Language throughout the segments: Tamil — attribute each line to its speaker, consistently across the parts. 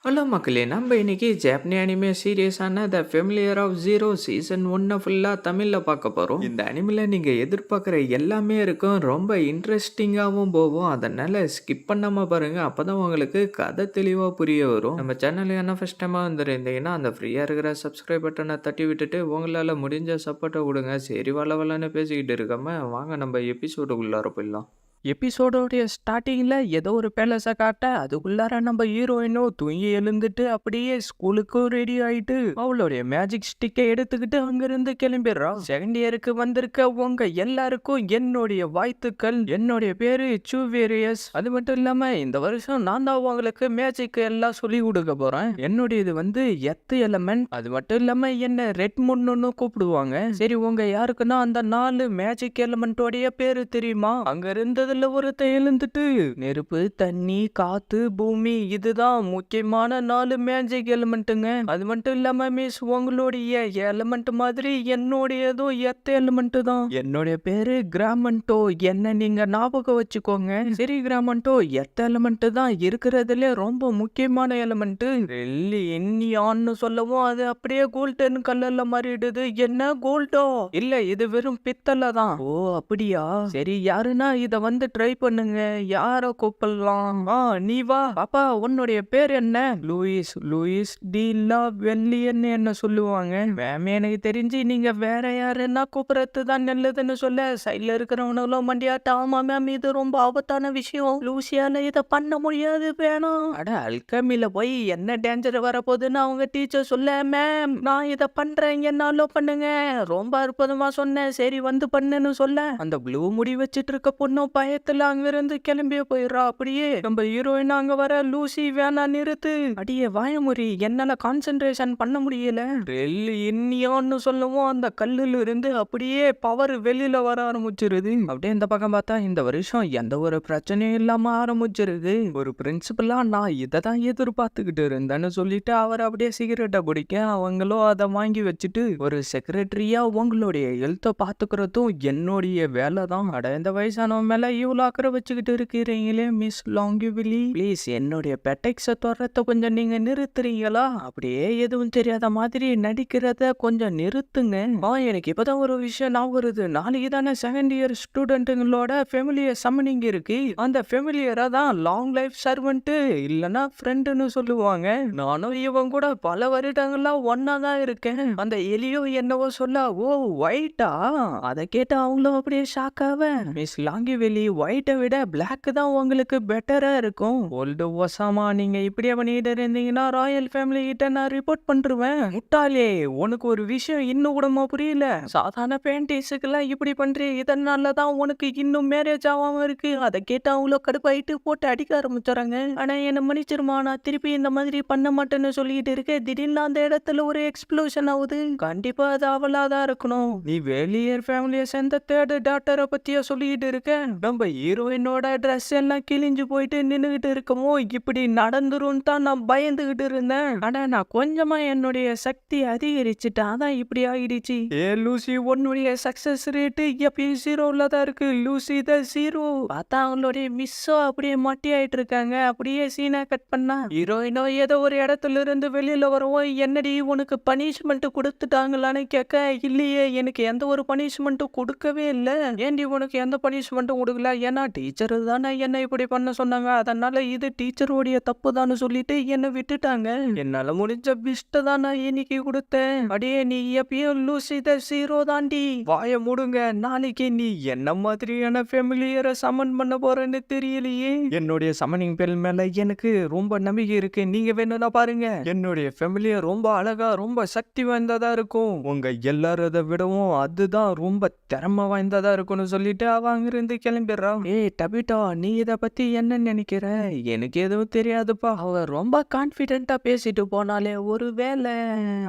Speaker 1: ஹலோ மக்களே! நம்ம இன்னைக்கு ஜாப்பனி அனிமே சீரிஸான the familiar of zero season 1 ஃபுல்லா தமிழ்ல பார்க்க போறோம். இந்த அனிமில நீங்க எதிர்பார்க்குற எல்லாமே இருக்கும். ரொம்ப இன்ட்ரஸ்டிங்காவும் போகும். அதனால ஸ்கிப் பண்ணாம பாருங்க. அப்பதான் உங்களுக்கு கதை தெளிவா புரிய வரும். நம்ம சேனலுக்கு என்ன ஃபர்ஸ்ட் டைமா வந்திருந்தீங்கன்னா, அந்த ஃப்ரீயா இருக்கிற சப்ஸ்கிரைப் பட்டன தட்டி விட்டுட்டு, உங்களால முடிஞ்ச சப்போர்ட்ட குடுங்க. சரி வளவளன்னு பேசிக்கிட்டு இருக்காம, வாங்க நம்ம எபிசோடுக்குள்ளார போயிடலாம். எபிசோடோடைய ஸ்டார்டிங்ல ஏதோ ஒரு பேலஸை காட்ட அதுக்குள்ளார நம்ம ஹீரோயினும் தூங்கி எழுந்துட்டு அப்படியே ஸ்கூலுக்கும் ரெடி ஆயிட்டு அவளுடைய மேஜிக் ஸ்டிக்கை எடுத்துக்கிட்டு அங்கிருந்து கிளம்பிடுறா. செகண்ட் இயருக்கு வந்திருக்க உங்க எல்லாருக்கும் என்னுடைய வாழ்த்துக்கள். என்னுடைய பேரு சூவேரியஸ். அது மட்டும் இல்லாம இந்த வருஷம் நான் தான் உங்களுக்கு மேஜிக் எல்லாம் சொல்லி கொடுக்க போறேன். என்னுடைய இது வந்து எத்து எலமெண்ட். அது மட்டும் இல்லாம என்ன ரெட் மூன்னு கூப்பிடுவாங்க. சரி உங்க யாருக்குன்னா அந்த 4 மேஜிக் எலமெண்டோடைய பேரு தெரியுமா? அங்க இருந்ததுல ஒருத்தன் எழுந்துட்டு நெருப்பு, தண்ணி, காத்து, பூமி இதுதான் முக்கியமான 4 மேஜிக் எலிமெண்ட்டுங்க. அது மட்டும் இல்லாம மிஸ் உங்களுடைய எலிமெண்ட் மாதிரி என்னுடையதும் எர்த் எலிமெண்ட் தான். என்னுடைய பேரு கிராமண்டோ. என்ன நீங்க ஞாபகம் வச்சுக்கோங்க. சரி கிராமண்டோ, எர்த் எலிமெண்ட் தான் இருக்கிறதுல ரொம்ப முக்கியமான எலிமெண்ட். இன்னியான்னு சொல்லவும் அது அப்படியே கோல்டன் கலர்ல மாறிடுது. என்ன கோல்டோ? இல்ல இது வெறும் பித்தளை தான். ஓ அப்படியா? சரி யாருன்னா இத வந்து ட்ரை பண்ணுங்க. யார கூப்பிடலாம்? நீ வா. பாப்பா உன்னுடைய பேர் என்ன? லூயிஸ். லூயிஸ் டி லா வெள்ளியன்னு என்ன சொல்லுவாங்க. மேம் எனக்கு தெரிஞ்சு நீங்க வேற யாருன்னா கூப்பிடுறது தான் நல்லதுன்னு சொல்ல சைட்ல இருக்கிறவனும் மண்டியாட்ட ஆமா மேம் இது ரொம்ப ஆபத்தான விஷயம். லூசியால இத பண்ண முடியாது வேணாம். அட அல்கமில போய் என்ன டேஞ்சர் வரப்போகுதுன்னு அவங்க டீச்சர் சொல்ல மேம் நான் இத பண்றேன் என்னாலும் பண்ணுங்க. ரொம்ப அற்புதமா சொன்னேன். சரி வந்து பண்ணுன்னு சொல்ல அந்த ப்ளூ முடி வச்சிட்டு இருக்க பொண்ணும் பயத்துல அங்கிருந்து கிளம்பிய போயிடுறா. அப்படியே நம்ம ஹீரோயின் அங்க வர லூசி வேணா நிறுத்து. அடியே வாயமுறி என்னால கான்சென்ட்ரேஷன் பண்ண முடியல. இன்னியான்னு சொல்லவும் அந்த கல்லுல இருந்து அப்படியே பவர் வெளியில வர ஆரம்பிச்சிருது. அப்படியே இந்த பக்கம் பார்த்தா இந்த வருஷம் எந்த ஒரு பிரச்சனையும் இல்லாம ஆரம்பிச்சிருது. ஒரு பிரின்சிபலா நான் இதை தான் எதிர்பார்த்துக்கிட்டு இருந்தேன்னு சொல்லிட்டு அவர் அப்படியே சிகரெட்டை பிடிக்க அவங்களும் அதை வாங்கி வச்சுட்டு ஒரு செக்ரட்டரியா உங்களுடைய ஹெல்த்தை பாத்துக்கிறதும் என்னுடைய வேலை தான். அட இந்த வயசானவன் மேல இவ்வளோ அக்கறை வச்சுக்கிட்டு இருக்கிறீங்களே மிஸ் லாங்கிவிலி, ப்ளீஸ் என்னுடைய பெட்டெக்ஸை தொடரத்தை கொஞ்சம் நீங்க நிறுத்துறீங்களா? அப்படியே எதுவும் தெரியாத மாதிரி நடிக்கிறத கொஞ்சம் நிறுத்துங்க. எனக்கு இப்பதான் ஒரு விஷயம் நான் வருது. நாளைக்கு தானே செகண்ட் இயர் ஸ்டூடெண்ட்டுங்களோட ஃபெமிலியர் சம்மனிங் இருக்கு. அந்த ஃபெமிலியரா தான் லாங் லைஃப் சர்வெண்ட் இல்லைன்னா ஃப்ரெண்டுன்னு சொல்லுவாங்க. நானும் இவன் கூட பல வருடங்களா ஒன்னா தான் இருக்கேன். அந்த எலியோ என்னவோ சொல்ல ஓ ஒயிட்டா? அதை கேட்டு அவங்களும் அப்படியே ஷாக் ஆவேன். மிஸ் லாங்கிவெலி ஒயிட்டை விட பிளாக் தான் உங்களுக்கு பெட்டரா இருக்கும். ஓல்டு ஒசாமா நீங்க இப்படியே பண்ணிட்டு இருந்தீங்கன்னா ராயல் ஃபேமிலி கிட்ட நான் ரிப்போர்ட் பண்ணிருவேன். முட்டாளே உனக்கு ஒரு விஷயம் இன்னும் கூடமா புரியல. சாதாரண பேண்டிஸுக்கெல்லாம் இப்படி பண்றீங்க. இதனால தான் உனக்கு இன்னும் மேரேஜ் ஆகாம இருக்கு. அதை கேட்டு அவ்வளோ கடுப்பாயிட்டு போட்டு அடிக்க ஆரம்பிச்சுறாங்க. ஆனா என்ன மன்னிச்சிருமா நான் திருப்பி இந்த மாதிரி பண்ண மாட்டேன்னு சொல்லிட்டு இருக்கேன். திடீர்னு அந்த இடத்துல ஒரு எக்ஸ்ப்ளோஷன் ஆகுது. கண்டிப்பா அது அவளாதான் இருக்கணும். நீ வெளியர் ஃபேமிலியை சேர்ந்த தேர்ட் டாக்டரை பத்தியா சொல்லிட்டு இருக்க? நம்ம ஹீரோயினோட ட்ரெஸ் எல்லாம் கிழிஞ்சு போயிட்டு நின்னுகிட்டு இருக்கமோ இப்படி நடந்துரும் தான் நான் பயந்துகிட்டு இருந்தேன். ஆனா நான் கொஞ்சமா என்னுடைய சக்தி அதிகரிச்சுட்டேன். அதான் இப்படி ஆயிடுச்சு. லூசி உன்னுடைய சக்சஸ் ரேட்டு எப்பயும் 0ல தான் இருக்கு. லூசி தான் 0. பார்த்தா அவங்களுடைய மிஸ்ஸோ அப்படியே மட்டி ஆயிட்டு இருக்காங்க. அப்படியே சீனா கட் பண்ணா ஹீரோயினோ ஏதோ ஒரு இடத்துல இருந்து வெளியில வரவும் என்னடி உனக்கு பனிஷ்மெண்ட் கொடுத்துட்டாங்களான்னு கேட்க இல்லையே எனக்கு எந்த ஒரு பனிஷ்மெண்ட்டும் கொடுக்கவே இல்லை. ஏன்டி உனக்கு எந்த பனிஷ்மெண்ட்டும் கொடுக்கல? ஏன்னா டீச்சர் தானே என்ன இப்படி பண்ண சொன்னாங்க. அதனால இது டீச்சருடைய தப்பு தான்னு சொல்லிட்டு என்ன விட்டுட்டாங்க. என்னால முடிஞ்ச பெஸ்ட் தான் நான் இன்னைக்கு கொடுத்தேன். அடியே நீ எப்பயும் லூசி த 0 தாண்டி. வாய மூடுங்க. நாளைக்கு நீ என்ன மாதிரியான ஃபெமிலியரை சமன் பண்ண போறேன்னு தெரியலையே. என்னுடைய சமனிங் பெல் மேல எனக்கு ரொம்ப நம்பிக்கை இருக்கு. நீங்க வேணும்னா பாருங்க. என்னுடைய ஃபெமிலியர் ரொம்ப அழகா ரொம்ப சக்தி வாய்ந்ததா இருக்கும். உங்க எல்லாரத விடவும் அதுதான் ரொம்ப திறமை வாய்ந்ததா இருக்கும்னு சொல்லிட்டு அவ அங்கிருந்து கிளம்பிடுறான். டபிட்டா நீ இத பத்தி என்ன நினைக்கிற? எனக்கு எதுவும் தெரியாதுப்பா. அவ ரொம்ப கான்பிடென்ட்டா பேசிட்டு போனாலே ஒருவேளை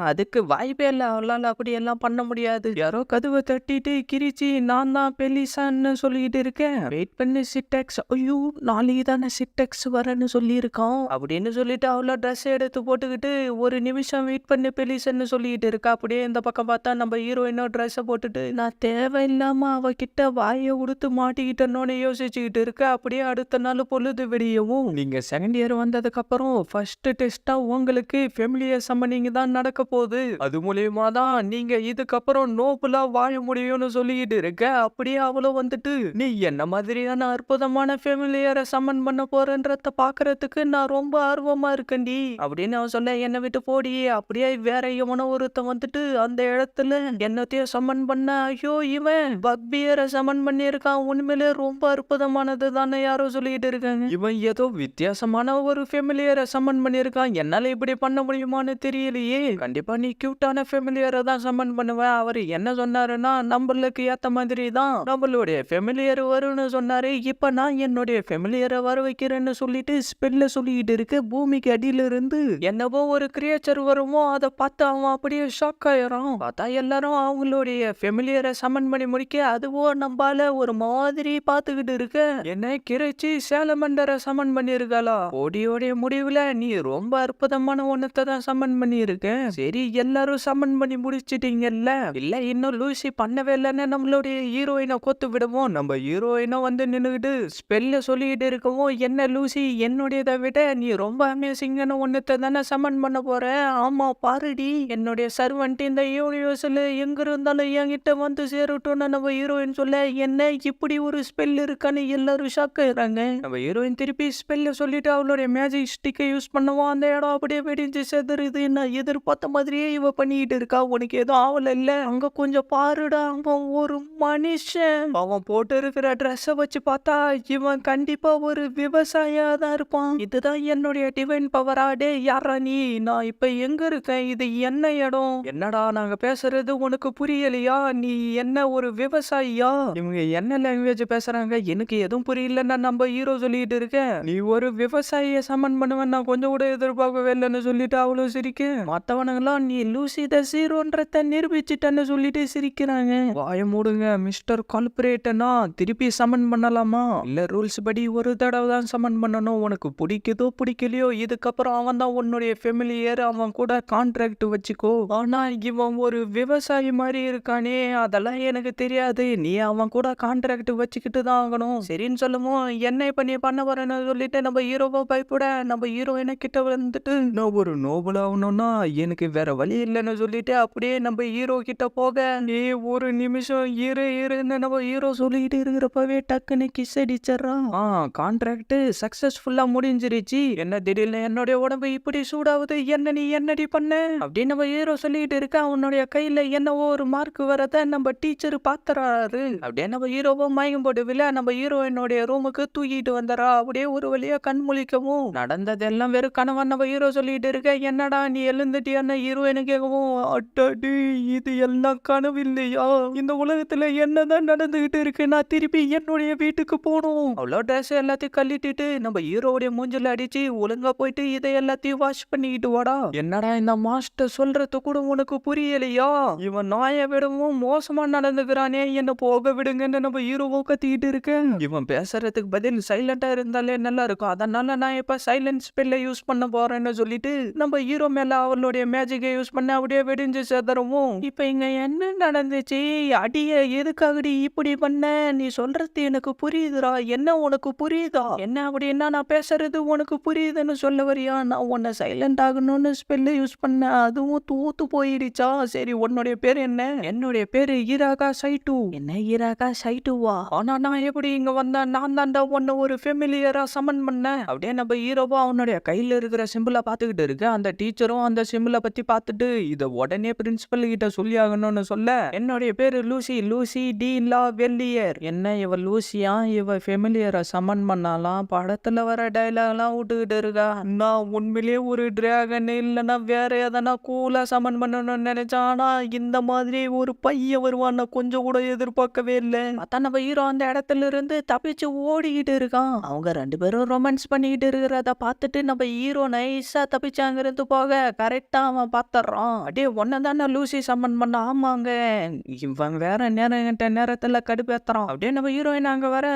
Speaker 1: அதுக்கு வாய்ப்பே இல்ல. அவளால அப்படி எல்லாம் பண்ண முடியாது. யாரோ கதவை தட்டிட்டு கிரிச்சி நான் தான் பெலிசான்னு சொல்லிட்டு இருக்கேன். வெயிட் பண்ணி சிட்டெக்ஸ். ஐயோ நாளைக்கு தானே சிட்டெக்ஸ் வரேன்னு சொல்லியிருக்கான் அப்படின்னு சொல்லிட்டு அவள ட்ரெஸ் எடுத்து போட்டுக்கிட்டு ஒரு நிமிஷம் வெயிட் பண்ணி பெலிசன்னு சொல்லிட்டு இருக்கா. அப்படியே இந்த பக்கம் பார்த்தா நம்ம ஹீரோயினோ ட்ரெஸ்ஸை போட்டுட்டு நான் தேவையில்லாம அவகிட்ட வாயை உடுத்து மாட்டிக்கிட்டேன் பண்ணணும்னு யோசிச்சுக்கிட்டு இருக்க. அப்படியே அடுத்த நாள் பொழுது விடியவும் நீங்க செகண்ட் இயர் வந்ததுக்கு அப்புறம் ஃபர்ஸ்ட் டெஸ்டா உங்களுக்கு ஃபெமிலியர் சம்மனிங் தான் நடக்க போகுது. அது மூலியமா தான் நீங்க இதுக்கப்புறம் நோபலா வாழ முடியும்னு சொல்லிக்கிட்டு இருக்க. அப்படியே அவளும் வந்துட்டு நீ என்ன மாதிரியான அற்புதமான ஃபெமிலியரை சம்மன் பண்ண போறன்றத பாக்குறதுக்கு நான் ரொம்ப ஆர்வமா இருக்கேன்டி அப்படின்னு அவன் சொல்ல, என்னை விட்டு போடி. அப்படியே வேற எவனோ ஒருத்தன் வந்துட்டு அந்த இடத்துல என்னத்தையும் சம்மன் பண்ண, ஐயோ இவன் பக்பியரை சம்மன் பண்ணியிருக்கான், உண்மையிலே ரொம்ப அற்புதமானது தானே யாரோ சொல்லிட்டு இருக்காங்க. இவன் ஏதோ வித்தியாசமான ஒரு ஃபெமிலியரை சம்மன் பண்ணியிருக்கான், என்னால இப்படி பண்ண முடியுமான்னு தெரியலையே. கண்டிப்பா நீ கியூட்டான ஃபெமிலியரை தான் சம்மன் பண்ணுவேன். அவர் என்ன சொன்னாருன்னா நம்மளுக்கு ஏத்த மாதிரி தான் நம்மளுடைய ஃபெமிலியர் வரும்னு சொன்னாரு. இப்ப நான் என்னுடைய ஃபெமிலியரை வர வைக்கிறேன்னு சொல்லிட்டு ஸ்பெல்ல சொல்லிட்டு இருக்க. பூமிக்கு அடியில இருந்து என்னவோ ஒரு கிரியேச்சர் வருமோ அதை பார்த்து அவன் அப்படியே ஷாக் ஆயிரும். பார்த்தா எல்லாரும் அவங்களுடைய ஃபெமிலியரை சம்மன் பண்ணி முடிக்க அதுவோ நம்பால ஒரு மாதிரி பார்த்துக்கிட்டு இருக்க. என்ன கிரைச்சி சேலமண்டரை சம்மன் பண்ணிருக்காளா? ஓடியோடைய முடிவுல நீ ரொம்ப அற்புதமான ஒன்னத்தை தான் சம்மன் பண்ணியிருக்க. சரி எல்லாரும் சம்மன் பண்ணி முடிச்சிட்டீங்கல்ல, இல்ல இன்னும் லூசி பண்ணவே இல்லைன்னு நம்மளுடைய ஹீரோயினை கொத்து விடுவோம். நம்ம ஹீரோயினை வந்து நின்னுகிட்டு ஸ்பெல்ல சொல்லிட்டு இருக்கவும், என்ன லூசி என்னுடையதை விட நீ ரொம்ப அமேசிங்கான ஒன்னத்தை தானே சம்மன் பண்ண போற? ஆமா பாருடி, என்னுடைய சர்வன்ட் இந்த யூனிவர்ஸ்ல எங்க இருந்தாலும் என்கிட்ட வந்து சேரட்டும்னு நம்ம ஹீரோயின் சொல்ல, என்ன இப்படி ஒரு ஸ்பெல் இருக்கான்னு எல்லாரும் ஷாக் ஆயிடுறாங்க. நம்ம ஹீரோயின் திருப்பி ஸ்பெல்ல சொல்லிட்டு அவளுடைய மேஜிக் ஸ்டிக்கை யூஸ் பண்ணுவோம். அந்த இடம் அப்படியே வெடிஞ்சு செதறுது. நான் எதிர்பார்த்த மாதிரியே இவ பண்ணிட்டு இருக்கா. உனக்கு எதுவும் ஆவல இல்ல? அங்க கொஞ்சம் பாருடா, அவன் ஒரு மனுஷன். அவன் போட்டு இருக்கிற ட்ரெஸ்ஸை வச்சு பார்த்தா இவன் கண்டிப்பா ஒரு விவசாயியா தான் இருப்பான். இதுதான் என்னுடைய டிவைன் பவரா? டே யாரா நீ? நான் இப்ப எங்க இருக்கேன்? இது என்ன இடம்? என்னடா நாங்க பேசுறது உனக்கு புரியலையா? நீ என்ன ஒரு விவசாயியா? இவங்க என்ன லாங்குவேஜ் பேசுறாங்க எனக்கு எதுவும் புரியலன்னா நம்ம ஹீரோ சொல்லிட்டு இருக்கேன். நீ ஒரு விவசாயிய சமன் பண்ணுவேன் நான் கொஞ்சம் கூட எதிர்பார்க்கவே இல்லைன்னு சொல்லிட்டு அவ்வளவு சிரிக்க, மத்தவனுங்களாம் நீ லூசி த ஜீரோன்றத நிரூபிச்சிட்டன்னு சொல்லிட்டு சிரிக்கிறாங்க. வாய மூடுங்க மிஸ்டர் கால்பரேட்டனா, திருப்பி சமன் பண்ணலாமா? இல்ல ரூல்ஸ் படி ஒரு தடவை தான் சமன் பண்ணணும். உனக்கு பிடிக்குதோ பிடிக்கலையோ இதுக்கப்புறம் அவன் தான் உன்னுடைய ஃபெமிலியர், அவன் கூட கான்ட்ராக்ட் வச்சுக்கோ. ஆனா இவன் ஒரு விவசாயி மாதிரி இருக்கானே, அதெல்லாம் எனக்கு தெரியாது. நீ அவன் கூட கான்ட்ராக்ட் வச்சுக்கிட்டு தான் ஆகணும். சரின்னு சொல்லுமோ, என்ன இப்ப நீ பண்ண வரேன்னு சொல்லிட்டு நம்ம ஹீரோவை பயப்பட நம்ம ஹீரோயினை கிட்ட வந்துட்டு, நான் ஒரு நோபல் ஆகணும்னா எனக்கு வேற வழி இல்லைன்னு சொல்லிட்டு அப்படியே நம்ம ஹீரோ கிட்ட போக, நீ ஒரு நிமிஷம் இருன்னு நம்ம ஹீரோ சொல்லிட்டு இருக்கிறப்பவே டக்குன்னு கிஸ் அடிச்சிடறான். கான்ட்ராக்ட் சக்சஸ்ஃபுல்லா முடிஞ்சிருச்சு. என்ன திடீர்னு என்னுடைய உடம்பு இப்படி சூடாவது, என்ன நீ என்னடி பண்ண அப்படின்னு நம்ம ஹீரோ சொல்லிட்டு இருக்க. அவனுடைய கையில என்னவோ ஒரு மார்க் வரத நம்ம டீச்சர் பாத்துறாரு. அப்படியே நம்ம ஹீரோவோ மயக்கம் போட்டு விழ நம்ம ஹீரோயினுடைய ரூமுக்கு தூக்கிட்டு வந்துறா. அப்படியே ஒரு வழியா கண் முழிக்கவும் நடந்ததெல்லாம் வெறும் கனவா நம்ம ஹீரோ சொல்லிட்டு இருக்க. என்னடா நீ எழுந்துட்டியான ஹீரோயினு கேட்கவும், அட்டாடி இது எல்லாம் கனவு இல்லையா? இந்த உலகத்துல என்னதான் நடந்துகிட்டு இருக்கு? நான் திருப்பி என்னுடைய வீட்டுக்கு போகணும். அவ்வளோ ட்ரெஸ் எல்லாத்தையும் கழட்டிட்டு நம்ம ஹீரோடைய மூஞ்சில அடிச்சு ஒழுங்கா போயிட்டு இதை எல்லாத்தையும் வாஷ் பண்ணிக்கிட்டு வாடா. என்னடா இந்த மாஸ்டர் சொல்றது கூட உனக்கு புரியலையா? இவன் நாயை விடவும் மோசமா நடந்துக்கிறானே, என்ன போக விடுங்கன்னு நம்ம ஹீரோவோ கத்திக்கிட்டு இருக்கேன். இவன் பேசுறதுக்கு பதில் சைலண்டா இருந்தாலே நல்லா இருக்கும். அதனால நான் இப்ப சைலன்ஸ் ஸ்பெல்ல யூஸ் பண்ண போறேன்னு சொல்லிட்டு நம்ம ஹீரோ மேல அவளுடைய மேஜிக்கை யூஸ் பண்ண அப்படியே வெடிஞ்சு செதறவும், இப்ப இங்க என்ன நடந்துச்சு? அடிய எதுக்காகடி இப்படி பண்ண? நீ சொல்றது எனக்கு புரியுதுடா. என்ன உனக்கு புரியுதா? என்ன அப்படின்னா நான் பேசுறது உனக்கு புரியுதுன்னு சொல்ல வரியா? நான் உன்னை சைலண்ட் ஆகணும்னு ஸ்பெல்ல யூஸ் பண்ண, அதுவும் தூத்து போயிடுச்சா? சரி உன்னுடைய பேர் என்ன? என்னுடைய பேரு ஈராகா சைட்டு. என்ன ஈராகா சைட்டுவா? ஆனா நான் எப்படி இங்க வந்தேன்? நான் தாண்டா உன்னை ஒரு ஃபெமிலியரா சமன் பண்ணேன். அப்படியே நம்ம ஹீரோவா அவனுடைய கையில இருக்கிற சிம்பிளை பார்த்துக்கிட்டு இருக்கு. அந்த டீச்சரும் அந்த சிம்பிளை பத்தி பார்த்துட்டு இதை உடனே பிரின்சிபல் கிட்ட சொல்லி ஆகணும்னு சொல்ல, என்னுடைய பேரு லூசி, லூசி டி லா வெல்லியர். என்ன இவ லூசியா? இவ ஃபெமிலியரை சமன் பண்ணாலாம். படத்துல வர டைலாக்லாம் விட்டுக்கிட்டு இருக்கா. நான் உண்மையிலேயே ஒரு டிராகன் இல்லைன்னா வேற எதனா கூலா சமன் பண்ணணும்னு நினைச்சேன். ஆனா இந்த மாதிரி ஒரு பையன் வருவான்னு கொஞ்சம் கூட எதிர்பார்க்கவே இல்லை. அதான் நம்ம ஹீரோ அந்த இடத்துல இருந்து தப்பிச்சு ஓடிக்கிட்டு இருக்கான். அவங்க ரெண்டு பேரும் ரொமான்ஸ் பண்ணிக்கிட்டு இருக்கிறத பார்த்துட்டு நம்ம ஹீரோ நைஸா தப்பிச்சு அங்கிருந்து போக கரெக்டா அவன் பார்த்துறான். அப்படியே ஒன்னதான லூசி சமன் பண்ண. ஆமாங்க இவன் வேற நேரத்துல கடுப்பேத்துறான். அப்படியே நம்ம ஹீரோயின் அங்க வர,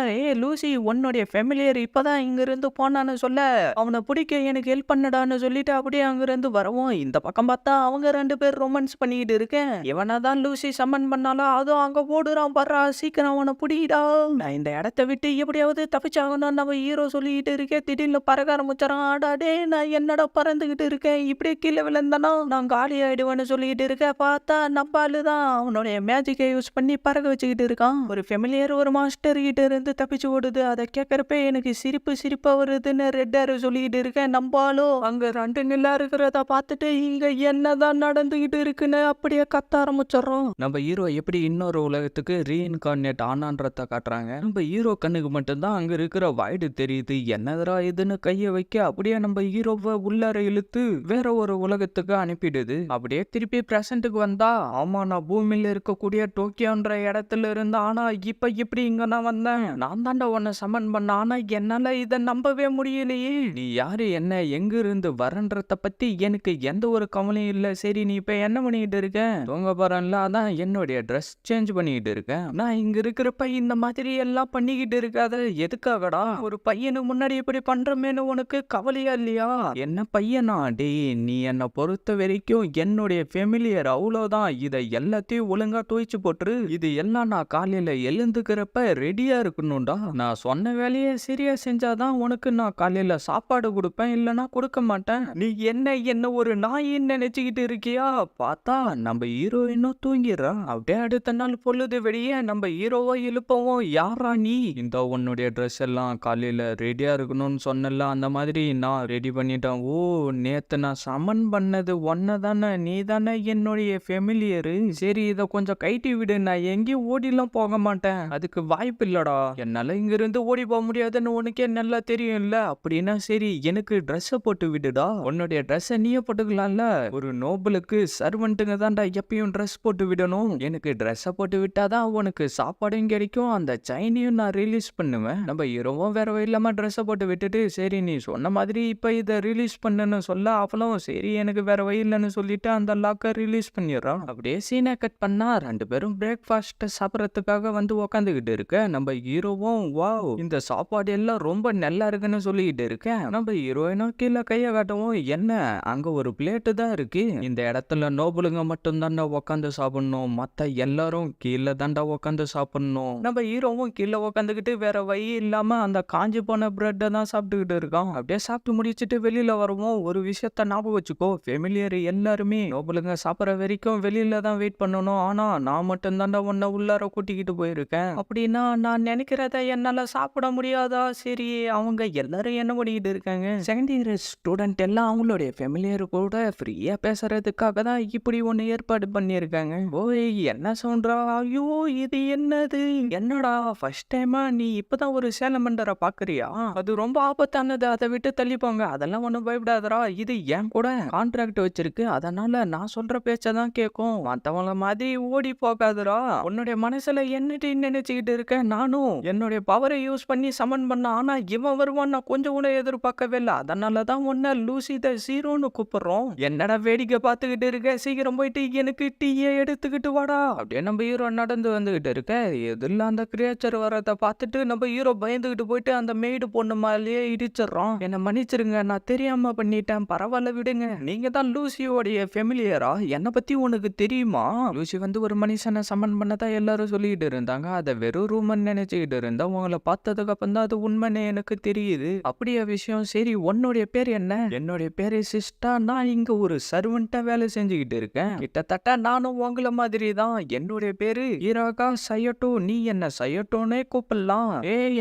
Speaker 1: லூசி உன்னுடைய ஃபெமிலியர் இப்பதான் இங்க இருந்து போனான்னு சொல்ல, அவனை பிடிக்க எனக்கு ஹெல்ப் பண்ணடான்னு சொல்லிட்டு அப்படியே அங்க இருந்து வரவும் இந்த பக்கம் பார்த்தா அவங்க ரெண்டு பேர் ரொமான்ஸ் பண்ணிக்கிட்டு இருக்கேன். இவனதான் லூசி சம்மன் பண்ணாலும் அதுவும் அங்க போடுறான். பர்றா சீக்கிரம் அவனை பிடிடா.
Speaker 2: நான் இந்த இடத்த விட்டு எப்படியாவது தப்பிச்சாகணும் நம்ம ஹீரோ சொல்லிக்கிட்டு இருக்கேன். திடீர்னு பறக்க ஆரம்பிச்சாரான். ஆடாடே நான் என்னடா பறந்துகிட்டு இருக்கேன், இப்படியே கீழே விழுந்தனா நான் காலி ஆயிடுவேன்னு சொல்லிக்கிட்டு இருக்கேன். பார்த்தா நம்ம ஆளுதான் அவனுடைய மேஜிக்கை யூஸ் பண்ணி பறக்க வச்சுக்கிட்டு இருக்கான். ஒரு ஃபெமிலியர் ஒரு மாஸ்டர் கிட்ட இருந்து தப்பிச்சு ஓடுது. அதை கேட்கறப்ப எனக்கு சிரிப்பா வருதுன்னு ரெட் ஹேர் சொல்லிக்கிட்டு இருக்கேன். நம்பாலும் அங்க 2 நிலா இருக்கிறத பார்த்துட்டு இங்க என்னதான் நடந்துகிட்டு இருக்குன்னு அப்படியே கத்த ஆரம்பிச்சிடறோம். நம்ம ஹீரோ எப்படி இன்னொரு உலகத்துக்கு ரீஇன்கார்னேட் ஆனான்றத காட்டுறாங்க. நம்ம ஹீரோ கண்ணுக்கு மட்டும்தான் அங்க இருக்கிற வாய்டு தெரியுது. என்னதுடா இதுன்னு கைய வைக்க அப்படியே நம்ம ஹீரோவை உள்ளார இழுத்து வேற ஒரு உலகத்துக்கு அனுப்பிடுது. அப்படியே திருப்பி பிரசன்ட்டுக்கு வந்தா, ஆமா நான் பூமியில இருக்கக்கூடிய டோக்கியோன்ற இடத்துல இருந்தா, ஆனா இப்ப எப்படி இங்க நான் வந்தேன், நான் தாண்டா உன்னை சமன் பண்ண, ஆனா என்னால இதை நம்பவே முடியலையே. நீ யாரு, என்ன எங்க இருந்து வரன்றத பத்தி எனக்கு எந்த ஒரு கவலையும் இல்ல. சரி நீ இப்ப என்ன பண்ணிட்டு இருக்க? தூங்க போறேன்ல, அதான் என்னுடைய ட்ரெஸ் சேஞ்ச் பண்ணிக்கிட்டு இருக்கேன். நான் இங்க இருக்கிறப்ப இந்த மாதிரி எல்லாம் பண்ணிக்கிட்டு இருக்காத, எதுக்காகடா? ஒரு பையனுக்கு முன்னாடி இப்படி பண்றமேனு உனக்கு கவலையா இல்லையா? என்ன பையனா? டேய் நீ என்னை பொறுத்த வரைக்கும் என்னுடைய ஃபெமிலியர், அவ்வளோதான். இதை எல்லாத்தையும் ஒழுங்கா துவைச்சு போட்டுரு. இது எல்லாம் நான் காலையில எழுந்துக்கிறப்ப ரெடியா இருக்கணும்டா. நான் சொன்ன வேலையை சரியா செஞ்சாதான் உனக்கு நான் காலையில சாப்பாடு கொடுப்பேன், இல்லைன்னா கொடுக்க மாட்டேன். நீ என்ன ஒரு நாயின்னு நினைச்சுக்கிட்டு இருக்கியா? பார்த்தா நம்ம ஹீரோயினும் தூங்கிடுறான். அப்படியே அடுத்த நாள் பொழுது வெளியே நம்ம ஹீரோவோ எழுப்பவும், யாரா நீ? இந்த உன்னுடைய ட்ரெஸ் எல்லாம் காலையில ரெடியா இருக்கணும்னு சொன்னல, அந்த மாதிரி நான் ரெடி பண்ணிட்டேன். ஓ நேத்து நான் சமன் பண்ணது ஒன்ன தானே, நீ தானே என்னுடைய ஃபெமிலியரு. சரி இதை கொஞ்சம் கைட்டி விடு, நான் எங்கேயும் ஓடிலாம் போக மாட்டேன், அதுக்கு வாய்ப்பு இல்லடா. என்னால இங்க இருந்து ஓடி போக முடியாதுன்னு உனக்கே நல்லா தெரியும்ல. அப்படின்னா சரி எனக்கு ட்ரெஸ்ஸை போட்டு விடுடா. உன்னுடைய ட்ரெஸ்ஸை நீயே போட்டுக்கலாம்ல. ஒரு நோபலுக்கு சர்வெண்ட்டுங்க தான்டா எப்பயும் ட்ரெஸ் போட்டு விடணும். எனக்கு ட்ரெஸ்ஸை போட்டு விட்டாதான் உனக்கு சாப்பாடும் கிடைக்கும், அந்த செயினையும் நான் ரிலீஸ் பண்ணுவேன். நம்ம ஹீரோவும் வேற இல்லாம ட்ரெஸ்ஸை போட்டு விட்டுட்டு, சரி நீ சொன்ன மாதிரி இப்ப இதை ரிலீஸ் பண்ணுன்னு சொல்ல, அவளும் சரி எனக்கு வேற வழி இல்லைன்னு சொல்லிட்டு அந்த லாக்கர் ரிலீஸ் பண்ணிடுறான். அப்படியே சீனை கட் பண்ணா 2 பேரும் பிரேக்ஃபாஸ்ட் சாப்பிட்றதுக்காக வந்து உக்காந்துக்கிட்டு இருக்க. நம்ம ஹீரோவும் வாவ் இந்த சாப்பாடு எல்லாம் ரொம்ப நல்லா இருக்குன்னு சொல்லிக்கிட்டு இருக்கேன். நம்ம ஹீரோயினும் கீழே கையை காட்டவும், என்ன அங்க ஒரு பிளேட்டு தான் இருக்கு, இந்த இடத்துல நோபலுங்க மட்டும் தாண்டா உக்காந்து சாப்பிடணும், மத்த எல்லாரும் கீழே தாண்டா உக்காந்து சாப்பிடணும். நம்ம ஹீரோவும் கீழே உக்காந்துக்கிட்டு வேற வழி இல்லாம அந்த காஞ்சி போன பிரெட்டை தான் சாப்பிட்டுக்கிட்டு இருக்கான். அப்படியே சாப்பிட்டு முடிச்சுட்டு வெளியில வருவோம். ஒரு விஷயத்த ஞாபகம் வச்சுக்கோ, ஃபெமிலியர் எல்லாருமே நோபலுங்க சாப்பிட்ற வரைக்கும் வெளியில தான் வெயிட் பண்ணணும், ஆனா நான் மட்டும் தாண்டா உன்னை உள்ளார கூட்டிக்கிட்டு போயிருக்கேன். அப்படின்னா நான் நினைக்கிறத என்னால சாப்பிட முடியாதா? சரி அவங்க எல்லாரும் என்ன பண்ணிக்கிட்டு இருக்காங்க, செகண்ட் இயர் ஸ்டூடெண்ட் எல்லாம் அவங்களுடைய ஃபெமிலியர் கூட ஃப்ரீயா பேசுறதுக்காக தான் இப்படி ஒண்ணு ஏற்பாடு பண்ணியிருக்காங்க. ஓய் என்ன சொல்றா? ஐயோ இது என்னது, என்னடா ஃபர்ஸ்ட் டைமா நீ இப்பதான் ஒரு சேலமண்டரை பாக்குறியா? அது ரொம்ப ஆபத்தானது, அதை விட்டு தள்ளிப்போங்க. அதெல்லாம் ஒண்ணும் பயப்படாதரா, இது என் கூட கான்ட்ராக்ட் வச்சிருக்கு, அதனால நான் சொல்ற பேச்சதான் கேட்கும், மத்தவங்கள மாதிரி ஓடி போகாதரா. உன்னுடைய மனசுல என்னடி நினைச்சுக்கிட்டு இருக்க? நானும் என்னுடைய பவரை யூஸ் பண்ணி சமன் பண்ண, ஆனா இவன் வருவான் நான் கொஞ்சம் கூட எதிர்பார்க்கவே இல்லை, அதனாலதான் உன்ன லூசி த ஜீரோன்னு கூப்பிடுறோம். என்னடா வேடிக்கை பார்த்துக்கிட்டு இருக்க, சீக்கிரம் போயிட்டு எனக்கு டீயை எடுத்துக்கிட்டு வாடா. அப்படியே நம்ம ஹீரோ நடந்து வந்துகிட்டு இருக்க, எதில் அந்த கிரியேச்சர் வரதை பார்த்துட்டு நம்ம ஹீரோ பயந்துகிட்டு போயிட்டு அந்த மெய்டு பொண்ணு மேலேயே இடிச்சிடறோம். என்ன மன்னிச்சிருங்க, நான் தெரியாம பண்ணிட்டேன், பரவாயில்ல விடுங்க. நீங்க தான் லூசியோடைய ஃபெமிலியரா? என்னை பத்தி உனக்கு தெரியுமா? லூசி வந்து ஒரு மனுஷனை சமன் பண்ணதான் எல்லாரும் சொல்லிட்டு இருந்தாங்க, அதை வெறும் ரூமன் நினைச்சுக்கிட்டு இருந்தா, உங்களை பார்த்ததுக்கு அப்புறம் தான் அது உண்மைன்னு எனக்கு தெரியுது. அப்படியே விஷயம். சரி உன்னுடைய பேர் என்ன? என்னுடைய பேரு சிஸ்டா, நான் இங்க ஒரு சர்வெண்டா வேலை செஞ்சுக்கிட்டு இருக்கேன். கிட்டத்தட்ட நானும் உங்களை மாதிரி தான். என்னுடைய பேரு ஹீராகா சயோட்டோ, நீ என்ன சயோட்டோனே கூப்பிடலாம்.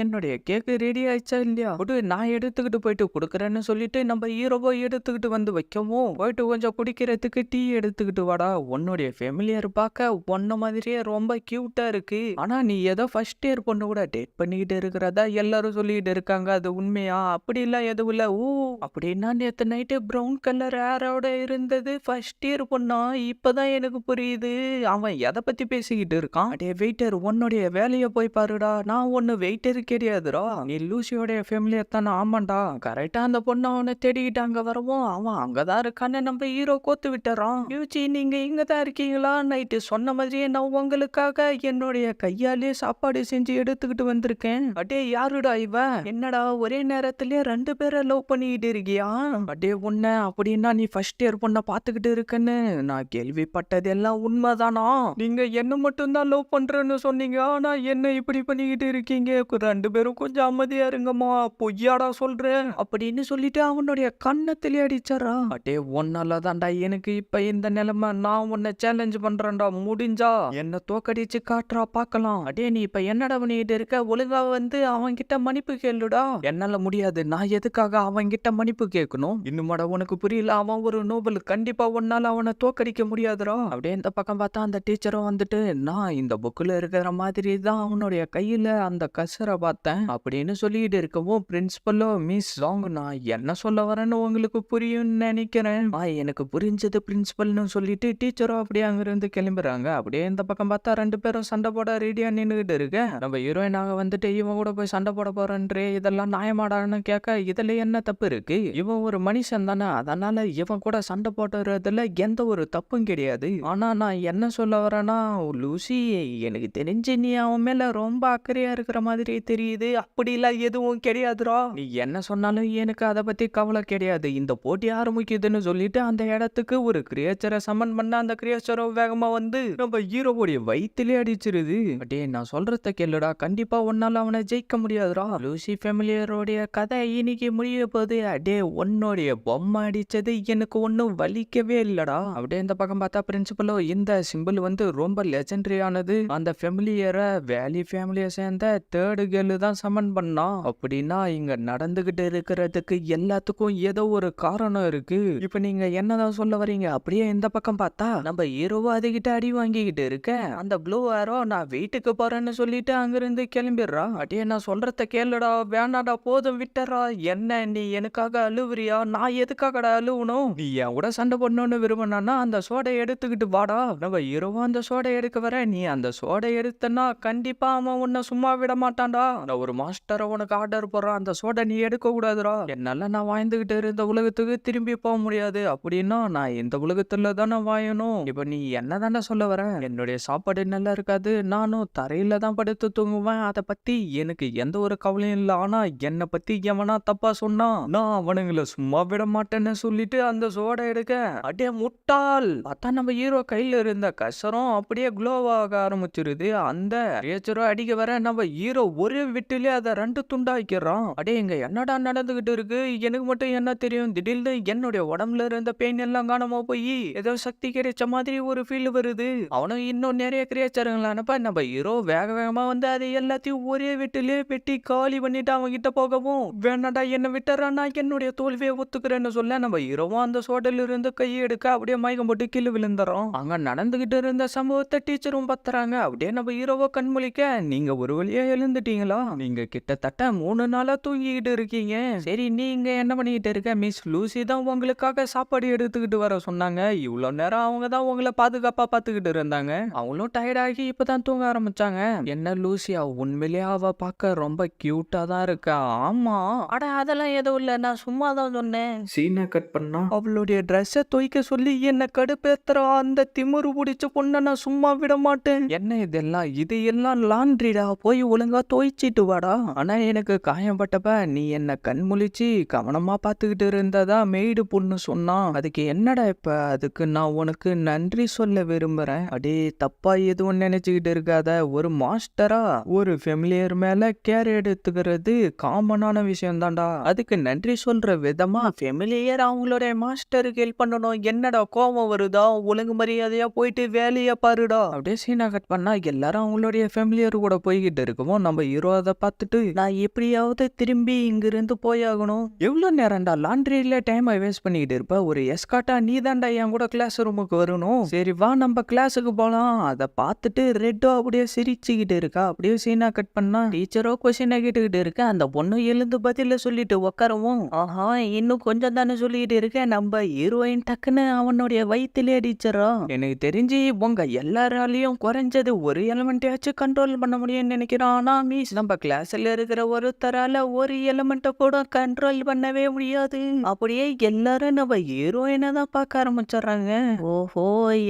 Speaker 2: என்னுடைய கேக்கு ரெடி ஆயிடுச்சா இல்லையா? நான் எடுத்துக்கிட்டு போயிட்டு கொடுக்குறேன்னு சொல்லிட்டு நம்ம ஹீரோவோ எடுத்துக்கிட்டு வந்து வைக்கவும், போயிட்டு கொஞ்சம் குடிக்கிறதுக்கு டீ எடுத்துக்கிட்டு வாடா. உன்னுடைய ஃபெமிலியர் பார்க்க உன்ன மாதிரியே ரொம்ப கியூட்டா இருக்கு, ஆனா நீ ஏதோ ஃபர்ஸ்ட் இயர் பொண்ணு கூட டேட் பண்ணிக்கிட்டு இருக்கிறதா எல்லாரும் சொல்லிட்டு இருக்காங்க, அது உண்மையா? அப்படி எல்லாம் எதுவும் இல்ல. ஓ அப்படின்னா நேத்து நைட்டு பிரவுன் கலர் ஹேரோட இருந்தது ஃபர்ஸ்ட் இயர் பொண்ணா? இப்பதான் எனக்கு புரியுது அவன் எதை பத்தி பேசிக்கிட்டு இருக்கான். அடே வெயிட்டர், உன்னுடைய வேலையை போய் பாருடா, நான் ஒன்னு வெயிட்டர் கிடையாதுடா, நீ லூசியோடைய ஃபேமிலியை தானே? ஆமாண்டா. கரெக்டா அந்த பொண்ணு அவனை தேடிக்கிட்டு அங்க வரவும், அவன் அங்கதான் இருக்கான்னு நம்ம ஹீரோ கோத்து விட்டுறான். யூச்சி நீங்க இங்கதான் இருக்கீங்களா? நைட்டு சொன்ன மாதிரியே நான் உங்களுக்காக என்னுடைய கையாலே சாப்பாடு செஞ்சு எடுத்துக்கிட்டு வந்திருக்கேன். அடே யாருடா இவ? என்னடா ஒரே நேரத்திலே 2 பேரை லவ் பண்ணிக்கிட்டு இருக்கியா? அடே உன்ன அப்படின்னா நீ ஃபர்ஸ்ட் இயர் பொண்ணை பாத்துக்கிட்டு இருக்கன்னு நான் கேள்விப்பட்டது எல்லாம் உண்மைதானா? நீங்க என்ன மட்டும்தான் லவ் பண்றேன்னு சொன்னீங்க, ஆனா என்ன இப்படி பண்ணிக்கிட்டு இருக்கீங்க? 2 பேரும் கொஞ்சம் அமைதியா இருங்கம்மா. பொய்யாடா சொல்றேன் அப்படின்னு சொல்லிட்டு அவனுடைய கன்னத்திலே அடிச்சாரா. அடே ஒன்னால தான்டா எனக்கு இப்ப இந்த நிலைமை. நான் உன்னை சேலஞ்ச் பண்றேன்டா. முடிஞ்சா என்ன தோக்கடிச்சு காட்டுறா பார்க்கலாம். அடே நீ இப்ப என்னடா பண்ணிக்கிட்டு இருக்க? ஒழுங்கா வந்து அவன்கிட்ட மன்னிப்பு கேளுடா. என்னால முடியாது. நான் எதுக்காக அவன்கிட்ட மன்னிப்பு கேட்கணும்? இன்னுமாடா உனக்கு புரியல? அவன் ஒரு நோபல். கண்டிப்பா உன்னால அவனை தோக்கடிக்க முடியாதுடா. அப்படியே இந்த பக்கம் பார்த்தா அந்த டீச்சரும் வந்துட்டு, நான் இந்த புக்ல இருக்கிற மாதிரி தான் அவனுடைய கையில அந்த கசரை பார்த்தேன் அப்படின்னு சொல்லிட்டு இருக்கவும் பிரின்சிபலோ, மிஸ் சாங் நான் என்ன சொல்ல வரேன்னு உங்களுக்கு புரியும்னு நினைக்கிறேன். எனக்கு புரிஞ்சது பிரின்சிபல்னு சொல்லிட்டு டீச்சரும் அப்படியே அங்கிருந்து கிளம்புறாங்க. அப்படியே இந்த பக்கம் பார்த்தா 2 பேரும் சண்டை போட ரெடியா நின்றுகிட்டு இருக்கு. நம்ம ஹீரோயினாக வந்துட்டு இவன் கூட போய் சண்டை போட போறேன்றே, இதெல்லாம் நியாயமாடான்னு கேட்க, இதுல என்ன தப்பு இருக்கு? இவன் ஒரு மனுஷன் தானே, அதனால இவன் கூட சண்டை போட்டுறதுல எந்த ஒரு தப்பும் கிடையாது. ஆனா நான் என்ன சொல்ல வரேன்னா, லூசி எனக்கு தெரிஞ்சு நீ அவன் மேல ரொம்ப அக்கறையா இருக்கிற மாதிரி தெரியுது. அப்படிலாம் எதுவும் கிடையாதுடா. நீ என்ன சொன்னாலும் எனக்கு அதை பத்தி கவலை கிடையாது. இந்த போட்டி ஆரம்பிக்குதுன்னு சொல்லிட்டு அந்த இடத்துக்கு ஒரு கிரியேச்சரை சமன் பண்ண அந்த கிரியேச்சரும் வேகமா வந்து நம்ம ஹீரோவுடைய வயிற்றிலே அடிச்சிருது. அடே நான் சொல்றத கேளுடா, கண்டிப்பா உன்னால அவனை ஜெயிக்க முடியாதுடா. லூசி ஃபேமிலியரோடைய கதை இன்னைக்கு முடிய போகுது. அடே உன்னுடைய பொம்மை அடிச்சது எனக்கு ஒன்னும் வலிக்கவே இல்லடா. அப்படியே இந்த பக்கம் பார்த்தா பிரின்சிபலோ, இந்த சிம்பிள் வந்து ரொம்ப லெஜெண்டரியானது. அந்த ஃபேமிலியரை வேலி ஃபேமிலியை சேர்ந்த 3rd கேர்ளு தான் சமன் பண்ணா. அப்படின்னா இங்க நடந்துகிட்டு இருக்கிறதுக்கு எல்லாத்துக்கும் ஏதோ ஒரு காரணம் இருக்கு. இப்ப நீங்க என்னதான் சொல்ல வரீங்க? அப்படியே இந்த பக்கம் பார்த்தா நம்ம ஹீரோவோ அதுகிட்ட அடி வாங்கிக்கிட்டு இருக்க. அந்த ப்ளூ ஆரோ நான் வீட்டுக்கு போறேன்னு சொல்லிட்டு அங்கிருந்து கிளம்பிடுறா. அடே நான் சொல்றத கேளுடா, வேணாடா போதும் விட்டுறா. என்ன நீ எனக்காக அழுவுறியா? நான் எதுக்காகடா அழுவணும்? நீ என் கூட சண்டை போடணும்னு விரும்பினா அந்த சோடை எடுத்துக்கிட்டு வாடா. நம்ம ஹீரோவோ அந்த சோடை எடுக்க வர, நீ அந்த சோடை எடுத்தனா கண்டிப்பா அவன் உன்னை சும்மா விட மாட்டான்டா. நான் ஒரு மாஸ்டரை உனக்கு ஆர்டர் போடுறான், அந்த சோடை நீ எடுக்க கூடாதுடா. என்னால நான் வாழ்ந்துகிட்டு இருந்த உலகத்துக்கு திரும்பி போக முடியாது. அப்படின்னா நான் இந்த உலகத்துல தானே வாழணும். இப்ப நீ என்ன தானே சொல்ல வர? என்னுடைய சாப்பாடு நல்லா இருக்காது, நானும் தரையில தான் படுத்து தூங்குவேன். அதை பத்தி எனக்கு எந்த ஒரு கவலையும் இல்லை. ஆனா என்னை பத்தி எவனா தப்பா சொன்னா நான் அவனுங்களை சும்மா விட மாட்டேன்னு சொல்லிட்டு அந்த சோடை எடுக்க, அடே முட்டாள். பார்த்தா நம்ம ஹீரோ கையில இருந்த கசரம் அப்படியே க்ளோவாக ஆரம்பிச்சிருது. அந்த கிரியேச்சரும் அடிக்க வர நம்ம ஹீரோ ஒரே விட்டுலே அதை 2 துண்டாக்கிறான். அடே இங்க என்னடா நடந்துகிட்டு இருக்கு? எனக்கு மட்டும் என்ன தெரியும்? திடீர்னு என்னுடைய உடம்புல இருந்த பெயின் எல்லாம் காணாம போய் ஏதோ சக்தி கிடைச்ச மாதிரி ஒரு ஃபீல் வருது. அவனும் இன்னும் நிறைய கிரியேச்சருங்களை அனுப்ப நம்ம ஹீரோ வேக வேகமா வந்து அதை எல்லாத்தையும் ஒரே விட்டுலே பெட்டி காலி பண்ணிட்டு அவங்க கிட்ட போகவும், வேணாடா என்ன விட்டுறா, நான் என்னுடைய தோல்வியை ஒத்துக்கிறேன்னு சொல்ல நம்ம ஹீரோவும் அந்த சோடல இருந்து கையை எடுக்க அப்படியே மயக்கம் போட்டு கீழே விழுந்துறோம். அங்க நடந்துகிட்டு இருந்த சம்பவத்தை டீச்சரும் பத்துறாங்க. அப்படியே நம்ம ஹீரோவை கண்முழிக்க, நீங்க ஒரு வழியா எழுந்துட்டீங்களா? நீங்க கிட்டத்தட்ட 3 நாளா தூங்கிக்கிட்டு இருக்கீங்க. சரி நீங்க என்ன பண்ணிக்கிட்டு இருக்க? மிஸ் லூசி தான் உங்களுக்காக சாப்பாடு எடுத்துக்கிட்டு வர சொன்னாங்க. இவ்வளவு நேரம் அவங்க தான் உங்களை பாதுகாப்பா பாத்துக்கிட்டு இருந்தாங்க. அவங்களும் டயர்டாகி இப்பதான் தூங்க ஆரம்பிச்சாங்க. என்ன லூசியா, உண்மையிலேயே அவ பார்க்க ரொம்ப கியூட்டா தான் இருக்கா. ஆமா. அட அதெல்லாம் எதுவும் இல்ல, நான் சும்மா தான் சொன்னேன்.
Speaker 1: சீனை கட் பண்ணா
Speaker 2: அவளுடைய ட்ரெஸ்ஸை துவைக்க சொல்லி என்ன கடுப்பேத்துறா அந்த திமிரு பிடிச்ச பொண்ணை நான் சும்மா விட மாட்டேன். என்ன இதெல்லாம்? இது எல்லாம் லாண்ட்ரிடா, போய் ஒழுங்கா துவைச்சிட்டு வாடா. ஆனா எனக்கு காயம் பட்டப்ப நீ என்ன கண்முழிச்சு கவனமா பாத்துக்கிட்டு இருந்ததா மெய்டு பொண்ணு சொன்னா. அதுக்கு என்னடா இப்ப? அதுக்கு நான் உனக்கு நன்றி சொல்ல விரும்புறேன். அடே தப்பா எதுவும் நினைச்சுக்கிட்டு இருக்காத. ஒரு மாஸ்டரா ஒரு ஃபெமிலியர் மேல கேர் எடுத்துக்கிறது காமனான விஷயம் தான்டா. அதுக்கு நன்றி சொல்ற விதமா ஃபெமிலியர் அவங்களுடைய மாஸ்டருக்கு ஹெல்ப் பண்ணணும். என்னடா கோபம் வருதா? ஒழுங்கு மரியாதையா போயிட்டு வேலையை பாருடா. அப்படியே சீனா கட் பண்ணா எல்லாரும் அவங்களுடைய ஃபெமிலியர் கூட போய்கிட்டு இருக்கவும் நம்ம ஹீரோ அதை பார்த்துட்டு, நான் எப்படியாவது திரும்பி இங்கிருந்து போயாகணும். எவ்வளவு நேரம்டா லாண்ட்ரியில டைம் வேஸ்ட் பண்ணிக்கிட்டு இருப்ப? ஒரு எஸ்காட்டா நீ தான்டா என் கூட கிளாஸ் ரூமுக்கு வரணும். சரி வா நம்ம கிளாஸுக்கு போலாம். அதை பார்த்துட்டு ரெட்டோ அப்படியே சிரிச்சுக்கிட்டு இருக்கா. அப்படியே சீனா கட் பண்ணா டீச்சரோ கொஸ்டினை கேட்டுக்கிட்டு இருக்க. அந்த பொண்ணு எழுந்து பதில சொல்லிட்டு உட்காரவும், ஆஹா இன்னும் கொஞ்சம் தானே சொல்லிட்டு இருக்க, நம்ம ஹீரோயின் டக்குன்னு அவனுடைய வயிற்றிலே அடிச்சிடறா. எனக்கு தெரிஞ்சு உங்க எல்லாராலையும் குறைஞ்சது ஒரு எலிமெண்ட்டையாச்சும் கண்ட்ரோல் பண்ண முடியும்னு நினைக்கிறான். ஆனா மிஸ் நம்ம கிளாஸ்ல இருக்கிற ஒருத்தரால ஒரு எலிமெண்ட்டை கூட கண்ட்ரோல் பண்ணவே முடியாது. அப்படியே எல்லாரும் நம்ம ஹீரோயினை தான் பார்க்க ஆரம்பிச்சிடுறாங்க. ஓஹோ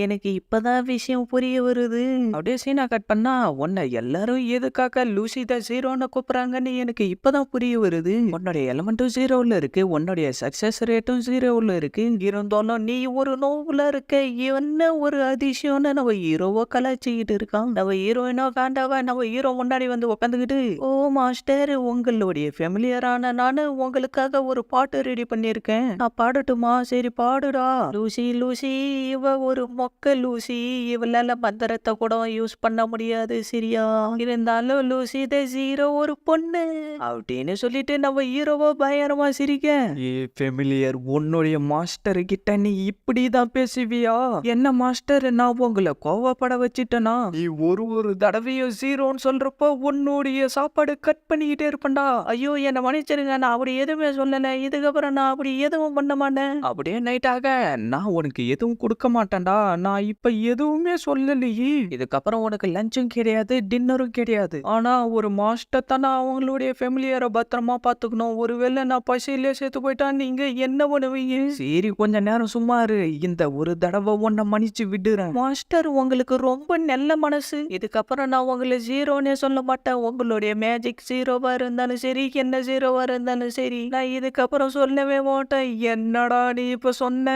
Speaker 2: எனக்கு இப்பதான் விஷயம் புரிய வருது. அப்படியே சீனா கட் பண்ணா, உன்னை எல்லாரும் எதுக்காக லூசி த ஜீரோன்னு கூப்பிடுறாங்கன்னு எனக்கு இப்பதான் புரிய வருது. உன்னுடைய எலிமெண்ட்டும் 0ல இருக்கு, உன்னுடைய சக்சஸ் ரேட்டும் 0ல இருக்கு. இருந்தாலும் நீ ஒரு நோவுல இருக்க, என்ன ஒரு அதிசயம்னு நம்ம ஹீரோவோ கலாச்சிக்கிட்டு இருக்கான். நம்ம ஹீரோயினோ வேண்டாம் நேராக நம்ம ஹீரோ முன்னாடி வந்து உட்காந்துக்கிட்டு, ஓ மாஸ்டர், உங்களுடைய ஃபெமிலியரான நானு உங்களுக்காக ஒரு பாட்டு ரெடி பண்ணியிருக்கேன், நான் பாடட்டுமா? சரி பாடுடா. லூசி லூசி இவ ஒரு மொக்க லூசி, இவளால மந்திரத்தை கூட யூஸ் பண்ண முடியாது சரியா, இருந்தாலும் லூசி த ஜீரோ ஒரு பொண்ணு அப்படின்னு சொல்லிட்டு நம்ம ஹீரோவோ பயங்கரமா சிரிக்க, ஏ ஃபெமிலியர், உன்னுடைய மாஸ்டர் கிட்ட நீ இப்படிதான் பேசுவியா? என்ன மாஸ்டர், நான் உங்களை கோவப்பட வச்சிட்டனா? நீ ஒரு தடவையும் ஜீரோன்னு சொல்றப்போ உன்னுடைய சாப்பாடு கட் பண்ணிக்கிட்டே இருப்பேன்டா. ஐயோ என்ன மன்னிச்சிருங்க, நான் அப்படி எதுவுமே சொல்லல, இதுக்கப்புறம் நான் அப்படி எதுவும் பண்ண மாட்டேன். அப்படியே நைட்டாக, நான் உனக்கு எதுவும் கொடுக்க மாட்டேன்டா, நான் இப்ப எதுவுமே சொல்லலையே, இதுக்கப்புறம் உனக்கு லஞ்சும் கிடையாது டின்னரும் கிடையாது, ஆனா ஒரு மாஸ்டர் தானே அவங்களுடைய ஃபெமிலியரை பத்திரமா பாத்துக்கணும், ஒருவேளை நான் பசியிலே சேர்த்து போயிட்டா நீங்க என்ன பண்ணுவீங்க? சரி கொஞ்ச நேரம் சும்மா இரு, இந்த ஒரு தடவை உன்னை மன்னிச்சு விடுறேன். மாஸ்டர் உங்களுக்கு ரொம்ப நல்ல மனசு, இதுக்கப்புறம் நான் உங்களை ஜீரோனே சொல்ல மாட்டேன், உங்களுடைய மேஜிக் ஜீரோவா இருந்தாலும் சரி, என்ன ஜீரோவா இருந்தாலும் சரி, நான் இதுக்கப்புறம் சொல்லவே மாட்டேன். என்னடா நீ இப்ப சொன்ன?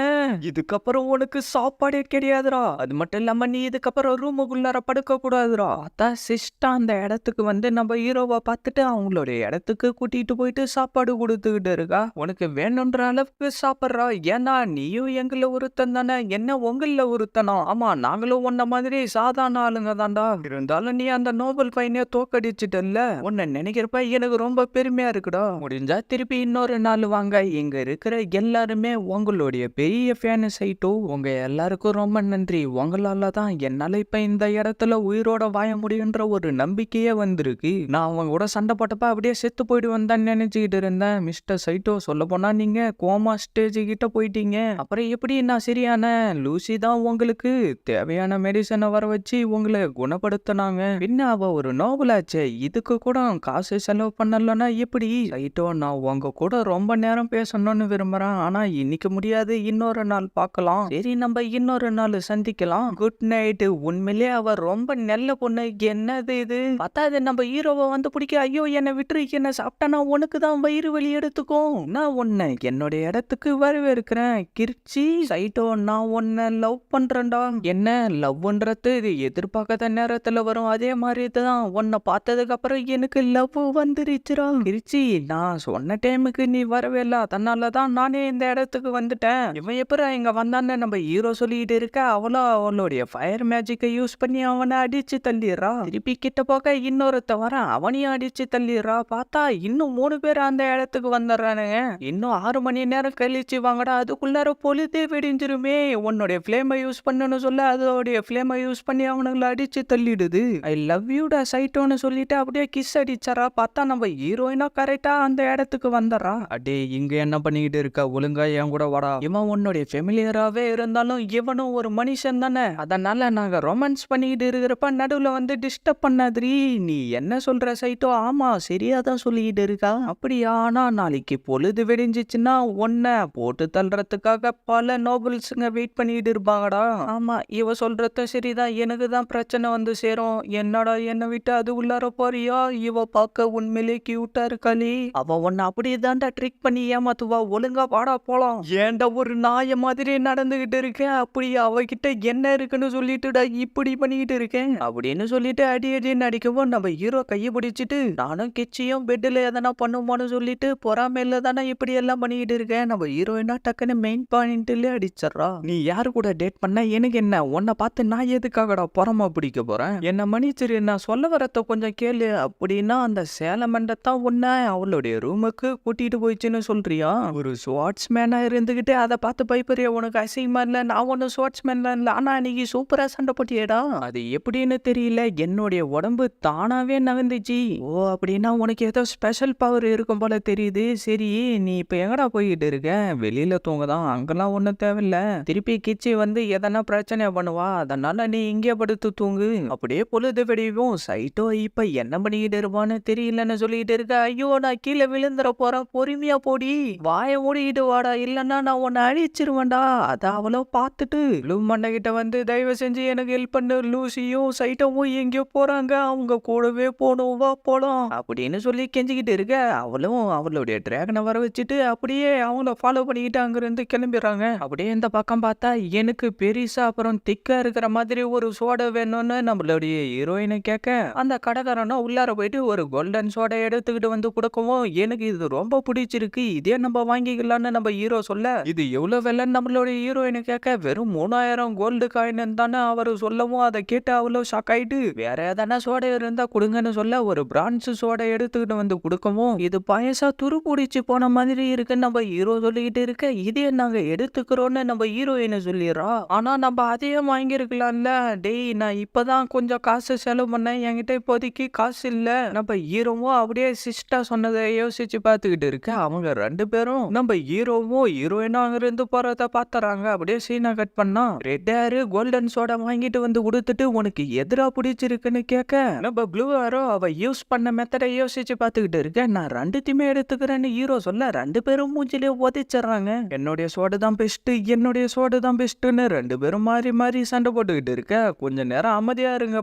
Speaker 2: இதுக்கப்புறம் உனக்கு சாப்பாடே கிடையாதுடா, அது மட்டும் இல்லாம நீ இதுக்கப்புறம் ரூமுக்குள்ளார படுக்க கூடாதுடா. அதான் சிஸ்டா அந்த இடத்துக்கு வந்து நம்ம ஹீரோவை பார்த்துட்டு அவங்களுடைய இடத்துக்கு கூட்டிட்டு போயிட்டு சாப்பாடு கொடுத்துக்கிட்டு இருக்கா. உனக்கு வேணுன்ற அளவுக்கு சாப்பிட்றா, ஏன்னா நீயும் எங்கள ஒருத்தன் தானே, என்ன உங்கள ஒருத்தனா? ஆமா, நாங்களும் உன்ன மாதிரி சாதாரண ஆளுங்க தான்டா, இருந்தாலும் நீ அந்த நோபல் பையனே தோக்கடிச்சிட்டல்ல, உன்னை நினைக்கிறப்ப எனக்கு ரொம்ப பெருமையா இருக்குடா. முடிஞ்சா திருப்பி இன்னொரு நாள் வாங்க, இங்க இருக்கிற எல்லாருமே உங்களுடைய பெரிய ஃபேனஸ் ஆயிட்டோம், உங்க எல்லாருக்கும் ரொம்ப நன்றி, உங்களால தான் என்னால இப்ப இந்த இடத்துல உயிரோட வாழ முடியுன்ற ஒரு நம்பிக்கையே வந்திருக்கு. நான் அவங்க கூட சண்டை போட்டப்ப அப்படியே செத்து போயிடுவேன் தான் நினைச்சுக்கிட்டு இருந்தேன். மிஸ்டர் சைட்டோ, சொல்ல போனா நீங்க கோமா ஸ்டேஜ் கிட்ட போயிட்டீங்க, அப்புறம் எப்படி நான் சரியான? லூசி தான் உங்களுக்கு தேவையான மெடிசனை வர வச்சு உங்களை குணப்படுத்தினாங்க, பின்ன அவ ஒரு நோபலாச்சே, இதுக்கு கூட காசு செலவு பண்ணலன்னா எப்படி? சைட்டோ, நான் உங்க கூட ரொம்ப நேரம் பேசணும்னு விரும்புறேன், ஆனா இன்னைக்கு முடியாது, இன்னொரு நாள் பார்க்கலாம். சரி நம்ம இன்னொரு நாள் சந்திக்கலாம். Good night. உண்மையிலே அவ ரொம்ப நல்ல பொண்ணு. என்னது இது, பார்த்தா இது நம்ம ஹீரோவை வந்து பிடிக்க, ஐயோ என்னை விட்டுரு, என்ன சாப்பிட்டானா உனக்கு தான் வயிறு வலி எடுத்துக்கும், நான் உன்னை என்னுடைய இடத்துக்கு வரவேற்கிறேன். கிர்ச்சி சைட்டோ, நான் உன்னை லவ் பண்றேன்டா. என்ன லவ்ன்றது இது எதிர்பார்க்காத நேரத்துல வரும், அதே மாதிரி தான் உன்னை பார்த்ததுக்கு அப்புறம் எனக்கு லவ் வந்துருச்சுடா. கிர்ச்சி, நான் சொன்ன டைமுக்கு நீ வரவே இல்லை, அதனாலதான் நானே இந்த இடத்துக்கு வந்துட்டேன். இவன் எப்பரா இங்க வந்தான்னு நம்ம ஹீரோ சொல்லிட்டு இருக்க, அவளுடைய ஃபயர் மேஜிக்கை யூஸ் பண்ணி அவனை அடிச்சு தள்ளிடுறா. திருப்பி கிட்ட போக இன்னொருத்த வர, அவனையும் அடிச்சு தள்ளிடுறா. பார்த்தா இன்னும் 3 பேர் அந்த இடத்துக்கு வந்துடுறானுங்க. இன்னும் 6 மணி நேரம் கழிச்சு வாங்கடா, அதுக்குள்ளார பொழுதே வெடிஞ்சிருமே. உன்னுடைய ஃபிளேமை யூஸ் பண்ணணும்னு சொல்ல அதோடைய ஃபிளேமை யூஸ் பண்ணி அவனுங்களை அடிச்சு தள்ளிடுது. ஐ லவ் யூடா சைட்டோன்னு சொல்லிட்டு அப்படியே கிஸ் அடிச்சாரா. பார்த்தா நம்ம ஹீரோயினா கரெக்டா அந்த இடத்துக்கு வந்துடுறா. அடே இங்க என்ன பண்ணிக்கிட்டு இருக்க, ஒழுங்கா என் கூட வாடா. இவன் உன்னுடைய ஃபெமிலியராகவே இருந்தாலும் இவனும் ஒரு மனுஷன் தானே, அதனால நாங்க ரொமான்ஸ் பண்ணிக்கிட்டு இருக்கிறப்ப நடுவுல வந்து டிஸ்டர்ப் பண்ணாதிரி. நீ என்ன சொல்ற சைட்டோ? ஆமா சரியா தான் சொல்லிக்கிட்டு இருக்கா. அப்படியா? ஆனா நாளைக்கு பொழுது வெடிஞ்சிச்சுன்னா உன்னை போட்டு தள்ளுறதுக்காக பல நோபல்ஸுங்க வெயிட் பண்ணிக்கிட்டு இருப்பாங்கடா. ஆமா இவ சொல்றது சரிதான், எனக்கு தான் பிரச்சனை வந்து சேரும். என்னடா என்னை விட்டு அது உள்ளார போறியா? இவ பார்க்க உண்மையிலே கியூட்டா இருக்காளே, அவ உன்னை அப்படியே தான்டா ட்ரிக் பண்ணி ஏமாத்துவா. ஒழுங்கா வாடா போலாம். ஏன்டா ஒரு நாய மாதிரி நடந்துகிட்டு இருக்கேன், அப்படி அவகிட்ட என்ன இருக்குன்னு சொல்லிட்டுடா இப்படி பண்ணிக்கிட்டு இருக்கேன் அப்படின்னு சொல்லிட்டு அடி அடின்னு அடிக்கவும் நம்ம ஹீரோ கையை பிடிச்சிட்டு, நானும் கிச்சியும் பெட்டில் எதனா பண்ணுமான்னு சொல்லிட்டு பொறாமையில தானே இப்படி எல்லாம் பண்ணிக்கிட்டு இருக்கேன். நம்ம ஹீரோயினா டக்குன்னு மெயின் பாயிண்ட்ல அடிச்சிடறா. நீ யாரு கூட டேட் பண்ண, எனக்கு என்ன, உன்னை பார்த்து நான் எதுக்காகடா பொறாம பிடிக்க போறேன், என்ன மன்னிச்சிரு, நான் சொல்ல வரத்த கொஞ்சம் கேளு. அப்படின்னா அந்த சேலமண்டத்தான் உன்னை அவளுடைய ரூமுக்கு கூட்டிட்டு போயிடுச்சுன்னு சொல்றியா? ஒரு ஸ்வாட்ஸ்மேனா இருந்துகிட்டு அதை பார்த்து பயப்படுறியா? உனக்கு அசிங்கமா இல்ல? நான் ஒன்னும் ஸ்வாட்ஸ்மேன்லாம் இல்ல, ஆனா இன்னைக்கு சூப்பரா சண்டை போட்டியேடா. அது எப்படின்னு தெரியல, என்னுடைய உடம்பு தானாவே நகர்ந்துச்சு. ஓ அப்படின்னா உனக்கு ஏதோ ஸ்பெஷல் பவர் இருக்கும் போல தெரியுது. சரி நீ இப்ப எங்கடா போயிட்டு இருக்க? வெளியில தூங்கதான், அங்கெல்லாம் ஒண்ணும் தேவையில்ல. திருப்பி கிச்சி வந்து எதனா பிரச்சனை பண்ணுவா, அதனால நீ இங்கே படுத்து தூங்கு. அப்படியே பொழுது வெடிவும். சைட்டோ இப்ப என்ன பண்ணிக்கிட்டு இருப்பான்னு தெரியலன்னு சொல்லிட்டு இருக்க. ஐயோ நான் கீழே விழுந்துற போறேன், பொறுமையா போடி, வாய மூடிக்கிட்டு வாடா, இல்லன்னா நான் உன்னை அழிச்சிருவேன்டா. அத அவளோ பார்த்துட்டு லூ மண்டை கிட்ட வந்து, தயவு செஞ்சு எனக்கு ஹெல்ப் பண்ணு, லூசியும் சைட்டோவும் எங்கேயோ போறாங்க, அவங்க கூடவே போகணும், வா போலாம் அப்படின்னு சொல்லி கெஞ்சிக்கிட்டு இருக்க. அவளும் அவளுடைய டிராகனை வர வச்சுட்டு அப்படியே அவங்கள ஃபாலோ பண்ணிக்கிட்டு அங்கிருந்து கிளம்பிடுறாங்க. அப்படியே இந்த பக்கம் பார்த்தா எனக்கு பெருசா அப்புறம் திக்கா இருக்கிற மாதிரி ஒரு சோடை வேணும்னு நம்மளுடைய ஹீரோயின் ஹீரோயினை கேட்க அந்த கடைக்காரனும் உள்ளார போயிட்டு ஒரு கோல்டன் சோடா எடுத்துக்கிட்டு வந்து கொடுக்கவும் எனக்கு இது ரொம்ப பிடிச்சிருக்கு, இதே நம்ம வாங்கிக்கலாம்னு நம்ம ஹீரோ சொல்ல இது எவ்வளவு விலைன்னு நம்மளோட ஹீரோயினை கேட்க வெறும் 3000 கோல்டு காயின் தானே அவரு சொல்லவும் அதை கேட்டு அவ்வளவு ஷாக் ஆயிட்டு வேற எதனா சோடா இருந்தா கொடுங்கன்னு சொல்ல ஒரு பிரான்ஸ் சோடா எடுத்துக்கிட்டு வந்து கொடுக்கவும் இது பாயசா துரு பிடிச்சு போன மாதிரி இருக்குன்னு நம்ம ஹீரோ சொல்லிக்கிட்டு இருக்க இதே நாங்க எடுத்துக்கிறோம்னு நம்ம ஹீரோயினை சொல்லிடுறா. ஆனா நம்ம அதையே வாங்கியிருக்கலாம்ல, டேய் நான் இப்பதான் கொஞ்சம் காசு செலவு பண்ணேன், என்கிட்ட இப்போதைக்கு காசு இல்ல. நம்ம ஹீரோவும் அப்படியே சிஸ்டா சொன்னதை யோசிச்சு பார்த்துக்கிட்டு இருக்க அவங்க 2 பேரும் நம்ம ஹீரோவும் ஹீரோயினும் அங்கிருந்து போறத பாத்துறாங்க. அப்படியே சீனை கட் பண்ணா ரெட் ஹேரு கோல்டன் சோடா வாங்கிட்டு வந்து கொடுத்துட்டு உனக்கு எதிரா பிடிச்சிருக்குன்னு கேட்க நம்ம ப்ளூ ஹேரோ அவ யூஸ் பண்ண மெத்தடை யோசிச்சு பார்த்துக்கிட்டு இருக்க நான் 2த்தையுமே எடுத்துக்கிறேன்னு ஹீரோ சொல்ல 2 பேரும் மூஞ்சிலே உதைச்சிடுறாங்க. என்னுடைய சோடு தான் பெஸ்ட், என்னுடைய சோடு தான் பெஸ்ட்னு 2 பேரும் மாறி மாறி சண்டை போட்டுக்கிட்டு இருக்க கொஞ்ச நேரம் அமைதியா இருங்க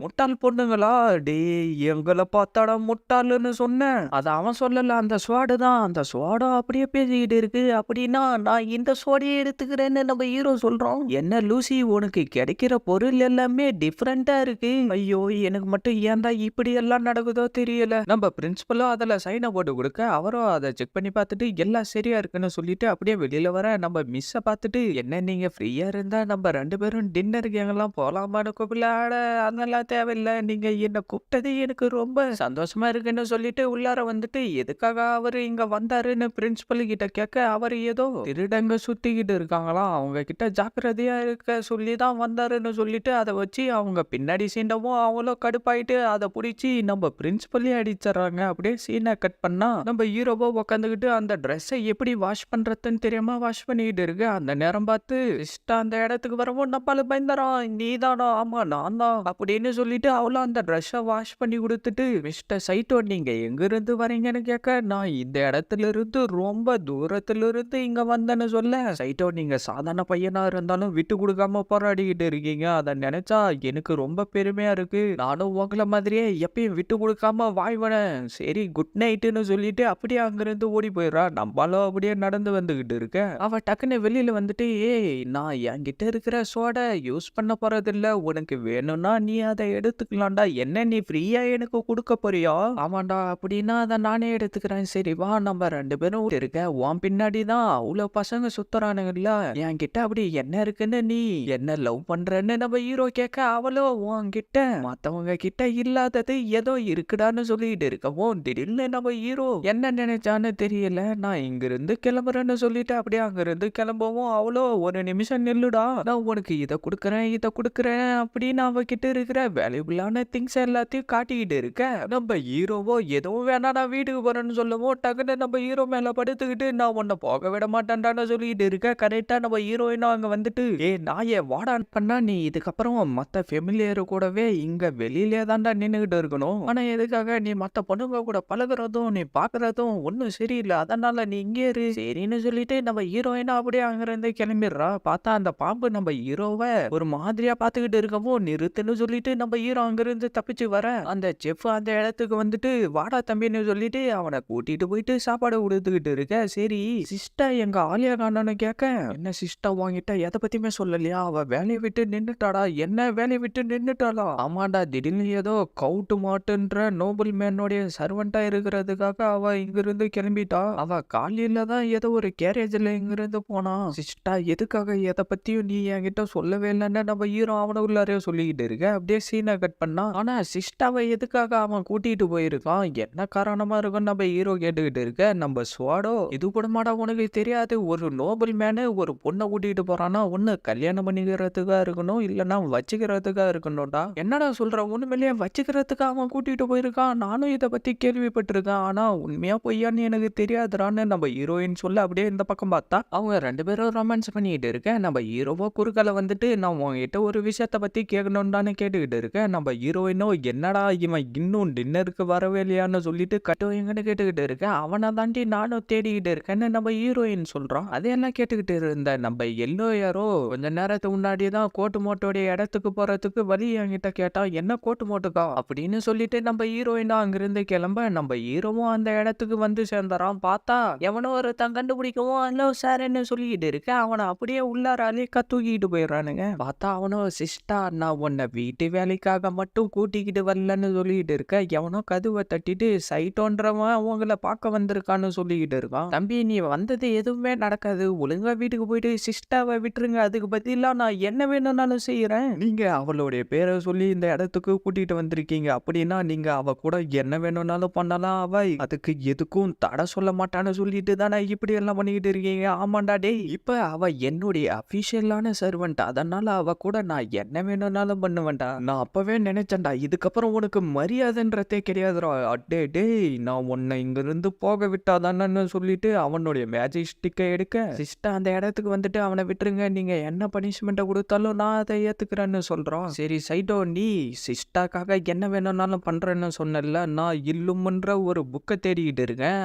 Speaker 2: முட்டாள் பொண்ணுங்களா, டேய் எங்களை பார்த்தாடா முட்டாளுன்னு சொன்னேன், அது அவன் சொல்லல, அந்த ஸ்வாடு தான், அந்த ஸ்வாடோ அப்படியே பேசிக்கிட்டு இருக்கு. அப்படின்னா நான் இந்த ஸ்வாடையே எடுத்துக்கிறேன்னு நம்ம ஹீரோ சொல்றோம். என்ன லூசி உனக்கு கிடைக்கிற பொருள் எல்லாமே டிஃப்ரெண்டா இருக்கு, ஐயோ எனக்கு மட்டும் ஏன்டா இப்படி எல்லாம் நடக்குதோ தெரியல. நம்ம பிரின்சிபலும் அதுல சைனை போட்டு கொடுக்க அவரும் அதை செக் பண்ணி பார்த்துட்டு எல்லாம் சரியா இருக்குன்னு சொல்லிட்டு அப்படியே வெளியில வர நம்ம மிஸ்ஸை பார்த்துட்டு என்ன நீங்க ஃப்ரீயா இருந்தா நம்ம 2 பேரும் டின்னருக்கு எங்கெல்லாம் போலாமான்னு கூப்பிடலாட, அதெல்லாம் தேவையில்லை, நீங்க என்ன கூப்பிட்டது எனக்கு ரொம்ப சந்தோஷமா இருக்குன்னு சொல்லிட்டு உள்ளார வந்துட்டு எதுக்காக அவரு இங்க வந்தாருன்னு பிரின்சிபல் கிட்ட கேட்க அவர் ஏதோ திருடங்க சுத்திக்கிட்டு இருக்காங்களாம், அவங்க கிட்ட ஜாக்கிரதையா இருக்க சொல்லி தான் வந்தாருன்னு சொல்லிட்டு அதை வச்சு அவங்க பின்னாடி சீண்டவும் அவ்வளோ கடுப்பாயிட்டு அதை பிடிச்சி நம்ம பிரின்சிபலே அடிச்சிடறாங்க. அப்படியே சீனை கட் பண்ணா நம்ம ஹீரோவோ உட்காந்துக்கிட்டு அந்த ட்ரெஸ்ஸை எப்படி வாஷ் பண்றதுன்னு தெரியாம வாஷ் பண்ணிக்கிட்டு இருக்கு. அந்த நேரம் பார்த்து இஷ்டா அந்த இடத்துக்கு வரவும் நம்மள பயந்துறான், நீ தானா, ஆமா நான் தான் அப்படின்னு சொல்லிட்டு அவளும் அந்த ட்ரெஸ்ஸை வாஷ் பண்ணி கொடுத்துட்டு மிஸ்டர் சைட்டோ நீங்க எங்க இருந்து வரீங்கன்னு கேட்க நான் இந்த இடத்துல இருந்து ரொம்ப தூரத்துல இருந்து இங்க வந்தேன்னு சொல்ல சைட்டோ நீங்க சாதாரண பையனா இருந்தாலும் விட்டு கொடுக்காம போராடிக்கிட்டு இருக்கீங்க, அதை நினைச்சா எனக்கு ரொம்ப பெருமையா இருக்கு, நானும் உங்களை மாதிரியே எப்பயும் விட்டு கொடுக்காம வாழ்வனேன், சரி குட் நைட்டுன்னு சொல்லிட்டு அப்படியே அங்கிருந்து ஓடி போயிடுறா. நம்மளும் அப்படியே நடந்து வந்துகிட்டு இருக்க அவ டக்குன்னு வெளியில வந்துட்டு ஏய் நான் என்கிட்ட இருக்கிற சோடா யூஸ் பண்ண போறதில்ல, உனக்கு வேணும்னா நீ அதை எடுத்துக்கலாம்டா, என்ன நீ ஃப்ரீயா எனக்கு கொடுக்க போறியா, ஆமாண்டா அப்படின்னா அதை நானே எடுத்துக்கிறேன், சரி வா நம்ம 2 பேரும் இருக்க உன் பின்னாடி தான் அவ்வளவு பசங்க சுத்துறானுங்கல்ல, என்கிட்ட அப்படி என்ன இருக்குன்னு நீ என்ன லவ் பண்றேன்னு நம்ம ஹீரோ கேட்க அவளோ உன்கிட்ட மத்தவங்க கிட்ட இல்லாதது ஏதோ இருக்குடான்னு சொல்லிட்டு இருக்கவும் திடீர்னு நம்ம ஹீரோ என்ன நினைச்சான்னு தெரியல, நான் இங்கிருந்து கிளம்புறேன்னு சொல்லிட்டு அப்படியே அங்கிருந்து கிளம்பவும் அவ்வளோ ஒரு நிமிஷம் நில்லுடா, நான் உனக்கு இதை கொடுக்குறேன் அப்படின்னு அவகிட்ட இருக்கிற வேல்யூபிளான திங்ஸ் எல்லாத்தையும் காட்டிக்கிட்டு இருக்க நம்ம ஹீரோவோ எதுவும் வேணா நான் வீட்டுக்கு போறேன்னு சொல்லவும் டக்குன்னு நம்ம ஹீரோ மேல படுத்துக்கிட்டு நான் உன்னை போக விட மாட்டேன்டான்னு சொல்லிட்டு இருக்க கரெக்டா நம்ம ஹீரோயினும் அங்க வந்துட்டு ஏ நாயே வாடான் பண்ணா நீ இதுக்கப்புறம் மத்த ஃபெமிலியர் கூடவே இங்க வெளியிலே தான்டா நின்னுகிட்டு இருக்கணும், ஆனா எதுக்காக நீ மத்த பொண்ணுங்க கூட பழகுறதும் நீ பாக்குறதும் ஒன்னும் சரியில்லை, அதனால நீ இங்கே இரு சரின்னு சொல்லிட்டு நம்ம ஹீரோயினும் அப்படியே அங்கிருந்து கிளம்பிடுறா. பார்த்தா அந்த பாம்பு நம்ம ஹீரோவை ஒரு மாதிரியா பாத்துக்கிட்டு இருக்கவும் நிறுத்துன்னு சொல்லிட்டு நம்ம ஹீரோ அங்கிருந்து தப்பிச்சு வர அந்த செஃப் அந்த இடத்துக்கு வந்துட்டு வாடா தம்பின்னு சொல்லிட்டு அவனை கூட்டிட்டு போயிட்டு சாப்பாடு கொடுத்துக்கிட்டு இருக்க. சரி சிஸ்டா எங்க ஆலியா காணோன்னு கேட்க என்ன சிஸ்டா வாங்கிட்டா எதை பத்தியுமே சொல்லலையா, அவ வேலையை விட்டு நின்னுட்டாடா, என்ன வேலையை விட்டு நின்னுட்டாளா, ஆமாண்டா திடீர்னு ஏதோ கவுட்டு மாட்டுன்ற நோபல் மேனோடைய சர்வெண்டா இருக்கிறதுக்காக அவ இங்கிருந்து கிளம்பிட்டா, அவ காலையில தான் ஏதோ ஒரு கேரேஜ்ல இங்கிருந்து போனா, சிஸ்டா எதுக்காக எதை பத்தியும் நீ என்கிட்ட சொல்லவே இல்லைன்னு நம்ம ஹீரோ அவனை உள்ளாரே சொல்லிக்கிட்டு இருக்க. அப்படியே சீனை கட் பண்ணா ஆனா சிஸ்டாவை எதுக்காக அவன் கூட்டிட்டு போயிருக்கான், என்ன காரணமா இருக்கும் நம்ம ஹீரோ கேட்டுக்கிட்டு இருக்க. நம்ம ஸ்வாடோ இது கூட மாடா உனக்கு தெரியாது, ஒரு நோபல் மேனு ஒரு பொண்ணை கூட்டிட்டு போறானா ஒண்ணு கல்யாணம் பண்ணிக்கிறதுக்கா இருக்கணும் இல்லைன்னா வச்சுக்கிறதுக்கா இருக்கணும்டா, என்னடா சொல்ற, ஒண்ணுமில்லையே வச்சுக்கிறதுக்கு அவன் கூட்டிட்டு போயிருக்கான், நானும் இதை பத்தி கேள்விப்பட்டிருக்கேன், ஆனா உண்மையா பொய்யான்னு எனக்கு தெரியாதுடான்னு நம்ம ஹீரோயின் சொல்ல அப்படியே இந்த பக்கம் பார்த்தா அவங்க 2 பேரும் ரொமான்ஸ் பண்ணிட்டு இருக்க. நம்ம ஹீரோவோ குறுக்கால வந்துட்டு நான் உங்ககிட்ட ஒரு விஷயத்த பத்தி கேட்கணும்டான்னு கேட்டுக்கிட்டு இருக்கேன். நம்ம ஹீரோயினோ என்னடா இவன் இன்னும் டின்னருக்கு வரவே இல்லையான்னு சொல்லிட்டு கட்டுவீங்கன்னு கேட்டுக்கிட்டு இருக்கேன். அவனை தாண்டி நானும் தேடிக்கிட்டு இருக்கேன்னு நம்ம ஹீரோயின் சொல்றான். அதையெல்லாம் கேட்டுக்கிட்டு இருந்த நம்ம எல்லோ யாரோ கொஞ்ச நேரத்துக்கு முன்னாடி தான் கோட்டு மோட்டோடைய இடத்துக்கு போறதுக்கு வழி என்கிட்ட கேட்டா, என்ன கோட்டு மோட்டுக்கா அப்படின்னு சொல்லிட்டு நம்ம ஹீரோயினா அங்கிருந்து கிளம்ப நம்ம ஹீரோவும் அந்த இடத்துக்கு வந்து சேர்ந்துறான். பார்த்தா எவனோ ஒருத்தன் கண்டுபிடிக்கவும் ஹலோ சார்ன்னு சொல்லிக்கிட்டு இருக்க அவனை அப்படியே உள்ளார அலேக்கா தூக்கிட்டு போயிடுறானுங்க. பார்த்தா அவனோ சிஸ்டா நான் உன்னை வீட்டு வேலைக்காக மட்டும்
Speaker 1: மட்டும் கூட்டிக்கிட்டு வரலன்னு சொல்லிக்கிட்டு இருக்க, எவனோ கதவை தட்டிட்டு சைட்டோன்றவன் அவங்கள பார்க்க வந்திருக்கான்னு சொல்லிக்கிட்டு இருக்கான். தம்பி நீ வந்தது எதுவுமே நடக்காது, ஒழுங்கா வீட்டுக்கு போயிட்டு சிஸ்டாவை விட்டுருங்க, அதுக்கு பதிலா நான் என்ன வேணும்னாலும் செய்யறேன். நீங்க அவளுடைய பேரை சொல்லி இந்த இடத்துக்கு கூட்டிட்டு வந்திருக்கீங்க அப்படின்னா நீங்க அவ கூட என்ன வேணும்னாலும் பண்ணலாம், அவ அதுக்கு எதுக்கும் தடை சொல்ல மாட்டான்னு சொல்லிட்டு தானே இப்படி எல்லாம் பண்ணிக்கிட்டு இருக்கீங்க. ஆமாண்டா டேய், இப்ப அவ என்னுடைய அபிஷியலான சர்வெண்ட், அதனால அவ கூட நான் என்ன வேணும்னாலும் பண்ணுவேன்டா. நான் அப்பவே நினைச்சேன்டா இதுக்கப்புறம் உனக்கு மரியாதைன்றதே கிடையாதுடா. அடே டேய், நான் உன்னை இங்க இருந்து போக விட்டாதானு சொல்லிட்டு அவனுடைய மேஜிக் ஸ்டிக்கை எடுக்க, சிஸ்டா அந்த இடத்துக்கு வந்துட்டு அவனை விட்டுருங்க, நீங்க என்ன பனிஷ்மெண்ட்டை கொடுத்தாலும் நான் அதை ஏத்துக்கிறேன்னு சொல்றான். சரி சைடோ, நீ சிஸ்டாக்காக என்ன வேணும்னாலும் பண்றேன்னு சொன்னல, நான் இல்லும்ன்ற ஒரு புக்கை தேடிக்கிட்டு இருக்கேன்.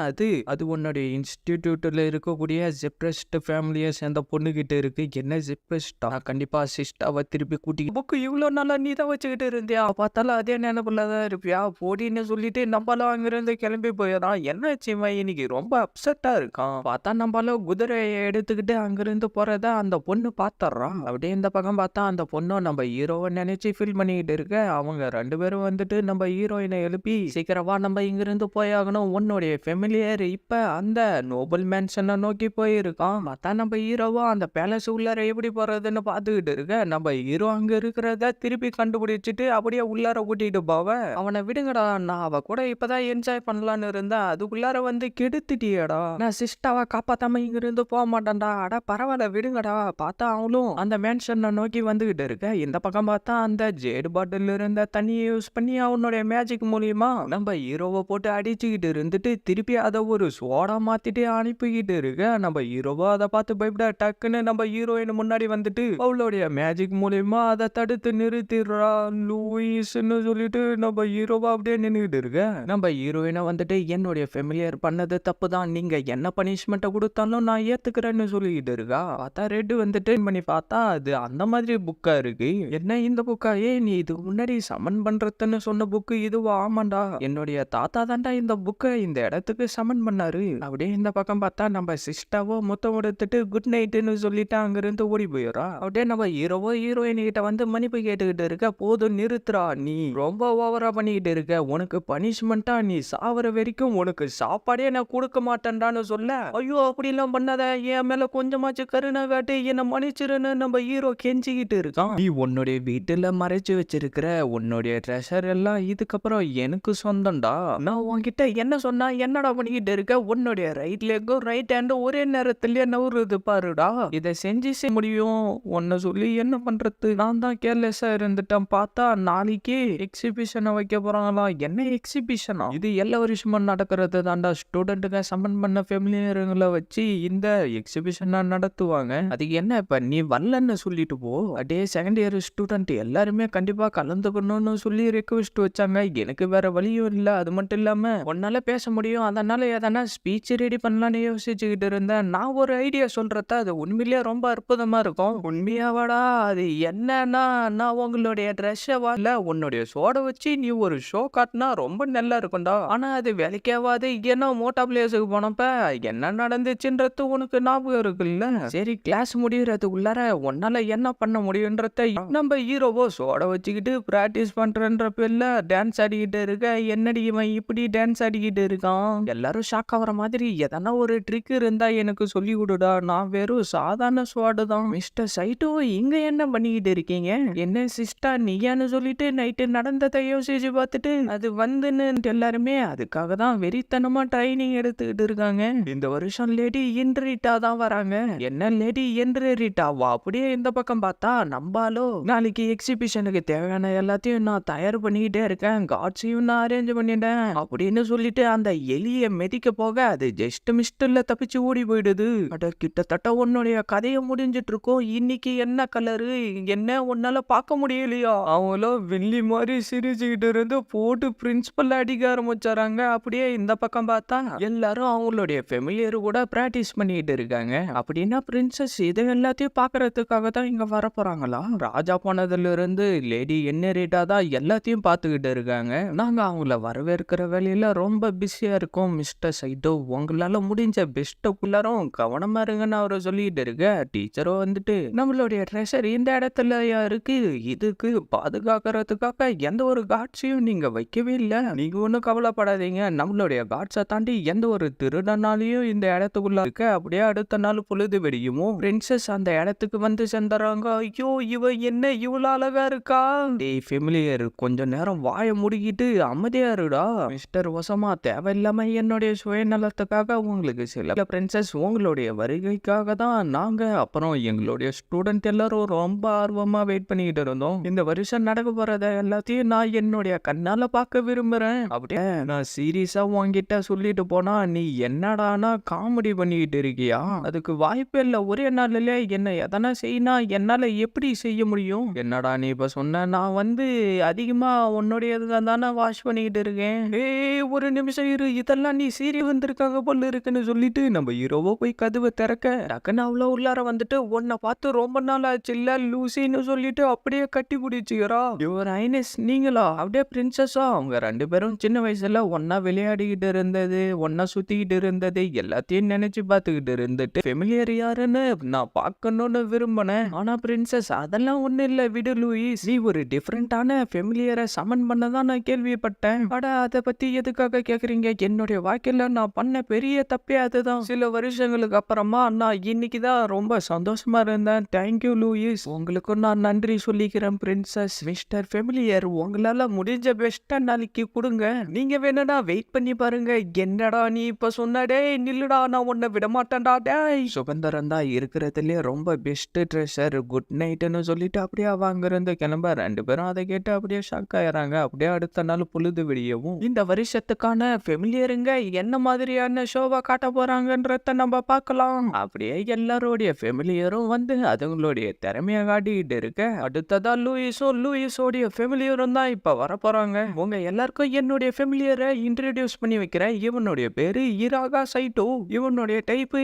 Speaker 1: அது உன்னுடைய இன்ஸ்டிடியூட்ல இருக்கக்கூடிய ஜெப்ரெஸ்ட் ஃபேமிலியை சேர்ந்த பொண்ணுகிட்ட இருக்கு. என்ன ஜெப்ரெஸ்டா? கண்டிப்பா சிஸ்டாவை திருப்பி கூட்டி புக்கு இவ்வளவு நாளா நீ தான் வச்சுக்கிட்டு இருந்தியா, பார்த்தாலும் அதே நினைப்புலதான் இருப்பியா போடின்னு சொல்லிட்டு நம்மளும் அங்கிருந்து கிளம்பி போயிடறான். என்னாச்சு இவன் இன்னைக்கு ரொம்ப அப்செட்டா இருக்கான். பார்த்தா நம்மளும் குதிரையை எடுத்துக்கிட்டு அங்கிருந்து போறத அந்த பொண்ணு பாத்துறான். அப்படியே இந்த பக்கம் பார்த்தா அந்த பொண்ணும் நம்ம ஹீரோவை நினைச்சு ஃபீல் பண்ணிக்கிட்டு இருக்க. அவங்க ரெண்டு பேரும் வந்துட்டு நம்ம ஹீரோயினை எழுப்பி சீக்கிரமா நம்ம இங்கிருந்து போயாகணும், உன்னுடைய ஃபெமிலியர் இப்ப அந்த நோபல் மேன்ஷனை நோக்கி போயிருக்கான். பார்த்தா நம்ம ஹீரோவும் அந்த பேலஸ் உள்ளார எப்படி போறதுன்னு பார்த்துக்கிட்டு இருக்க. நம்ம ஹீரோ அங்க இருக்கிறத திருப்பி கண்டுபிடிச்சிட்டு அப்படியே உள்ளார கூட்டிட்டு போவ. அவனை விடுங்கடா, நான் அவ கூட இப்பதான் என்ஜாய் பண்ணலான்னு இருந்தேன், அதுக்குள்ளார வந்து கெடுத்துட்டியடா, நான் சிஸ்டாவை காப்பாத்தாம இங்க இருந்து போக மாட்டேன்டா. அட பரவாயில்ல விடுங்கடா. பார்த்தா அவளும் அந்த மேன்ஷனை நோக்கி வந்துகிட்டு இருக்க. இந்த பக்கம் பார்த்தா அந்த ஜேடு பாட்டில் இருந்த தண்ணியை யூஸ் பண்ணி அவனுடைய மேஜிக் மூலியமா நம்ம ஹீரோவை போட்டு அடிச்சுக்கிட்டு இருந்துட்டு திருப்பி அதை ஒரு சோடா மாத்திட்டு அனுப்பிக்கிட்டு இருக்க. நம்ம ஹீரோவா அதை பார்த்து பயப்பட டக்குன்னு நம்ம ஹீரோயின் முன்னாடி வந்துட்டு அவளுடைய மேஜிக் மூலியமா அதை தடுத்து நிறுத்திடுறா. லூயிஸ்ன்னு சொல்லிட்டு நம்ம ஹீரோவா அப்படியே நின்றுகிட்டு இருக்க. நம்ம ஹீரோயினை வந்துட்டு என்னுடைய ஃபெமிலியர் பண்ணது தப்பு தான், நீங்க என்ன பனிஷ்மெண்ட்டை கொடுத்தாலும் நான் ஏத்துக்கிறேன்னு சொல்லிக்கிட்டு இருக்கா. பார்த்தா ரெட் வந்துட்டு பண்ணி பார்த்தா அது அந்த மாதிரி புக்கா இருக்கு. என்ன இந்த புக்கா? நீ இதுக்கு முன்னாடி சமன் பண்றதுன்னு சொன்ன புக்கு இதுவா? ஆமாண்டா, என்னுடைய தாத்தா தாண்டா இந்த புக்கை இந்த இடத்துக்கு சமன் பண்ணாரு. அப்படியே இந்த பக்கம் பார்த்தா நம்ம சிஸ்டாவோ மொத்தம் எடுத்துட்டு குட் நைட்டுன்னு சொல்லிட்டு அங்கிருந்து ஓடி போயிடறா. அப்படியே நம்ம ஹீரோவோ ஹீரோயின் கிட்ட வந்து மன்னிப்பு கேட்டுக்கிட்டு இருக்க. போதும் நிறுத்துறா, நீ ரொம்ப ஓவரா பண்ணிக்கிட்டு இருக்க, உனக்கு பனிஷ்மெண்டா நீ சாவர வரைக்கும் உனக்கு சாப்பாடே நான் கொடுக்க மாட்டேன்டான்னு சொல்ல. ஐயோ அப்படிலாம் பண்ணாத, என் மேல கொஞ்சமாச்சு கருணை காட்டு, என்ன மன்னிச்சிருன்னு நம்ம ஹீரோ கெஞ்சிக்கிட்டு இருக்கான். நீ உன்னுடைய வீட்டுல மறைச்சு வச்சிருக்கிற உன்னுடைய ட்ரெஷர் எல்லாம் இதுக்கப்புறம் எனக்கு சொந்தம்டா. நான் உன்கிட்ட என்ன சொன்னா என்னடா பண்ணிக்கிட்டு இருக்க? உன்னுடைய ரைட் லெக்கும் ரைட் ஹேண்டும் ஒரே நேரத்திலேயே நவுறுது பாருடா, இதை செஞ்சு முடியும் உன்னை சொல்லி என்ன பண்றது? நான் தான் கேர்லெஸ்ஸா இருந்துட்டேன். பார்த்தா நாளைக்கு எக்ஸிபிஷனை வைக்க போறாங்களா. என்ன எக்ஸிபிஷனா? இது எல்லா வருஷமும் நடக்கிறது தாண்டா. ஸ்டூடெண்ட்டுங்க சம்மன் பண்ண ஃபெமிலியருங்களை வச்சு இந்த எக்ஸிபிஷனை நடத்துவாங்க. அதுக்கு என்ன இப்ப நீ வரலன்னு சொல்லிட்டு போ. அப்படியே செகண்ட் இயர் ஸ்டூடெண்ட் எல்லாருமே கண்டிப்பா கலந்துக்கணும்னு சொல்லி ரெக்வெஸ்ட் வச்சாங்க. எனக்கு வேற வழியும் இல்ல. அது மட்டும் இல்லாம உன்னால பேச முடியும், அதனால எதனா ஸ்பீச் ரெடி பண்ணலான்னு யோசிச்சுக்கிட்டு இருந்தேன். நான் ஒரு ஐடியா சொல்றத, அது உண்மையிலேயே ரொம்ப அற்புதமா இருக்கும். உண்மையாவாடா? அது என்னன்னா, நான் உங்களுடைய ட்ரெஸ்ஸை இல்ல உன்னுடைய சோட வச்சு நீ ஒரு ஷோ காட்டினா ரொம்ப நல்லா இருக்கும்டா. ஆனா அது வேலைக்காவாது. ஏன்னா மோட்டா பிளேஸுக்கு போனப்ப என்ன நடந்துச்சுன்றது உனக்கு ஞாபகம் இருக்குல்ல? சரி கிளாஸ் முடியறது உள்ளார உன்னால என்ன பண்ண முடியும்ன்றத நம்ம ஹீரோவோ சோட வச்சுக்கிட்டு பிராக்டிஸ் பண்றன்ற பேர்ல டான்ஸ் ஆடிக்கிட்டு இருக்க. என்னடி இவன் இப்படி டான்ஸ் ஆடிக்கிட்டு இருக்கான்? எல்லாரும் ஷாக் ஆகிற மாதிரி எதனா ஒரு ட்ரிக் இருந்தா எனக்கு சொல்லி கொடுடா, நான் வெறும் சாதாரண ஸ்வாடு தான். மிஸ்டர் சைட்டோ இங்க என்ன பண்ணிக்கிட்டு இருக்கீங்க? என்ன சிஸ்டா நீயான்னு சொல்லிட்டு நைட்டு நடந்ததை யோசிச்சு பார்த்துட்டு அது வந்துன்னு எல்லாருமே அதுக்காக தான் வெறித்தனமா ட்ரைனிங் எடுத்துக்கிட்டு இருக்காங்க. இந்த வருஷம் லேடி என்ட்ரிட்டா தான் வராங்க. என்ன லேடி என்ட்ரிட்டாவா? அப்படியே இந்த பக்கம் பார்த்தா நம்பாலோ நாளைக்கு எக்ஸிபிஷனுக்கு தேவையான எல்லாத்தையும் நான் தயார் பண்ணிக்கிட்டே இருக்கேன், காட்சியும் நான் அரேஞ்ச் பண்ணிட்டேன் அப்படின்னு சொல்லிட்டு அந்த எலியை மிதிக்க போக அது ஜஸ்ட் மிஸ்டர்ல தப்பிச்சு ஓடி போயிடுது. அட கிட்டத்தட்ட உன்னுடைய கதையை முடிஞ்சிட்டு இருக்கோம். இன்னைக்கு என்ன கலரு? என்ன உன்னால பார்க்க முடியலையா? அவங்களும் வெள்ளி மாதிரி சிரிச்சுக்கிட்டு இருந்து போட்டு பிரின்சிபல் அடிக்க ஆரம்பிச்சாராங்க. அப்படியே இந்த பக்கம் பார்த்தா எல்லாரும் அவங்களுடைய ஃபெமிலியர் கூட பிராக்டிஸ் பண்ணிட்டு இருக்காங்க. அப்படின்னா பிரின்சஸ் இது எல்லாத்தையும் பாக்குறதுக்காக தான் இங்க வர போறாங்களா? ராஜா போனதுல இருந்து லேடி என்னரேட்டா தான் எல்லாத்தையும் பார்த்துக்கிட்டு இருக்காங்க. நாங்க அவங்கள வரவேற்கிற வேலையில ரொம்ப பிஸியா இருக்கோம் மிஸ்டர் சைடோ, உங்களால முடிஞ்ச பெஸ்ட்டுக்குள்ளாரும் கவனமா இருங்கன்னு அவரை சொல்லிட்டு இருக்க. டீச்சரும் வந்துட்டு நம்மளுடைய ட்ரெஷர் இந்த இடத்துல இருக்கு, இதுக்கு பாதுகாக்கிற பாதுகாக்கிறதுக்காக எந்த ஒரு காட்ஸையும் நீங்க வைக்கவே இல்ல. நீங்க ஒண்ணும் கவலைப்படாதீங்க. நம்மளுடைய காட்ஸை தாண்டி எந்த ஒரு திருடனாலையும் இந்த இடத்துக்குள்ள இருக்க அப்படியே அடுத்த நாள் பொழுது வெடியுமோ பிரின்சஸ் அந்த இடத்துக்கு வந்து சேர்ந்துறாங்க. ஐயோ இவ என்ன இவ்வளவு அழகா இருக்கா? டேய் ஃபெமிலியர் கொஞ்ச நேரம் வாயை முடிக்கிட்டு அமைதியா இருடா. மிஸ்டர் ஒசமா தேவையில்லாம என்னுடைய சுயநலத்துக்காக உங்களுக்கு சில பிரின்சஸ் உங்களுடைய வருகைக்காக தான் நாங்க அப்புறம் எங்களுடைய ஸ்டூடெண்ட் எல்லாரும் ரொம்ப ஆர்வமா வெயிட் பண்ணிக்கிட்டு இருந்தோம். இந்த வருஷம் நடக்க போறத எல்லாத்தையும் நான் என்னுடைய கண்ணால பார்க்க விரும்புறேன். அப்படியே நான் சீரியஸா உன்கிட்ட சொல்லிட்டு போனா நீ என்னடானா காமெடி பண்ணிக்கிட்டு இருக்கியா? அதுக்கு வாய்ப்பே இல்ல. ஒரே நாள்ல என்ன எதனா செய்யினா என்னால எப்படி செய்ய முடியும்? என்னடா நீ இப்ப சொன்ன? நான் வந்து அதிகமா உன்னுடைய தானே வாஷ் பண்ணிக்கிட்டு இருக்கேன். ஏய் ஒரு நிமிஷம் இரு, இதெல்லாம் நீ சீரிய வந்திருக்காங்க போல இருக்குன்னு சொல்லிட்டு நம்ம ஹீரோவோ போய் கதவை திறக்க டக்குன்னு அவ்வளோ உள்ளார வந்துட்டு உன்னை பார்த்து ரொம்ப நாள் ஆச்சு இல்ல லூசின்னு சொல்லிட்டு அப்படியே கட்டி பிடிச்சிக்கிறா. யுவர் ஹைனஸ் நீங்களா? அப்படியே பிரின்சஸா? அவங்க ரெண்டு பேரும் சின்ன வயசுல ஒன்னா விளையாடிக்கிட்டு இருந்தது, ஒன்னா சுத்திக்கிட்டு இருந்தது எல்லாத்தையும் நினைச்சு பார்த்துக்கிட்டு இருந்துட்டு ஃபெமிலியர் யாருன்னு நான் பார்க்கணும்னு விரும்பினேன். ஆனா பிரின்சஸ் அதெல்லாம் ஒண்ணு இல்ல, விடு லூயிஸ். நீ ஒரு டிஃப்ரெண்டான ஃபெமிலியரை சமன் பண்ணதான் நான் கேள்விப்பட்டேன். அட அதை பத்தி எதுக்காக கேக்குறீங்க? என்னுடைய வாழ்க்கையில நான் பண்ண பெரிய தப்பே அதுதான். சில வருஷங்களுக்கு அப்புறமா நான் இன்னைக்குதான் ரொம்ப சந்தோஷமா இருந்தேன். Thank you Louis. உங்களுக்கும் நான் நன்றி சொல்லிக்கிறேன் பிரின்சஸ். மிஸ்டர் ஃபெமிலியர் உங்களால முடிஞ்ச பெஸ்ட்டா நாளைக்கு கொடுங்க. நீங்க வேணும்னா வெயிட் பண்ணி பாருங்க. என்னடா நீ இப்ப சொன்னடே நில்லுடா, நான் உன்னை விட மாட்டேன்டா. டேய் சுகந்தரன் தான் இருக்கிறதுலயே ரொம்ப பெஸ்ட் ட்ரெஷர். குட் நைட்னு சொல்லிட்டு அப்படியே அவங்க இருந்து கிளம்ப ரெண்டு பேரும் அதை கேட்டு அப்படியே ஷாக் ஆயிடுறாங்க. அப்படியே அடுத்த நாள் பொழுது விடியவும் இந்த வருஷத்துக்கான ஃபெமிலியருங்க என்ன மாதிரியான ஷோவா காட்ட போறாங்கன்றத நம்ம பார்க்கலாம். அப்படியே எல்லாரோடைய ஃபெமிலியரும் வந்து அதுங்களுடைய திறமைய காட்டிக்கிட்டு இருக்க அடுத்ததா லூயிஸோடைய ஃபெமிலியரும் தான் இப்ப வர போறாங்க. உங்க எல்லாருக்கும் என்னுடைய ஃபெமிலியரை இன்ட்ரடியூஸ் பண்ணி வைக்கிறேன். இவனுடைய பேரு இராகா சைட்டோ. இவனுடைய டைப்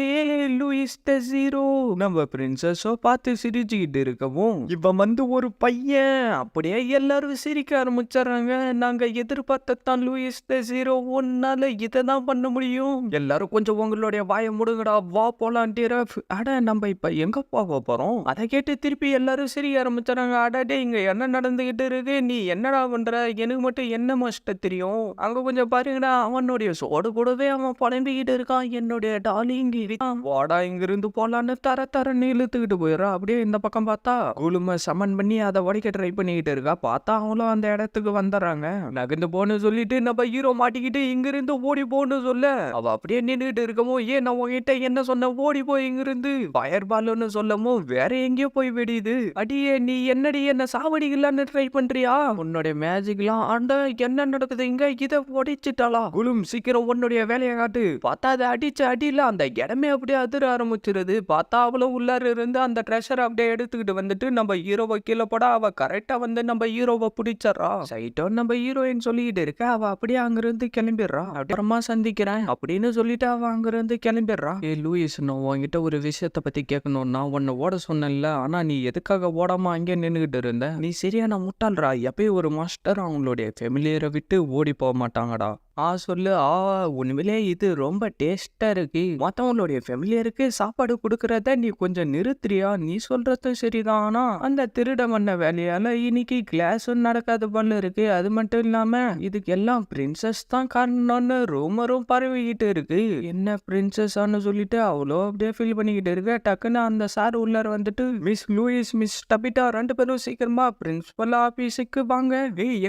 Speaker 1: லூயிஸ் த ஜீரோ. நம்ம பிரின்சஸோ பார்த்து சிரிச்சுக்கிட்டு இருக்கவும் இவன் வந்து ஒரு பையன். அப்படியே எல்லாரும் சிரிக்க ஆரம்பிச்சாங்க. நாங்க எதிர்பார்த்தான் லூயிஸ் த ஜீரோ, ஒன்னால இதை தான் பண்ண முடியும். எல்லாரும் கொஞ்சம் உங்களுடைய வாயை முடுங்கடா, வா போலாம் டிரஃப். அட நம்ம இப்ப எங்க போக போறோம்? அதை கேட்டு திருப்பி எல்லாரும் சிரிக்க ஆரம்பிச்சாங்க. அடடே இங்க என்ன நடந்துகிட்டு இருக்கு? நீ என்னடா பண்ற? எனக்கு மட்டும் என்ன மாஸ்டர் தெரியும்? அங்க கொஞ்சம் பாருங்கடா, அவனுடைய சோடு கூடவே அவன் புலம்பிக்கிட்டு இருக்கான். என்னுடைய டார்லிங் வாடா இங்க இருந்து போலான்னு தரன்னு இழுத்துக்கிட்டு போயிடுறா. அப்படியே இந்த பக்கம் பார்த்தா குழும சமன் பண்ணி அதை உடைக்க ட்ரை பண்ணிக்கிட்டு இருக்கா. பார்த்தா அவங்களும் அந்த இடத்துக்கு வந்துடுறாங்க. நகர்ந்து போன்னு சொல்லிட்டு நம்ம ஹீரோ மாட்டிக்கிட்டு இங்க இருந்து ஓடி போன்னு சொல்ல அவ அப்படியே நின்றுட்டு இருக்கமோ, ஏன் நான் உங்ககிட்ட என்ன சொன்ன, ஓடி போய் இங்கிருந்து ஃபயர் பால்னு சொல்லமோ வேற எங்கேயோ போய் வெடியுது. அடியே நீ என்னடி என்ன சாவடிக்கலான்னு ட்ரை பண்றியா? உன்னுடைய மேஜிக்லாம் ஆண்ட என்ன நடக்குது இங்க? இதை உடைச்சிட்டாளா? குலும் சீக்கிரம் உன்னுடைய வேலையை காட்டு. பார்த்தா அதை அடிச்ச அடியில அந்த இடமே அப்படியே அதிர ஆரம்பிச்சிருது. பார்த்தா அவளும் உள்ளார இருந்து அந்த ட்ரெஷர் அப்படியே எடுத்துக்கிட்டு வந்துட்டு நம்ம ஹீரோவை கீழே போட அவ கரெக்டா வந்து நம்ம ஹீரோவை பிடிச்சறா. சைட்டோ நம்ம ஹீரோயின் சொல்லிட்டு இருக்க. அவ அப்படியே அங்கிருந்து கிளம்பிடுறா. அப்புறமா சந்திக்கிறேன் அப்படின்னு சொல்லிட்டு அவ அங்கிருந்து கிளம்பிடுறா. ஏ லூயிஸ், நான் உன்கிட்ட ஒரு விஷயத்த பத்தி கேட்கணும். நான் உன்னை ஓட சொன்னேன்ல, ஆனா நீ எதுக்காக ஓடாம அங்கே நின்னுகிட்டு இருந்த? நீ சரியான முட்டாள்ரா. எப்பயும் ஒரு மாஸ்டர் அவங்களுடைய ஃபெமிலியரை விட்டு ஓடி போக மாட்டாங்கடா. சொல்லு. உண்மையிலே இது ரொம்ப டேஸ்டா இருக்கு. மத்தவங்களுடைய ஃபெமிலியருக்கு சாப்பாடு கொடுக்கறத நீ கொஞ்சம் நிறுத்துறியா? நீ சொல்றது சரிதான், ஆனா அந்த திருட பண்ண வேலையால இன்னைக்கு கிளாஸும் நடக்காத போல இருக்கு. அது மட்டும் இல்லாம இதுக்கு எல்லாம் பிரின்சஸ் தான் காரணம்னு ரூமரும் பரவிக்கிட்டு இருக்கு. என்ன பிரின்சஸ்ன்னு சொல்லிட்டு அவ்வளோ அப்படியே ஃபீல் பண்ணிக்கிட்டு இருக்க. டக்குன்னு அந்த சார் உள்ளார வந்துட்டு, மிஸ் லூயிஸ், மிஸ் டபிட்டா ரெண்டு பேரும் சீக்கிரமா பிரின்சிபல் ஆபீஸுக்கு வாங்க.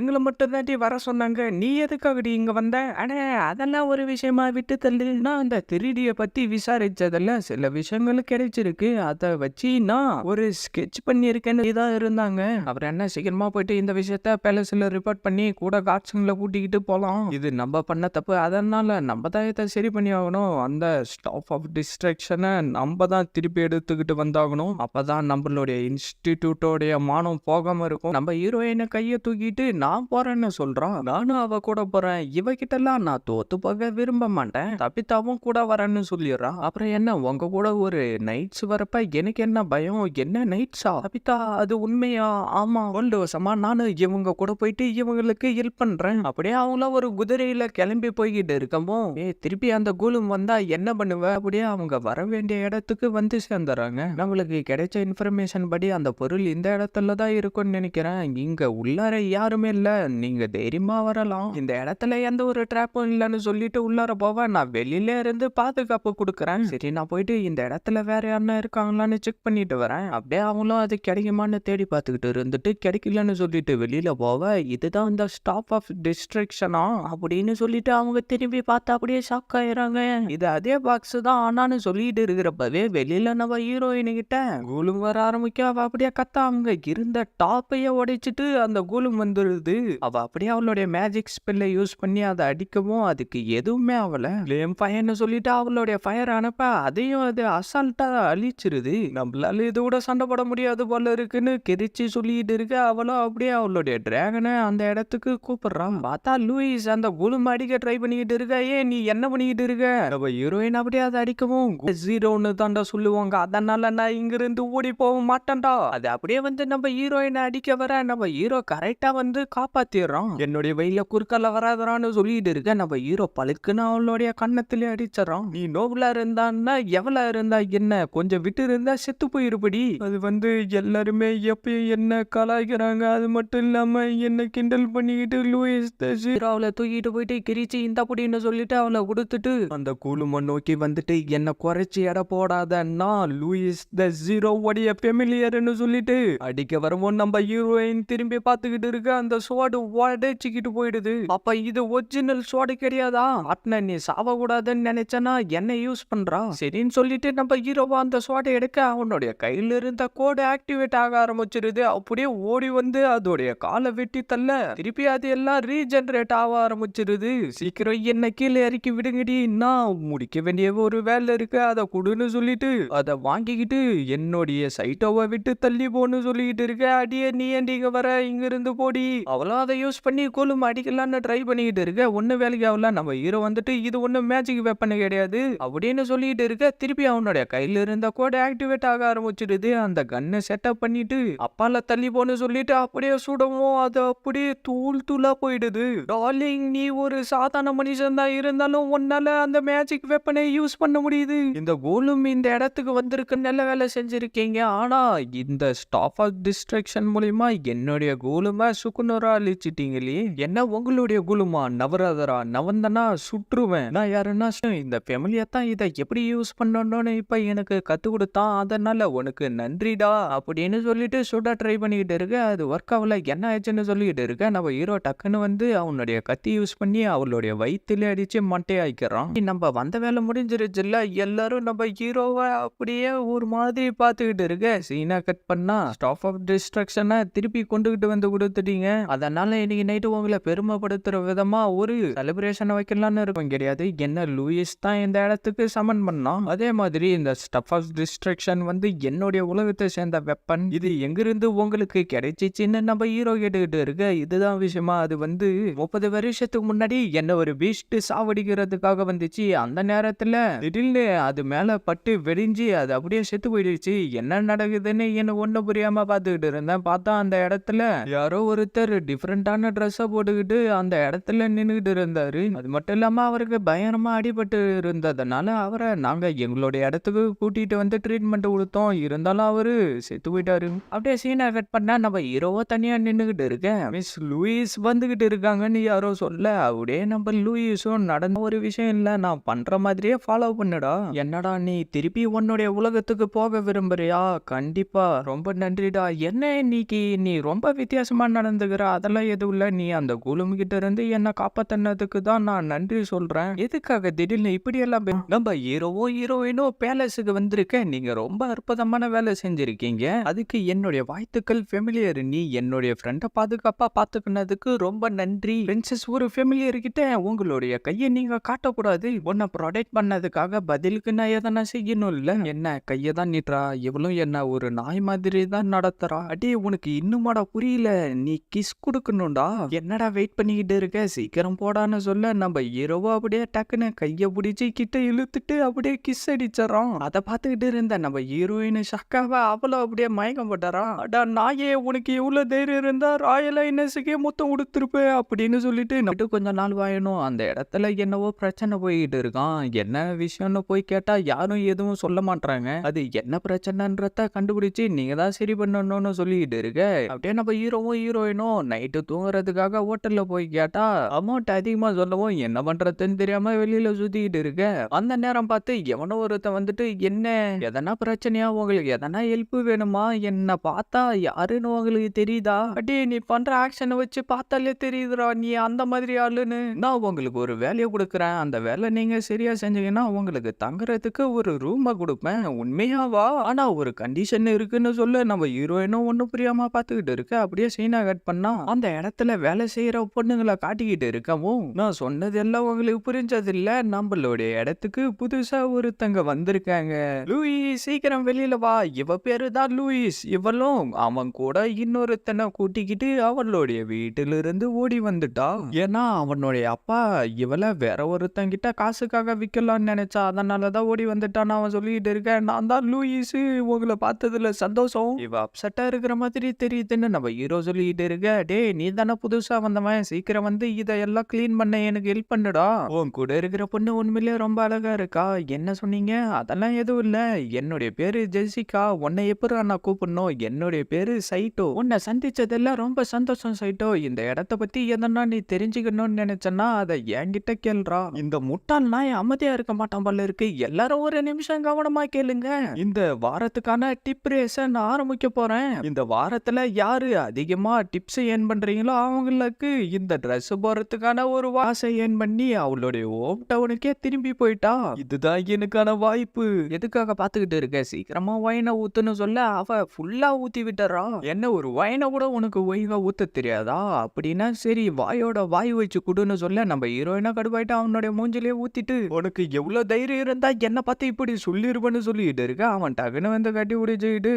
Speaker 1: எங்களை மட்டும் தான் வர சொன்னாங்க. நீ எதுக்காகடி இங்க வந்த? அட அதெல்லாம் ஒரு விஷயமா விட்டு தள்ளு. நான் அந்த திருடிய பத்தி விசாரிச்சதுல சில விஷயங்கள் கிடைச்சிருக்கு. அதை வச்சு நான் ஒரு ஸ்கெட்ச் பண்ணியிருக்கேன்னு தான் இருந்தாங்க. அவர் என்ன சீக்கிரமா போயிட்டு இந்த விஷயத்த பேலஸ்ல ரிப்போர்ட் பண்ணி கூட காட்சிங்களை கூட்டிக்கிட்டு போலாம். இது நம்ம பண்ண தப்பு, அதனால நம்ம தான் இதை சரி பண்ணி ஆகணும். அந்த ஸ்டாப் ஆஃப் டிஸ்ட்ராக்ஷனை நம்ம தான் திருப்பி எடுத்துக்கிட்டு வந்தாகணும். அப்பதான் நம்மளுடைய இன்ஸ்டிடியூட்டோடைய மானம் போகாம இருக்கும். நம்ம ஹீரோயினை கையை தூக்கிட்டு நான் போறேன்னு சொல்றான். நானும் அவ கூட போறேன். இவகிட்ட கிட்டலாம் நான் தோத்து போக விரும்ப மாட்டேன், தப்பித்தாவும் கூட வரேன்னு சொல்லிடுறான். அப்புறம் என்ன உங்க கூட ஒரு நைட்ஸ் வரப்ப எனக்கு என்ன பயம், என்ன நைட்ஸா தப்பித்தா, அது உண்மையா? ஆமா, 12 வருஷமா நானும் இவங்க கூட போயிட்டு இவங்களுக்கு ஹெல்ப் பண்றேன். அப்படியே அவங்களாம் ஒரு குதிரையில கிளம்பி போய்கிட்டு இருக்கமோ, திருப்பி அந்த கூலும் வந்தா என்ன பண்ணுவ? அப்படியே அவங்க வர வேண்டிய இடத்துக்கு வந்து சேர்ந்துறாங்க. நம்மளுக்கு கிடைச்ச இன்ஃபர்மேஷன் படி அந்த பொருள் இந்த இடத்துல தான் இருக்கும்னு நினைக்கிறேன். இங்க உள்ளார யாருமே இல்ல, நீங்க தைரியமா வரலாம், இந்த இடத்துல எந்த ஒரு ட்ராப்பும் இல்லைன்னு சொல்லிட்டு உள்ளார போவேன். நான் வெளியில இருந்து பாதுகாப்பு கொடுக்குறேன். சரி, நான் போயிட்டு இந்த இடத்துல வேற யாருன்னா இருக்காங்களான்னு செக் பண்ணிட்டு வரேன். அப்படியே அவங்களும் அது கிடைக்குமான்னு தேடி பார்த்துக்கிட்டு இருந்துட்டு கிடைக்கலன்னு சொல்லிட்டு வெளியில போவ, இதுதான் இந்த ஸ்டாப் ஆஃப் டிஸ்ட்ரக்ஷனா அப்படின்னு சொல்லிட்டு அவங்க திரும்பி பார்த்தா அப்படியே ஷாக் ஆயிடுறாங்க. இது அதே பாக்ஸ் தான் ஆனான்னு சொல்லிட்டு இருக்கிறப்பவே வெளியில நம்ம ஹீரோயின் கிட்ட கூலும் வர ஆரம்பிக்க, அவ அப்படியே கத்த அவங்க இருந்த டாப்பையே உடைச்சிட்டு அந்த கூலும் வந்துருது. அவ அப்படியே அவளுடைய மேஜிக் ஸ்பெல்லை யூஸ் பண்ணி அதை அடிக்கவும் அதுக்கு எதுவுமே ஆகல. ஃப்ளேம் ஃபயர்னு சொல்லிட்டு அவளுடைய ஃபயர் அனுப்ப அதையும் அது அசால்ட்டா அழிச்சிருது. நம்மளால இது கூட சண்டை போட முடியாது போல இருக்குன்னு கிரிச்சு சொல்லிட்டு இருக்க, அவளும் அப்படியே அவளுடைய டிராகனை அந்த இடத்துக்கு கூப்பிடுறான். பார்த்தா லூயிஸ் அந்த கூலும் அடிக்க ட்ரை பண்ணிக்கிட்டு இருக்க. நீ என்ன பண்ணிக்கிட்டு இருக்க? நம்ம ஹீரோயின் அப்படியே அதை அடிக்கவும் ஜீரோன்னு தாண்டா சொல்லுவாங்க, அதனால நான் இங்கிருந்து ஓடி போக மாட்டேன்டா. அது அப்படியே வந்து நம்ம ஹீரோயினை அடிக்க வர நம்ம ஹீரோ கரெக்டா வந்து காப்பாத்திடுறான். என்னுடைய வயல குறுக்கல வராதரான்னு சொல்லிட்டு இருக்க, நம்ம ஹீரோ பழுக்குன்னு அவளுடைய கண்ணத்திலே அடிச்சிடறான். நீ நோபலா இருந்தான்னா எவ்வளவு இருந்தா என்ன, கொஞ்சம் விட்டு இருந்தா செத்து போயிருப்படி. அது வந்து எல்லாருமே எப்பயும் என்ன கலாய்க்கிறாங்க, அது மட்டும் இல்லாம என்ன கிண்டல் பண்ணிக்கிட்டு லூயிஸ் அவளை தூக்கிட்டு போயிட்டு கிரிச்சு இந்த அப்படின்னு சொல்லிட்டு அவளை கொடுத்துட்டு அந்த கூலும நோக்கி வந்துட்டு என்ன குறைச்சி எடை போடாதன்னா லூயிஸ் த ஜீரோ உடைய ஃபெமிலியர்னு சொல்லிட்டு அடிக்க வரவும் நம்ம ஹீரோயின் திரும்பி பார்த்துக்கிட்டு இருக்க, அந்த சோடு உடைச்சிக்கிட்டு போயிடுது. அப்ப இது ஒரிஜினல் சோடு கிடையாதா? அட்ன நீ சாவ கூடாதுன்னு நினைச்சனா என்ன யூஸ் பண்றா? சரின்னு சொல்லிட்டு நம்ம ஹீரோவா அந்த சோடை எடுக்க அவனுடைய கையில இருந்த கோடு ஆக்டிவேட் ஆக ஆரம்பிச்சிருது. அப்படியே ஓடி வந்து அதோடைய காலை வெட்டி தள்ள திருப்பி அது எல்லாம் ரீஜெனரேட் ஆக ஆரம்பிச்சிருது. சீக்கிரம் என்ன கீழே இறக்கி விடுங்கடி, நான் முடிக்க வேண்டிய ஒரு வேலை இருக்கு, அதை கொடுன்னு சொல்லிட்டு அதை வாங்கிக்கிட்டு என்னுடைய சைட்டோவை விட்டு தள்ளி போன்னு சொல்லிட்டு இருக்க. அடியே நீ ஏண்டிங்க வர, இங்க இருந்து போடி. அவளும் அதை யூஸ் பண்ணி கூலும் அடிக்கலான்னு ட்ரை பண்ணிக்கிட்டு இருக்க, ஒண்ணு வேலைக்கு ஆகல. நம்ம ஹீரோ வந்துட்டு இது ஒண்ணு மேஜிக் வெப்பன் கிடையாது அப்படின்னு சொல்லிட்டு இருக்க, திருப்பி அவனுடைய கையில இருந்த கோட் ஆக்டிவேட் ஆக ஆரம்பிச்சிடுது. அந்த கன்னை செட்டப் பண்ணிட்டு அப்பால தள்ளி போன்னு சொல்லிட்டு அப்படியே சுடவும் அது அப்படியே தூள் தூளா போயிடுது. டார்லிங், நீ ஒரு சாதாரண மனுஷன் தான், இருந்தாலும் உன்னால அந்த மேஜிக் வெப்பனை யூஸ் பண்ண முடியுது. இந்த கோலும் இந்த இடத்துக்கு வந்திருக்கு, நல்ல வேலை செஞ்சிருக்கீங்க. ஆனா இந்த ஸ்டாப் ஆஃப் டிஸ்ட்ரக்ஷன் மூலியமா என்னுடைய கோலுமா சுக்குநூறா அழிச்சிட்டீங்களே. என்ன உங்களுடைய கோலுமா நவராதரா? நவந்தனா சுற்றுவேன். நான் யாருன்னா இந்த ஃபேமிலியா தான் இதை எப்படி யூஸ் பண்ணணும்னு இப்ப எனக்கு கத்து கொடுத்தான், அதனால உனக்கு நன்றிடா அப்படின்னு சொல்லிட்டு சுட ட்ரை பண்ணிக்கிட்டு இருக்க. அது ஒர்க் ஆகல, என்ன ஆச்சுன்னு சொல்லிட்டு இருக்க. நம்ம ஹீரோ டக்குன்னு வந்து அவனுடைய கத்தி யூஸ் பண்ணி அவளுடைய வயிற்றுல அடிச்சு மட்டையாக்கிறான். நம்ம வந்த வேலை முடிஞ்சிருச்சு இல்ல, எல்லாரும் நம்ம ஹீரோவை அப்படியே ஒரு மாதிரி பார்த்துக்கிட்டு இருக்க. சீனா கட் பண்ணா ஸ்டாப் ஆஃப் டிஸ்ட்ரக்ஷனை திருப்பி கொண்டுகிட்டு வந்து கொடுத்துட்டீங்க, அதனால இன்னைக்கு நைட்டு உங்களை பெருமைப்படுத்துற விதமா ஒரு செலிப்ரேஷன் வைக்கலாம்னு இருக்கும் கிடையாது. என்ன லூயிஸ் தான் இந்த இடத்துக்கு சமன் பண்ணான், அதே மாதிரி இந்த ஸ்டாப் ஆஃப் டிஸ்ட்ரக்ஷன் வந்து என்னுடைய உலகத்தை சேர்ந்த வெப்பன், இது எங்கிருந்து உங்களுக்கு கிடைச்சிச்சுன்னு நம்ம ஹீரோ கேட்டுக்கிட்டு இருக்க. இதுதான் விஷயமா, அது வந்து 30 வருஷத்துக்கு முன்னாடி என்ன ஒரு பீஸ்ட் சாவடிக்கிறதுக்காக வந்துச்சு. அந்த நேரத்துல திடீர்னு அது மேல பட்டு வெடிஞ்சு அது அப்படியே செத்து போயிடுச்சு. என்ன நடக்குதுன்னு என்ன ஒண்ணு புரியாம பார்த்துக்கிட்டு இருந்தேன். பார்த்தா அந்த இடத்துல யாரோ ஒருத்தர் டிஃப்ரெண்டான ட்ரெஸ்ஸை போட்டுக்கிட்டு அந்த இடத்துல நின்றுகிட்டு இருந்தாரு. அது மட்டும் இல்லாம அவருக்கு பயங்கரமா அடிபட்டு இருந்ததுனால அவரை நாங்க எங்களுடைய இடத்துக்கு கூட்டிட்டு வந்து ட்ரீட்மெண்ட் கொடுத்தோம். இருந்தாலும் அவரு செத்து போயிட்டாரு. அப்படியே சீனை கட் பண்ணா நம்ம ஹீரோவோ தனியா நின்னுகிட்டு இருக்கேன். மிஸ் லூயிஸ் வந்துகிட்டு இருக்காங்கன்னு யாரோ சொல்ல, அப்படியே நம்ம லூயிஸும் நடந்த ஒரு விஷயம் இல்ல, நான் பண்ற மாதிரியே ஃபாலோ பண்ணுடா. என்னடா நீ திருப்பி உன்னுடைய உலகத்துக்கு போக விரும்புறியா? கண்டிப்பா, ரொம்ப நன்றிடா. என்ன இன்னைக்கு நீ ரொம்ப வித்தியாசமா நடந்துக்கிற, அதெல்லாம் எதுவும் இல்ல, நீ அந்த குழும் கிட்ட இருந்து என்ன காப்பாத்தினதுக்கு தான் நான் நன்றி சொல்றேன். எதுக்காக திடீர்னு இப்படி எல்லாம் நம்ம ஹீரோவோ ஹீரோயினோ பேலஸுக்கு வந்திருக்க, நீங்க ரொம்ப அற்புதமான வேலை செஞ்சிருக்கீங்க, அதுக்கு என்னுடைய வாழ்த்துக்கள் ஃபெமிலியர். நீ என்னுடைய ஃப்ரெண்டை பாதுகாப்பா பாத்துக்கினதுக்கு ரொம்ப நன்றி. பிரின்சஸ், ஒரு ஃபெமிலியர் கிட்ட உங்களுடைய கையை நீங்க காட்டக்கூடாது, உன்னை ப்ரொடெக்ட் பண்ணதுக்காக பதிலுக்கு நான் எதனா செய்யணும் இல்ல. என்ன கையை தான் நீட்டுறா, இவளும் என்ன ஒரு நாய் மாதிரி தான் நடத்துறா. அடே உனக்கு இன்னுமாடா புரியல, நீ கிஸ் கொடுக்கணும்டா. என்னடா வெயிட் பண்ணிக்கிட்டு இருக்க, சீக்கிரம் சீக்கிரம் போடான்னு சொல்ல நம்ம ஹீரோவோ அப்படியே டக்குன்னு கைய பிடிச்சி கிட்ட இழுத்துட்டு அப்படியே கிஸ் அடிச்சிடறான். அதை பார்த்துக்கிட்டு இருந்த நம்ம ஹீரோயின் ஷக்காவ அவளும் அப்படியே மயக்கம் போட்டாராம். அடா நாயே, உனக்கு இவ்வளவு தைரியம் இருந்தா ராயலா இன்னஸுக்கே மொத்தம் கொடுத்துருப்பேன் அப்படின்னு சொல்லிட்டு நட்டு கொஞ்ச நாள் வாயணும். அந்த இடத்துல என்னவோ பிரச்சனை போய்கிட்டு இருக்கான். என்ன விஷயம்னு போய் கேட்டா யாரும் எதுவும் சொல்ல மாட்டாங்க. அது என்ன பிரச்சனைன்றத கண்டுபிடிச்சு நீங்க தான் சரி பண்ணணும்னு சொல்லிட்டு இருக்க. அப்படியே நம்ம ஹீரோவும் ஹீரோயினும் நைட்டு தூங்குறதுக்காக ஹோட்டல்ல போய் கேட்டா அமௌண்ட் அதிகமா சொல்லவும் என்ன பண்றதுன்னு தெரியாம வெளியில சுத்திக்கிட்டு இருக்க. அந்த நேரம் பார்த்து எவனோ ஒருத்தன் வந்துட்டு, என்ன எதனா பிரச்சனையா, உங்களுக்கு எதனா ஹெல்ப் வேணுமா, என்ன பார்த்தா யாருன்னு உங்களுக்கு தெரியுதா, அடே நீ பண்ற ஆக்ஷனை வச்சு பார்த்தாலே தெரியுதுடா நீ அந்த மாதிரி ஆளுன்னு. நான் உங்களுக்கு ஒரு வேலையை கொடுக்குறேன், அந்த வேலை நீங்க சரியா செஞ்சீங்கன்னா உங்களுக்கு தங்குறதுக்கு ஒரு ரூமை கொடுப்பேன். உண்மையாவா? ஆனா ஒரு கண்டிஷன் இருக்குன்னு சொல்ல நம்ம ஹீரோயினும் ஒன்னும் புரியாம பார்த்துக்கிட்டு இருக்க. அப்படியே சீனா கட் பண்ணா அந்த இடத்துல வேலை செய்யற பொண்ணுங்களை காட்டிக்கிட்டு இருக்கவும், நான் சொன்னது எல்லாம் உங்களுக்கு புரிஞ்சது இல்ல, நம்மளுடைய இடத்துக்கு புதுசா ஒருத்தங்க வந்திருக்காங்க. லூயிஸ் சீக்கிரம் வெளியில வா, இவ பேரு தான் லூயிஸ். இவளும் அவன் கூட இன்னொருத்தனை கூட்டிக்கிட்டு அவளுடைய வீட்டிலிருந்து ஓடி வந்துட்டா. ஏன்னா அவனுடைய அப்பா இவளை வேற ஒருத்தங்கிட்ட காசுக்காக விற்கலாம்னு நினைச்சா, அதனாலதான் ஓடி வந்துட்டான்னு அவன் சொல்லிட்டு இருக்கேன். நான் தான் லூயிஸ், உங்களை பார்த்ததுல சந்தோஷம். இவ அப்செட்டா இருக்கிற மாதிரி தெரியுதுன்னு நம்ம ஹீரோ சொல்லிட்டு இருக்க. டே நீ தானே புதுசா வந்தவன், சீக்கிரம் வந்து இதெல்லாம் கிளீன் பண்ண எனக்கு ஹெல்ப் பண்ணுடா. உன் கூட இருக்கிற பொண்ணு உண்மையிலேயே ரொம்ப அழகா இருக்கா. என்ன சொன்னீங்க? அதெல்லாம் எதுவும் இல்ல, என்னுடைய பேரு ஜெசிகா. உன்னை எப்படி நான் கூப்பிடணும்? என்னுடைய பேரு சைட்டோ. உன்னை சந்திச்சதெல்லாம் ரொம்ப சந்தோஷம் சைட்டோ. இந்த இடத்த பத்தி எதனா நீ தெரிஞ்சுக்கணும்னு நினைச்சனா அதை என்கிட்ட கேள்றா. இந்த முட்டாள் நாய் அமைதியா இருக்க மாட்டான் போல இருக்கு. எல்லாரும் ஒரு நிமிஷம் கவனமா கேளுங்க. இந்த வாரத்துக்கான டிப் ரேஸ நான் ஆரம்பிக்க போறேன். இந்த வாரத்துல யாரு அதிகமா டிப்ஸ் ஏர்ன் பண்றீங்களோ அவங்களுக்கு இந்த ட்ரெஸ் போறதுக்கான ஒரு வாசை ஏர்ன் பண்ணி அவளுடைய ஹோம் டவுனுக்கே திரும்பி போயிட்டா. இதுதான் எனக்கான வாய்ப்பு. எதுக்காக பாத்துக்கிட்டு இருக்க? சீக்கிரமா வைனை ஊத்துன்னு சொல்ல அவ ஃபுல்லா ஊத்தி விட்டுறா. என்ன ஒரு வைனை கூட உனக்கு ஒய்வா ஊத்த தெரியாதா? அப்படின்னா சரி வாயோட வாய் வச்சு குடுன்னு சொல்ல நம்ம ஹீரோயினா கடுப்பாயிட்டா. அவனுடைய மூஞ்சிலே ஊத்திட்டு, உனக்கு எவ்வளவு தைரியம் இருந்தா என்ன பார்த்து இப்படி சொல்லிருப்பேன்னு சொல்லிட்டு இருக்க. அவன் டக்குன்னு வந்து கட்டி உடிச்சுக்கிட்டு,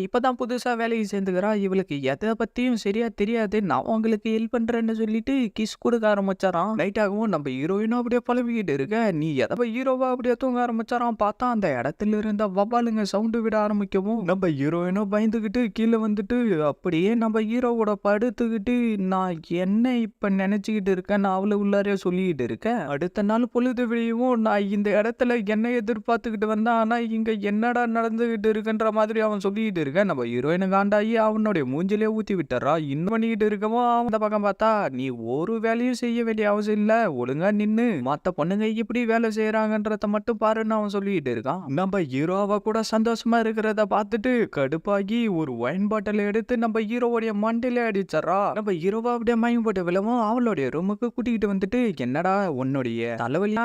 Speaker 1: இப்பதான் புதுசா வேலைக்கு சேர்ந்துக்கிறா, இவளுக்கு எதை பத்தியும் சரியா தெரியாது, நான் உங்களுக்கு ஹெல்ப் பண்றேன்னு சொல்லிட்டு கிஸ் கொடுக்க ஆரம்பிச்சாராம். நைட் ஆகவும் நம்ம ஹீரோயினும் அப்படியே பழவிக்கிட்டு இருக்க. நீ எதை ஹீரோவா அப்படியே தூங்க ஆரம்பிச்சாராம். பார்த்தா அந்த இடத்துல இருந்த வவ்வாலுங்க சவுண்டு விட ஆரம்பிக்கவும் நம்ம ஹீரோயினும் பயந்துகிட்டு கீழே வந்துட்டு அப்படியே நம்ம ஹீரோவோட படுத்துக்கிட்டு, நான் என்ன இப்ப நினைச்சுக்கிட்டு இருக்கேன் நான் அவளை உள்ளாரே சொல்லிட்டு இருக்கேன். அடுத்த நாள் பொழுது விழியவும் நான் இந்த இடத்துல என்ன எதிர்பார்த்துக்கிட்டு வந்தேன், ஆனா இங்க என்னடா நடந்துகிட்டு இருக்குன்ற மாதிரி அவன் சொல்லிட்டு இருக்க. நம்ம ஹீரோயினு காண்டாயி அவனுடைய மூஞ்சிலே ஊத்தி விட்டுறா. இன்னும் பண்ணிக்கிட்டு இருக்கவும் அந்த பக்கம் பார்த்தா, நீ ஒரு வேலையும் செய்ய வேண்டிய அவசியம் இல்ல, ஒழுங்கா நின்னு மத்த பொண்ணுங்க எப்படி வேலை செய்யறாங்கன்றத மட்டும் பாருன்னு அவன் சொல்லிட்டு இருக்கான். நம்ம ஹீரோவா கூட சந்தோஷமா இருக்கிறத பார்த்துட்டு கடுப்பாகி ஒரு ஒயின் பாட்டில் எடுத்து நம்ம ஹீரோவுடைய மண்டையில அடிச்சறா. நம்ம ஹீரோவா அப்படியே மயம் போட்டு விழவும் அவளுடைய ரூமுக்கு கூட்டிக்கிட்டு வந்துட்டு, என்னடா உன்னுடைய தலைவலி,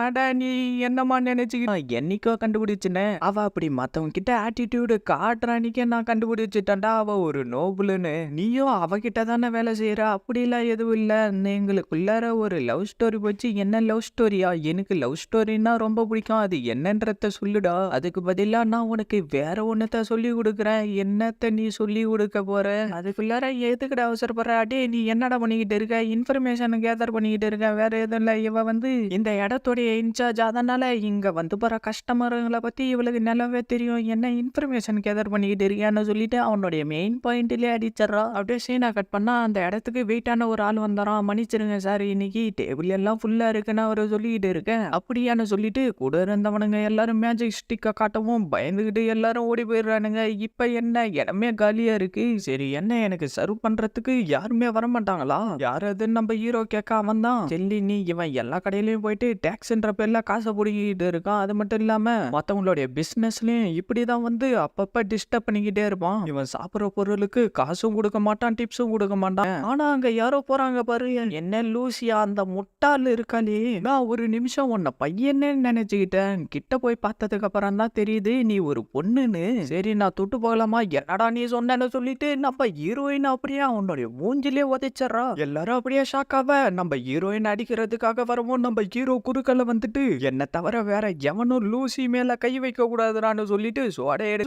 Speaker 1: நீ என்னமா நினைச்சுக்கிட்ட, என்னைக்கோ கண்டுபிடிச்சுனே. அவ அப்படி மத்தவங்க கிட்ட ஆட்டிடியூடு காட்டுறானிக்கே நான் கண்டுபிடிச்சிட்டேன்டா அவ ஒரு நோபுலுன்னு. நீயும் அவகிட்ட தானே வேலை செய்யற, அப்படிலாம் எதுவும் இல்ல, எங்களுக்குள்ளார ஒரு லவ் ஸ்டோரி போச்சு. என்ன லவ் ஸ்டோரியா? எனக்கு லவ் ஸ்டோரின்னா ரொம்ப பிடிக்கும், அது என்னன்றத சொல்லுடா. அதுக்கு பதிலா நான் உனக்கு வேற ஒன்னத்த சொல்லி கொடுக்குறேன். என்னத்த நீ சொல்லி கொடுக்க போற? அதுக்குள்ளார எதுக்குடா அவசரப்படுற? அடே நீ என்னடா பண்ணிக்கிட்டு இருக்க? இன்ஃபர்மேஷன் கேதர் பண்ணிக்கிட்டு இருக்க, வேற எதுவும் இல்ல. இவ வந்து இந்த இடத்துடைய இன்சார்ஜ், அதனால இங்க வந்து போற கஸ்டமருங்களை பத்தி இவளுக்கு நல்லாவே தெரியும். என்ன இன்ஃபர்மேஷன் கேதர் பண்ணிக்கிட்டு இருக்கியான்னு சொல்லிட்டு அவனுடைய மெயின் பாயிண்ட்லயே அடிச்சிடறா. அப்படியே சீனா கட் பண்ணா அந்த இடத்துக்கு வெயிட்டான ஒரு ஆள் வந்தாராம். மன்னிச்சிருங்க சார், இன்னைக்கு டேபிள் எல்லாம் ஃபுல்லா இருக்குன்னு அவர் சொல்லிட்டு இருக்கேன் அப்படியான்னு சொல்லிட்டு கூட இருந்தவனுங்க எல்லாரும் மேஜிக் ஸ்டிக்கை காட்டவும் பயந்துகிட்டு எல்லாரும் ஓடி போயிடுறானுங்க. இப்ப என்ன இடமே காலியா இருக்கு. சரி என்ன எனக்கு சர்வ் பண்றதுக்கு யாருமே வர மாட்டாங்களா? யார் அதுன்னு நம்ம ஹீரோ கேட்க அவன் தான், செல்லி நீ இவன் எல்லா கடையிலயும் போயிட்டு டேக்ஸ்ன்ற பேர்ல காசை பிடிக்கிட்டு இருக்கான். அது மட்டும் இல்லாம மத்தவங்களுடைய பிசினஸ்லயும் இப்படிதான் வந்து அப்பப்ப டிஸ்டர்ப் பண்ணிக்கிட்டே இருப்பான். இவன் சாப்பிடுற பொருளுக்கு காசும் கொடுக்க மாட்டான், டிப்ஸும் கொடுக்க மாட்டான். ஆனா அங்க யாரோ போறாங்க பாரு, என்ன லூசியா அந்த முட்டாள் இருக்காளே. நான் ஒரு நிமிஷம் உன்னை பையன்னு நினைச்சுக்கிட்டேன், கிட்ட போய் பார்த்ததுக்கு அப்புறம் தான் தெரியுது நீ ஒரு பொண்ணுன்னு. சரி நான் தொட்டு போகலாமா? என்னடா நீ சொன்னேன்னு சொல்லிட்டு நம்ம ஹீரோயின் அப்படியே அவனுடைய மூஞ்சிலே உதைச்சறா. எல்லாரும் அப்படியே ஷாக்காவ நம்ம ஹீரோயின் அடிக்கிறதுக்காக வரவும் நம்ம ஹீரோ குறுக்கல வந்துட்டு, என்ன தவிர வேற எவனும் லூசி மேல கை வைக்க கூடாதுன்னு சொல்லிட்டு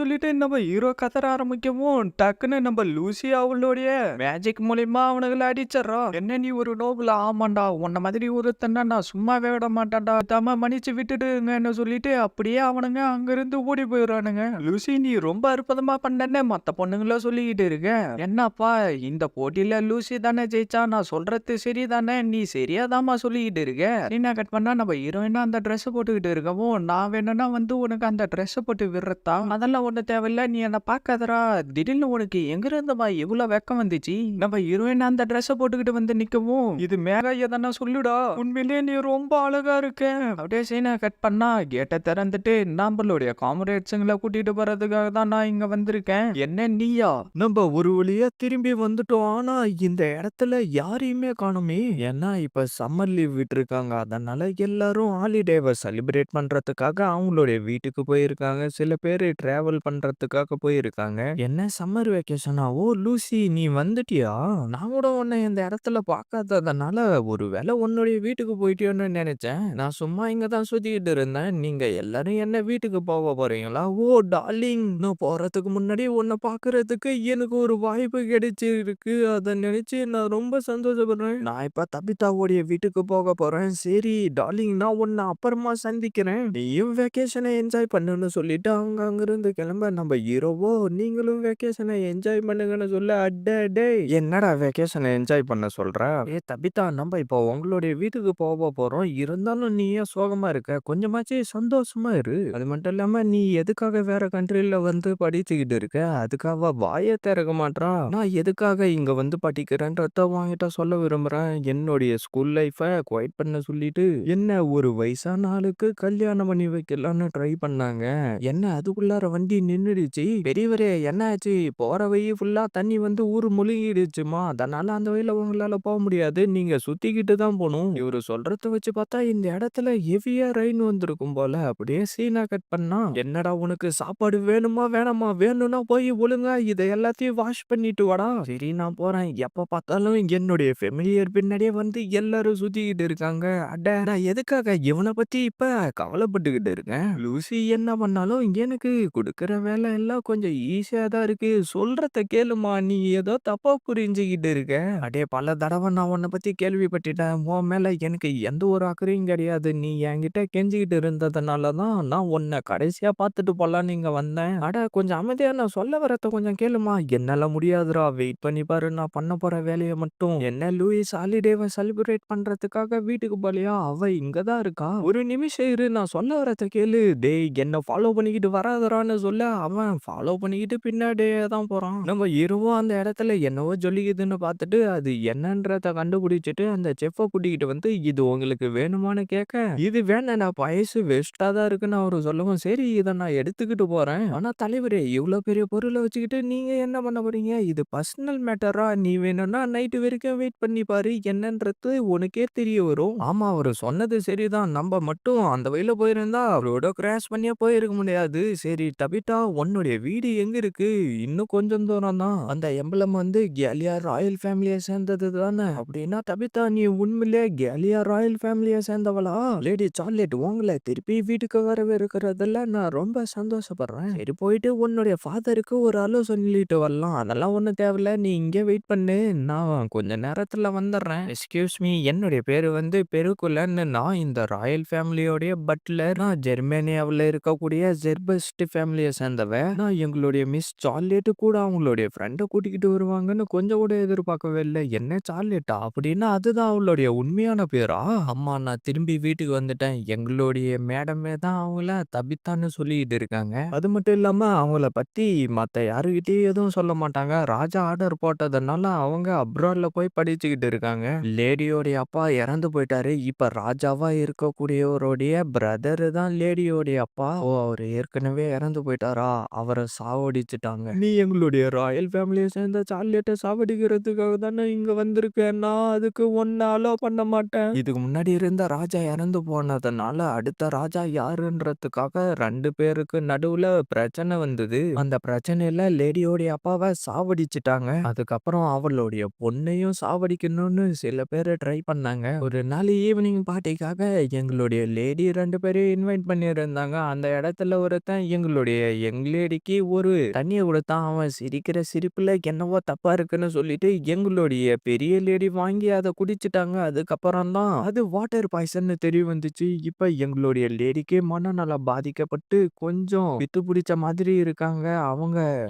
Speaker 1: சொல்லிட்டு நம்ம ஹீரோ கதற ஆரம்பிக்கவும் டக்குன்னு நம்ம லூசி அவளுடைய மேஜிக் மூலியமா அவனுங்களை அடிச்சறா. என்ன நீ ஒரு நோபுல? ஆமா
Speaker 2: ஆமாண்டா உன்ன மாதிரி ஒருத்தன்னா நான் சும்மாவே விட மாட்டான்டா தம்ம மன்னிச்சு விட்டுடுங்கன்னு சொல்லிட்டு அப்படியே அவனுங்க அங்கிருந்து ஓடி போயிடுறானுங்க. லூசி நீ ரொம்ப அற்புதமா பண்ணன்னு மத்த பொண்ணுங்கள சொல்லிக்கிட்டு இருக்க. என்னப்பா இந்த போட்டியில லூசி தானே ஜெயிச்சா, நான் சொல்றது சரிதானே, நீ சரியாதாம்மா சொல்லிக்கிட்டு இருக்க. என்ன கட் பண்ணா நம்ம ஹீரோயினா அந்த ட்ரெஸ் போட்டுக்கிட்டு இருக்கவும் நான் வேணும்னா வந்து உனக்கு அந்த ட்ரெஸ் போட்டு விடுறதா, அதெல்லாம் ஒண்ணு தேவையில்ல, நீ என்ன பாக்காதடா. திடீர்னு உனக்கு எங்க இருந்துமா இவ்வளவு வெக்கம் வந்துச்சு? நம்ம ஹீரோயின் அந்த ட்ரெஸ் போட்டுக்கிட்டு வந்து நிக்கவும் இது மேல எதனா சொல்லுடா, உண்மையிலேயே நீ ரொம்ப அழகா இருக்க. அப்படியே சீனை கட் பண்ணா கேட்டை திறந்துட்டு நம்மளுடைய காமரேட்ஸுங்களை கூட்டிட்டு போறதுக்காக தான் நான் இங்க வந்திருக்கேன். என்ன நீயா? நம்ம ஒரு வழியா திரும்பி வந்துட்டோம். ஆனா இந்த இடத்துல யாரையுமே காணுமே. ஏன்னா இப்ப சம்மர் லீவ் விட்டுருக்காங்க, அதனால எல்லாரும் ஹாலிடேவை செலிப்ரேட் பண்றதுக்காக அவங்களுடைய வீட்டுக்கு போயிருக்காங்க. சில பேர் டிராவல் பண்றதுக்காக போயிருக்காங்க. என்ன சம்மர் வெக்கேஷனா? ஓ லூசி நீ வந்துட்டியா? நான் கூட உன்னை இந்த இடத்துல பார்க்காததுனால ஒருவேளை உன்னுடைய வீட்டுக்கு போயிட்டியோன்னு நினைச்சேன். நான் சும்மா இங்க தான் சுத்திக்கிட்டு இருந்தேன். நீங்க எல்லாரும் என்ன வீட்டுக்கு போக போறீங்களா? ஓ டார்லிங், நான் போறதுக்கு முன்னாடி உன்னை பார்க்கறதுக்கு எனக்கு ஒரு வாய்ப்பு கிடைச்சிருக்கு. அதை நினைச்சு நான் ரொம்ப சந்தோஷப்படுறேன். நான் இப்ப தபிதாவுடைய வீட்டுக்கு போக போறேன். சரி டார்லிங், நான் உன்னை அப்புறமா சந்திக்கிறேன். நீயும் வெக்கேஷனை என்ஜாய் பண்ணுன்னு சொல்லிட்டு அவங்க அங்கிருந்து கிளம்ப நம்ம ஹீரோவோ நீங்களும் வெக்கேஷனை என்ஜாய் பண்ணுங்கன்னு சொல்ல, அடே என்னடா வெக்கேஷனை என்ஜாய் பண்ண சொல்ற? ஏ தபிதா, நம்ம இப்போ உங்களுடைய வீட்டுக்கு போக போறோம். இருந்தாலும் நீ ஏன் சோகமா இருக்க? கொஞ்சமாச்சு சந்தோஷமா இரு. அது மட்டும் இல்லாம நீ எதுக்காக வேற கண்ட்ரில வந்து படிச்சுக்கிட்டு இருக்க? அதுக்காக வாயை திறக்க மாட்றா. நான் எதுக்காக இங்க வந்து படிக்கிறேன்றத வாங்கிட்ட சொல்ல விரும்புறேன். என்னுடைய ஸ்கூல் லைஃபை குவைட் பண்ண சொல்லிட்டு என்ன ஒரு வயசான ஆளுக்கு கல்யாணம் பண்ணி வைக்கலாம்னு ட்ரை பண்ணாங்க. என்ன அதுக்குள்ளார வண்டி நின்னுடுச்சு. பெரியவரே என்ன ஆச்சு? போற வழி ஃபுல்லா தண்ணி வந்து ஊர் முழுகிடுச்சுமா, அதனால அந்த வழியில உங்களால போக முடியாது, நீங்க சுத்திக்கிட்டு தான் போகணும். இவரு சொல்றத வச்சு பார்த்தா இந்த இடத்துல ஹெவியா ரெயின் வந்திருக்கும் போல. அப்படியே சீனா கட் பண்ணா, என்னடா உனக்கு சாப்பாடு வேணுமா வேணாமா? வேணும்னா போய் ஒழுங்கா இதை எல்லாத்தையும் வாஷ் பண்ணிட்டு வாடா. சரி நான் போறேன். எப்ப பார்த்தாலும் என்னுடைய ஃபெமிலியர் பின்னாடியே வந்து எல்லாரும் சுத்திக்கிட்டு இருக்காங்க. அட நான் எதுக்காக இவனை பத்தி இப்ப கவலைப்பட்டுக்கிட்டு இருக்கேன்? லூசி என்ன பண்ணாலும் எனக்கு கொடுக்கிற வேலை எல்லாம் கொஞ்சம் ஈஸியா தான் இருக்கு. சொல்றத கேளுமா, நீ ஏதோ தப்பா புரிஞ்சுக்கிட்டு இருக்க. அடே பல தடவை நான் உன்னை பத்தி கேள்விப்பட்டுட்டேன். உன் மேல எனக்கு எந்த ஒரு அக்கறையும் கிடையாது. நீ என்கிட்ட கெஞ்சிக்கிட்டு இருந்ததுனாலதான் நான் உன்னை கடைசியா பார்த்துட்டு போலான்னு இங்க வந்தேன். அட கொஞ்சம் அமைதியா நான் சொல்ல வரத கொஞ்சம் கேளுமா. என்னால முடியாதுடா, வெயிட் பண்ணி பாரு, நான் பண்ண போற வேலையை மட்டும். என்ன லூயிஸ் ஹாலிடேவை செலிப்ரேட் பண்றதுக்காக வீட்டுக்கு போலியா? அவ இங்கதான் இருக்கா. ஒரு நிமிஷம் இரு, நான் சொல்ல வரத கேளு. டேய் என்ன ஃபாலோ பண்ணிக்கிட்டு வராதடான்னு சொல்ல அவன் ஃபாலோ பண்ணிக்கிட்டு பின்னாடியே தான் போறான். நம்ம ஹீரோவும் அந்த இடத்துல என்னவோ ஜொலிக்குதுன்னு பார்த்துட்டு அது என்னன்றத கண்டுபிடிச்சிட்டு அந்த செஃப்பை கூட்டிக்கிட்டு வந்து இது உங்களுக்கு வேணுமான்னு கேட்க, இது வேணாம் நான் வயசு வேஸ்டா தான் இருக்குன்னு அவரு சொல்லவும், சரி இதை நான் எடுத்துக்கிட்டு போறேன். ஆனா தலைவரே இவ்வளவு பெரிய பொருளை வச்சுக்கிட்டு நீங்க என்ன பண்ண போறீங்க? இது பர்சனல் மேட்டரா? நீ வேணும்னா நைட்டு வரைக்கும் வெயிட் பண்ணி பாரு, என்னன்றது உனக்கே தெரிய வரும். ஆமா அவரு சொன்னது சரிதான். நம்ம மட்டும் அந்த வழியில போயிருந்தா அவரோட கிராஷ் பண்ணியே போயிருக்க முடியாது. சரி தபிதா, உன்னுடைய வீடு எங்க இருக்கு? இன்னும் கொஞ்சம் தூரம் தான். அந்த எம்பளம் வந்து கேலியா ராயல் ஃபேமிலியை சேர்ந்தது தானே? அப்படின்னா தபிதா நீ உண்மையிலே கேலியா ராயல் ஃபேமிலியை சேர்ந்தவளா? லேடி சார்லெட், உங்களை திருப்பி வீட்டுக்கு வரவே இருக்கிறதுல நான் ரொம்ப சந்தோஷப்படுறேன். சரி போயிட்டு உன்னுடைய ஃபாதருக்கு ஒரு ஆளு சொல்லிட்டு வரலாம். அதெல்லாம் ஒன்றும் தேவையில்ல, நீ இங்கே வெயிட் பண்ணு, நான் கொஞ்ச நேரத்துல வந்துடுறேன். எக்ஸ்கியூஸ் மீ, என்னுடைய பேரு வந்து பெருக்குலன்னு, நான் இந்த ராயல் ஃபேமிலியோடைய பட்லர். நான் ஜெர்மனியாவில் இருக்கக்கூடிய ஜெர்பஸ்ட் ஃபேமிலியை சேர்ந்தவ. நான் எங்களுடைய மிஸ் சார்லெட் கூட அவங்களுடைய ஃப்ரெண்டை கூட்டிக்கிட்டு வருவாங்கன்னு கொஞ்சம் கூட எதிர்பார்க்கவே இல்லை. என்ன சார்லெட்டா? அப்படின்னா அதுதான் அவளுடைய உண்மையான பேரா? அம்மா நான் திரும்பி வீட்டுக்கு வந்துட்டேன். எங்களுடைய மேடமே தான் அவங்கள தபித்தான்னு சொல்லிட்டு இருக்காங்க. அது மட்டும் இல்லாம அவங்கள பத்தி மத்த யாருகிட்டயும் எதுவும் சொல்ல மாட்டாங்க. ராஜா ஆர்டர் போட்டதுனால அவங்க அப்ராட்ல போய் படிச்சுக்கிட்டு இருக்காங்க. லேடியோடைய அப்பா இறந்து போயிட்டாரு. இப்ப ராஜாவா இருக்கக்கூடியவருடைய பிரதர் தான் லேடியோடைய அப்பா. ஓ அவர் ஏற்கனவே இறந்து போயிட்டாரா? அவரை சாவடிச்சுட்டாங்க. நீ எங்களுடைய ராயல் ஃபேமிலியை சேர்ந்த சார்லெட்டை சாவடிக்கிறதுக்காக தானே இங்க வந்திருக்கேன். நான் அதுக்கு ஒன்னு அலோ பண்ண மாட்டேன். இதுக்கு முன்னாடி இருந்த ராஜா இறந்து போனதுனால அடுத்த ராஜா யாருன்றதுக்காக 2 பேருக்கு நடுவுல பிரச்சனை வந்தது. அந்த பிரச்சனையில லேடியோடைய அப்பாவை சாவடிச்சுட்டாங்க. அதுக்கப்புறம் அவளுடைய பொண்ணையும் சாவடிக்கணும்னு சில பேர் ட்ரை பண்ணாங்க. ஒரு நாள் ஈவினிங் பார்ட்டிக்காக எங்களுடைய லேடி 2 பேரையும் இன்வைட் பண்ணியிருந்தாங்க. அந்த இடத்துல ஒருத்தன் எங்களுடைய யங் லேடிக்கு ஒரு தண்ணியை கொடுத்தான். அவன் சிரிக்கிற சிரிப்புல என்னவோ தப்பா இருக்குன்னு சொல்லிட்டு எங்களுடைய பெரிய லேடி வாங்கி அதை குடிச்சு
Speaker 1: குடிச்சிட்டாங்க. அதுக்கப்புறம் தான் அது வாட்டர் பாய்சன்னு தெரிய வந்துச்சு. இப்ப எங்களுடைய லேடிக்கே மனநலம் பாதிக்கப்பட்டு கொஞ்சம் பித்து பிடிச்ச மாதிரி இருக்காங்க.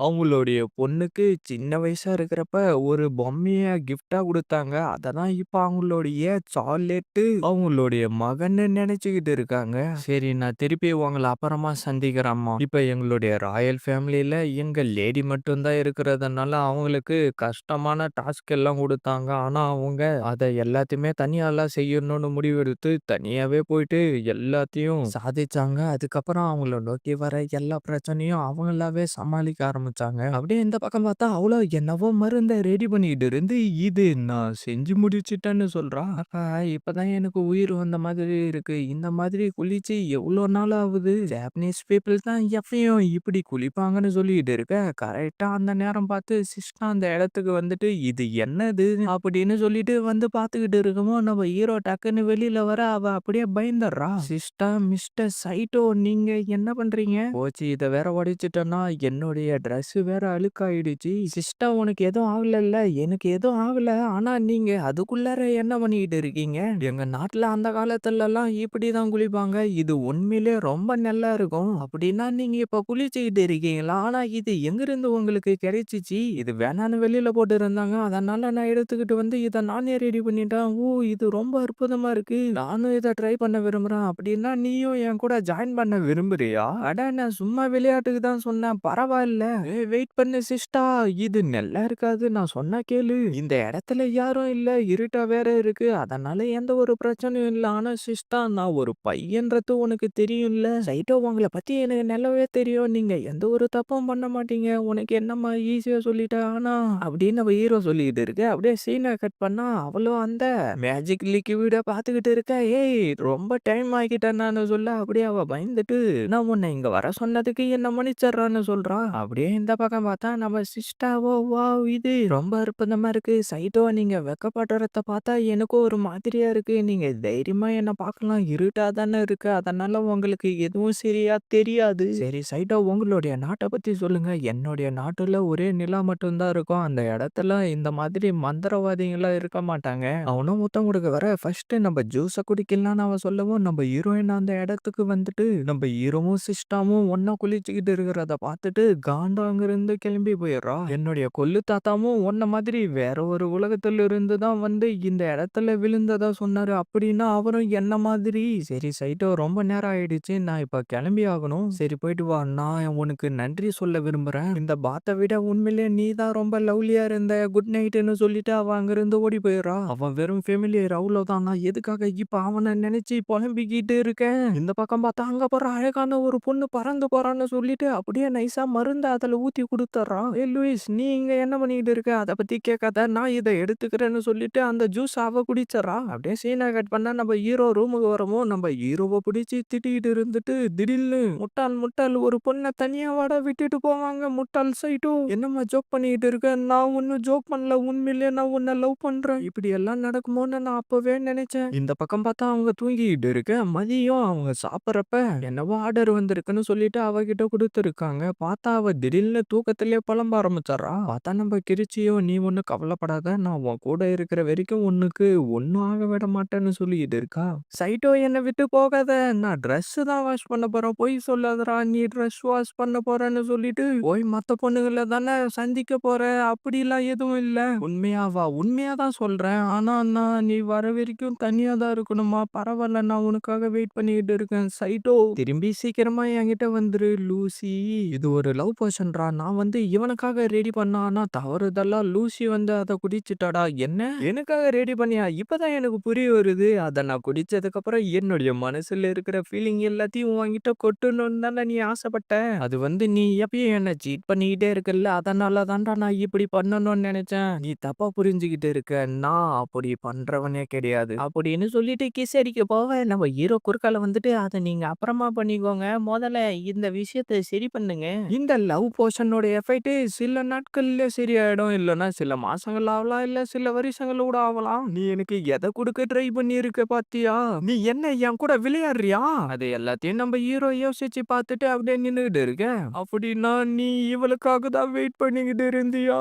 Speaker 1: அவங்களுடைய பொண்ணுக்கு சின்ன வயசா இருக்கிறப்ப ஒரு பொம்மைய கிஃப்ட்டா குடுத்தாங்க. அததான் இப்ப அவங்களுடைய சாக்லேட்டு அவங்களுடைய மகன்னு நெனச்சுக்கிட்டு இருக்காங்க. சரி, நான் திருப்பி உங்கள அப்புறமா சந்திக்கிறேன்ம்மா. இப்ப எங்களுடைய ராயல் ஃபேமிலில எங்க லேடி மட்டும் தான் இருக்கிறதுனால அவங்களுக்கு கஷ்டமான டாஸ்க் எல்லாம் குடுத்தாங்க. ஆனா அவங்க அத எல்லாத்தையுமே தனியாலாம் செய்யணும்னு முடிவெடுத்து தனியாவே போயிட்டு எல்லாத்தையும் சாதிச்சாங்க. அதுக்கப்புறம் அவங்கள நோக்கி வர எல்லா பிரச்சனையும் அவங்களாவே சமாளிக்க ஆரம்பிச்சாங்க. அப்படியே இந்த பக்கம் பார்த்தா அவளோ என்னவோ மருந்த ரெடி பண்ணிட்டு இருந்து, இது நான் செஞ்சு முடிச்சுட்டேன்னு சொல்றா. ஆஹா! இப்பதான் எனக்கு உயிர் வந்த மாதிரி இருக்கு. இந்த மாதிரி குளிச்சு எவ்வளோ நாள் ஆகுது. ஜாப்பனீஸ் பீப்பிள் தான் எப்பயும் இப்படி குளிப்பாங்கன்னு சொல்லிட்டு இருக்க. கரெக்ட்டா அந்த நேரம் பார்த்து சிஸ்டா அந்த இடத்துக்கு வந்துட்டு, இது என்னது? அப்படின்னு சொல்லிட்டு வந்து பார்த்துக்கிட்டு இருக்கும்போது, நம்ம ஹீரோ டக்குன்னு வெளியில வர அவ அப்படியே பயந்துடுறா. சிஸ்டா, மிஸ்டர் சைட்டோ, நீங்க என்ன பண்றீங்க? போச்சு, இத வேற உடைச்சுட்டேன்னா என்னுடைய ட்ரெஸ் வேற அழுக்காயிடுச்சு. சிஸ்டா, உனக்கு எதுவும் ஆகலல்ல? எனக்கு எதுவும் ஆகல. ஆனா நீங்க அதுக்குள்ளார என்ன பண்ணிக்கிட்டு இருக்கீங்க? எங்க நாட்டுல அந்த காலத்துலலாம் இப்படிதான் குளிப்பாங்க. இது உண்மையிலே ரொம்ப நல்லா இருக்கும். அப்படின்னா நீங்க இப்ப குளிச்சுக்கிட்டு இருக்கீங்களா? ஆனா இது எங்கிருந்து உங்களுக்கு கிடைச்சுச்சு? இது வேணான்னு வெளியில போட்டிருந்தாங்க. அதனால நான் எடுத்துக்கிட்டு வந்து இத நானே ரெடி பண்ணிட்டேன். ஓ! இது ரொம்ப அற்புதமா இருக்கு. நானும் இத ட்ரை பண்ண விரும்புறேன். அப்படின்னா நீயும் என் கூட ஜாயின் பண்ண விரும்புறியா? அட, நான் சும்மா விளையாட்டுக்கு தான் சொன்னேன். பரவாயில்ல. ஏய், வெயிட் பண்ணு சிஸ்டா. இது நல்லா இருக்காது. நான் சொன்னா கேளு. இந்த இடத்துல யாரும் இல்ல. இருட்டா வேற இருக்கு. அதனால எந்த ஒரு பிரச்சனையும் இல்ல. ஆனா சிஸ்டா, நான் ஒரு பையன்றது உனக்கு தெரியும்ல. சைட்டோ, உங்கள பத்தி எனக்கு நல்லாவே தெரியும். நீங்க எந்த ஒரு தப்பும் பண்ண மாட்டீங்க. உனக்கு என்னம்மா ஈஸியா சொல்லிட்டேன். ஆனா அப்படின்னு நம்ம ஹீரோ சொல்லிட்டு இருக்க. அப்படியே சீனை கட் பண்ணா அவளும் அந்த மேஜிக் லிக்விட பாத்துக்கிட்டு இருக்க. ஏய், ரொம்ப டைம் ஆகிட்டேன் நானு சொல்ல. அப்படியே அவ பயந்துட்டு, நான் உன்னை இங்க வர சொன்னதுக்கு என்ன மன்னிச்சிடுறான்னு சொல்றா. அப்படியே இந்த பக்கம் பார்த்தா நம்ம சிஸ்டாவோ, வாவ், இது ரொம்ப அற்புதமா இருக்கு. சைட்டோ, நீங்க வெக்கப்படுறத பார்த்தா எனக்கும் ஒரு மாதிரியா இருக்கு. நீங்க தைரியமா என்ன பார்க்கலாம். இருட்டா தானே இருக்கு. அதனால உங்களுக்கு எதுவும் சரியா தெரியாது. சரி சைட்டோ, உங்களுடைய நாட்டை பத்தி சொல்லுங்க. என்னுடைய நாட்டுல ஒரே நிலா மட்டும்தான் இருக்கும். அந்த இடத்துல இந்த மாதிரி மந்திரவாதிகள்லாம் இருக்க மாட்டாங்க. அவனும் முத்தம் கொடுக்க வர ஃபர்ஸ்ட் நம்ம ஜூஸ குடிக்கலாம்னு அவன் சொல்லவும், நம்ம ஹீரோயின் அந்த இடத்துக்கு வந்துட்டு நம்ம ஹீரோவும் சிஸ்டாமும் ஒண்ணா குளிச்சுக்கிட்டு இருக்கிறத பார்த்துட்டு காண்டா அங்கிருந்து கிளம்பி போயிடுறா. என்னுடைய கொள்ளு தாத்தாவும் உன்ன மாதிரி வேற ஒரு உலகத்துல இருந்து தான் வந்து இந்த இடத்துல விழுந்ததா சொன்னாரு. அப்படின்னா அவரும் என்ன மாதிரி. சரி சைட்டோ, ரொம்ப நேரம் ஆயிடுச்சு. நான் இப்ப கிளம்பி ஆகணும். சரி, போயிட்டு வா. நான் உனக்கு நன்றி சொல்ல விரும்புறேன். இந்த பாத்தை விட உண்மையிலே நீ தான் ரொம்ப லவ்லியா இருந்த. குட் நைட்னு சொல்லிட்டு அவ அங்கிருந்து ஓடி போயிடுறா. அவன் வெறும் ஃபெமிலியர், அவ்வளவுதான். நான் எதுக்காக இப்ப அவனை நினைச்சு புலம்பிக்கிட்டு இருக்கேன். இந்த பக்கம் பார்த்தா அங்க போற அழகான ஒரு பொண்ணு பறந்து போறான்னு சொல்லிட்டு அப்படியே நைஸா மருந்து அதுல ஊத்தி கொடுத்துட்றா. ஏ லூயிஸ், நீ இங்க என்ன பண்ணிட்டு இருக்க? அதை பத்தி கேட்காத, நான் இதை எடுத்துக்கிறேன்னு சொல்லிட்டு அந்த ஜூஸ் அவ குடிச்சிடறா. அப்படியே சீனா கட் பண்ணா நம்ம ஹீரோ ரூமுக்கு வரவும், நம்ம ஹீரோவை பிடிச்சி திட்டிட்டு இருந்துட்டு திடீர்னு, முட்டாள் முட்டாள், ஒரு பொண்ணை தனியா வாட விட்டுட்டு போவாங்க. முட்டாள் சைட்டோ, என்னம்மா ஜோக் பண்ணிட்டு இருக்க? நான் ஒன்னும் ஜோக் பண்ணல. உண்மையிலேயே நான் உன்னை லவ் பண்றேன். இப்படி எல்லாம் நடக்குமோன்னு நான் அப்பவே நினைச்சேன். இந்த பக்கம் பார்த்தா அவங்க தூங்கிட்டு இருக்க. மதியம் அவங்க சாப்பிட்றப்ப என்னவோ ஆர்டர் வந்திருக்குன்னு சொல்லிட்டு அவகிட்ட கொடுத்துருக்காங்க. பார்த்தா அவ திடீர்னு தூக்கத்திலே புலம்ப ஆரம்பிச்சிடறா. பார்த்தா நம்ம கிரிச்சியோ, நீ ஒன்னும் கவலைப்படாத, நான் உன் கூட இருக்கிற வரைக்கும் உனக்கு ஒன்னும் ஆக விட மாட்டேன்னு சொல்லிட்டு இருக்கா. சைட்டோ, என்னை விட்டு போகாத, நான் ட்ரெஸ் தான் வாஷ் பண்ண போறேன். பொய் சொல்லாதடா, நீ ட்ரெஸ் வாஷ் பண்ண போறேன்னு சொல்லிட்டு போய் மத்த பொண்ணுங்களை தானே சந்திக்க போற. அப்படிலாம் எதுவும் இல்ல. உண்மையாவா? உண்மையா தான் சொல்றேன். ஆனா நான் நீ வர வரைக்கும் தனியா தான் இருக்கணுமா? பரவாயில்ல, நான் உனக்காக வெயிட் பண்ணிக்கிட்டு இருக்கேன். சைட்டோ, திரும்பி சீக்கிரமா என்கிட்ட வந்துரு. லூசி, இது ஒரு லவ் பர்சன்டா. நான் வந்து இவனுக்காக ரெடி பண்ணா, ஆனா தவறுதெல்லாம் லூசி வந்து அதை குடிச்சிட்டாடா. என்ன? எனக்காக ரெடி பண்ணியா? இப்பதான் எனக்கு புரிய வருது. அதை நான் குடிச்சதுக்கு அப்புறம் என்னுடைய மனசுல இருக்கிற ஃபீலிங் எல்லாத்தையும் உன்கிட்ட கொட்டணும்னு தானே நீ ஆசைப்பட்ட. அது வந்து நீ எப்பயும் என்ன சீட் பண்ணிக்கிட்டே இருக்கல்ல, அதனால தான்டா நான் இப்படி பண்ணணும்னு நினைச்சேன். நீ தப்பா புரிஞ்சுக்கிட்டு இருக்க. நான் அப்படி பண்றவனே கிடையாது அப்படின்னு சொல்லிட்டு கிஸ் அடிக்க போக, நம்ம ஹீரோ குறுக்கால வந்துட்டு, அதை நீங்க அப்புறமா பண்ணிக்கோங்க, முதல்ல இந்த விஷயத்தை சரி பண்ணுங்க. இந்த லவ் போர்ஷனோட எஃபெக்ட் சில நாட்கள்ல சரியாயிடும். இல்லைன்னா சில மாசங்கள் ஆகலாம், இல்ல சில வருஷங்கள் கூட ஆகலாம். நீ எனக்கு எதை கொடுக்க ட்ரை பண்ணி இருக்க பாத்தியா? நீ என்ன என் கூட விளையாடுறியா? அது எல்லாத்தையும் நம்ம ஹீரோ யோசிச்சு பார்த்துட்டு அப்படியே நின்னுகிட்டு இருக்க. அப்படின்னா நீ இவளுக்காக தான் வெயிட் பண்ணிக்கிட்டு இருந்தியா?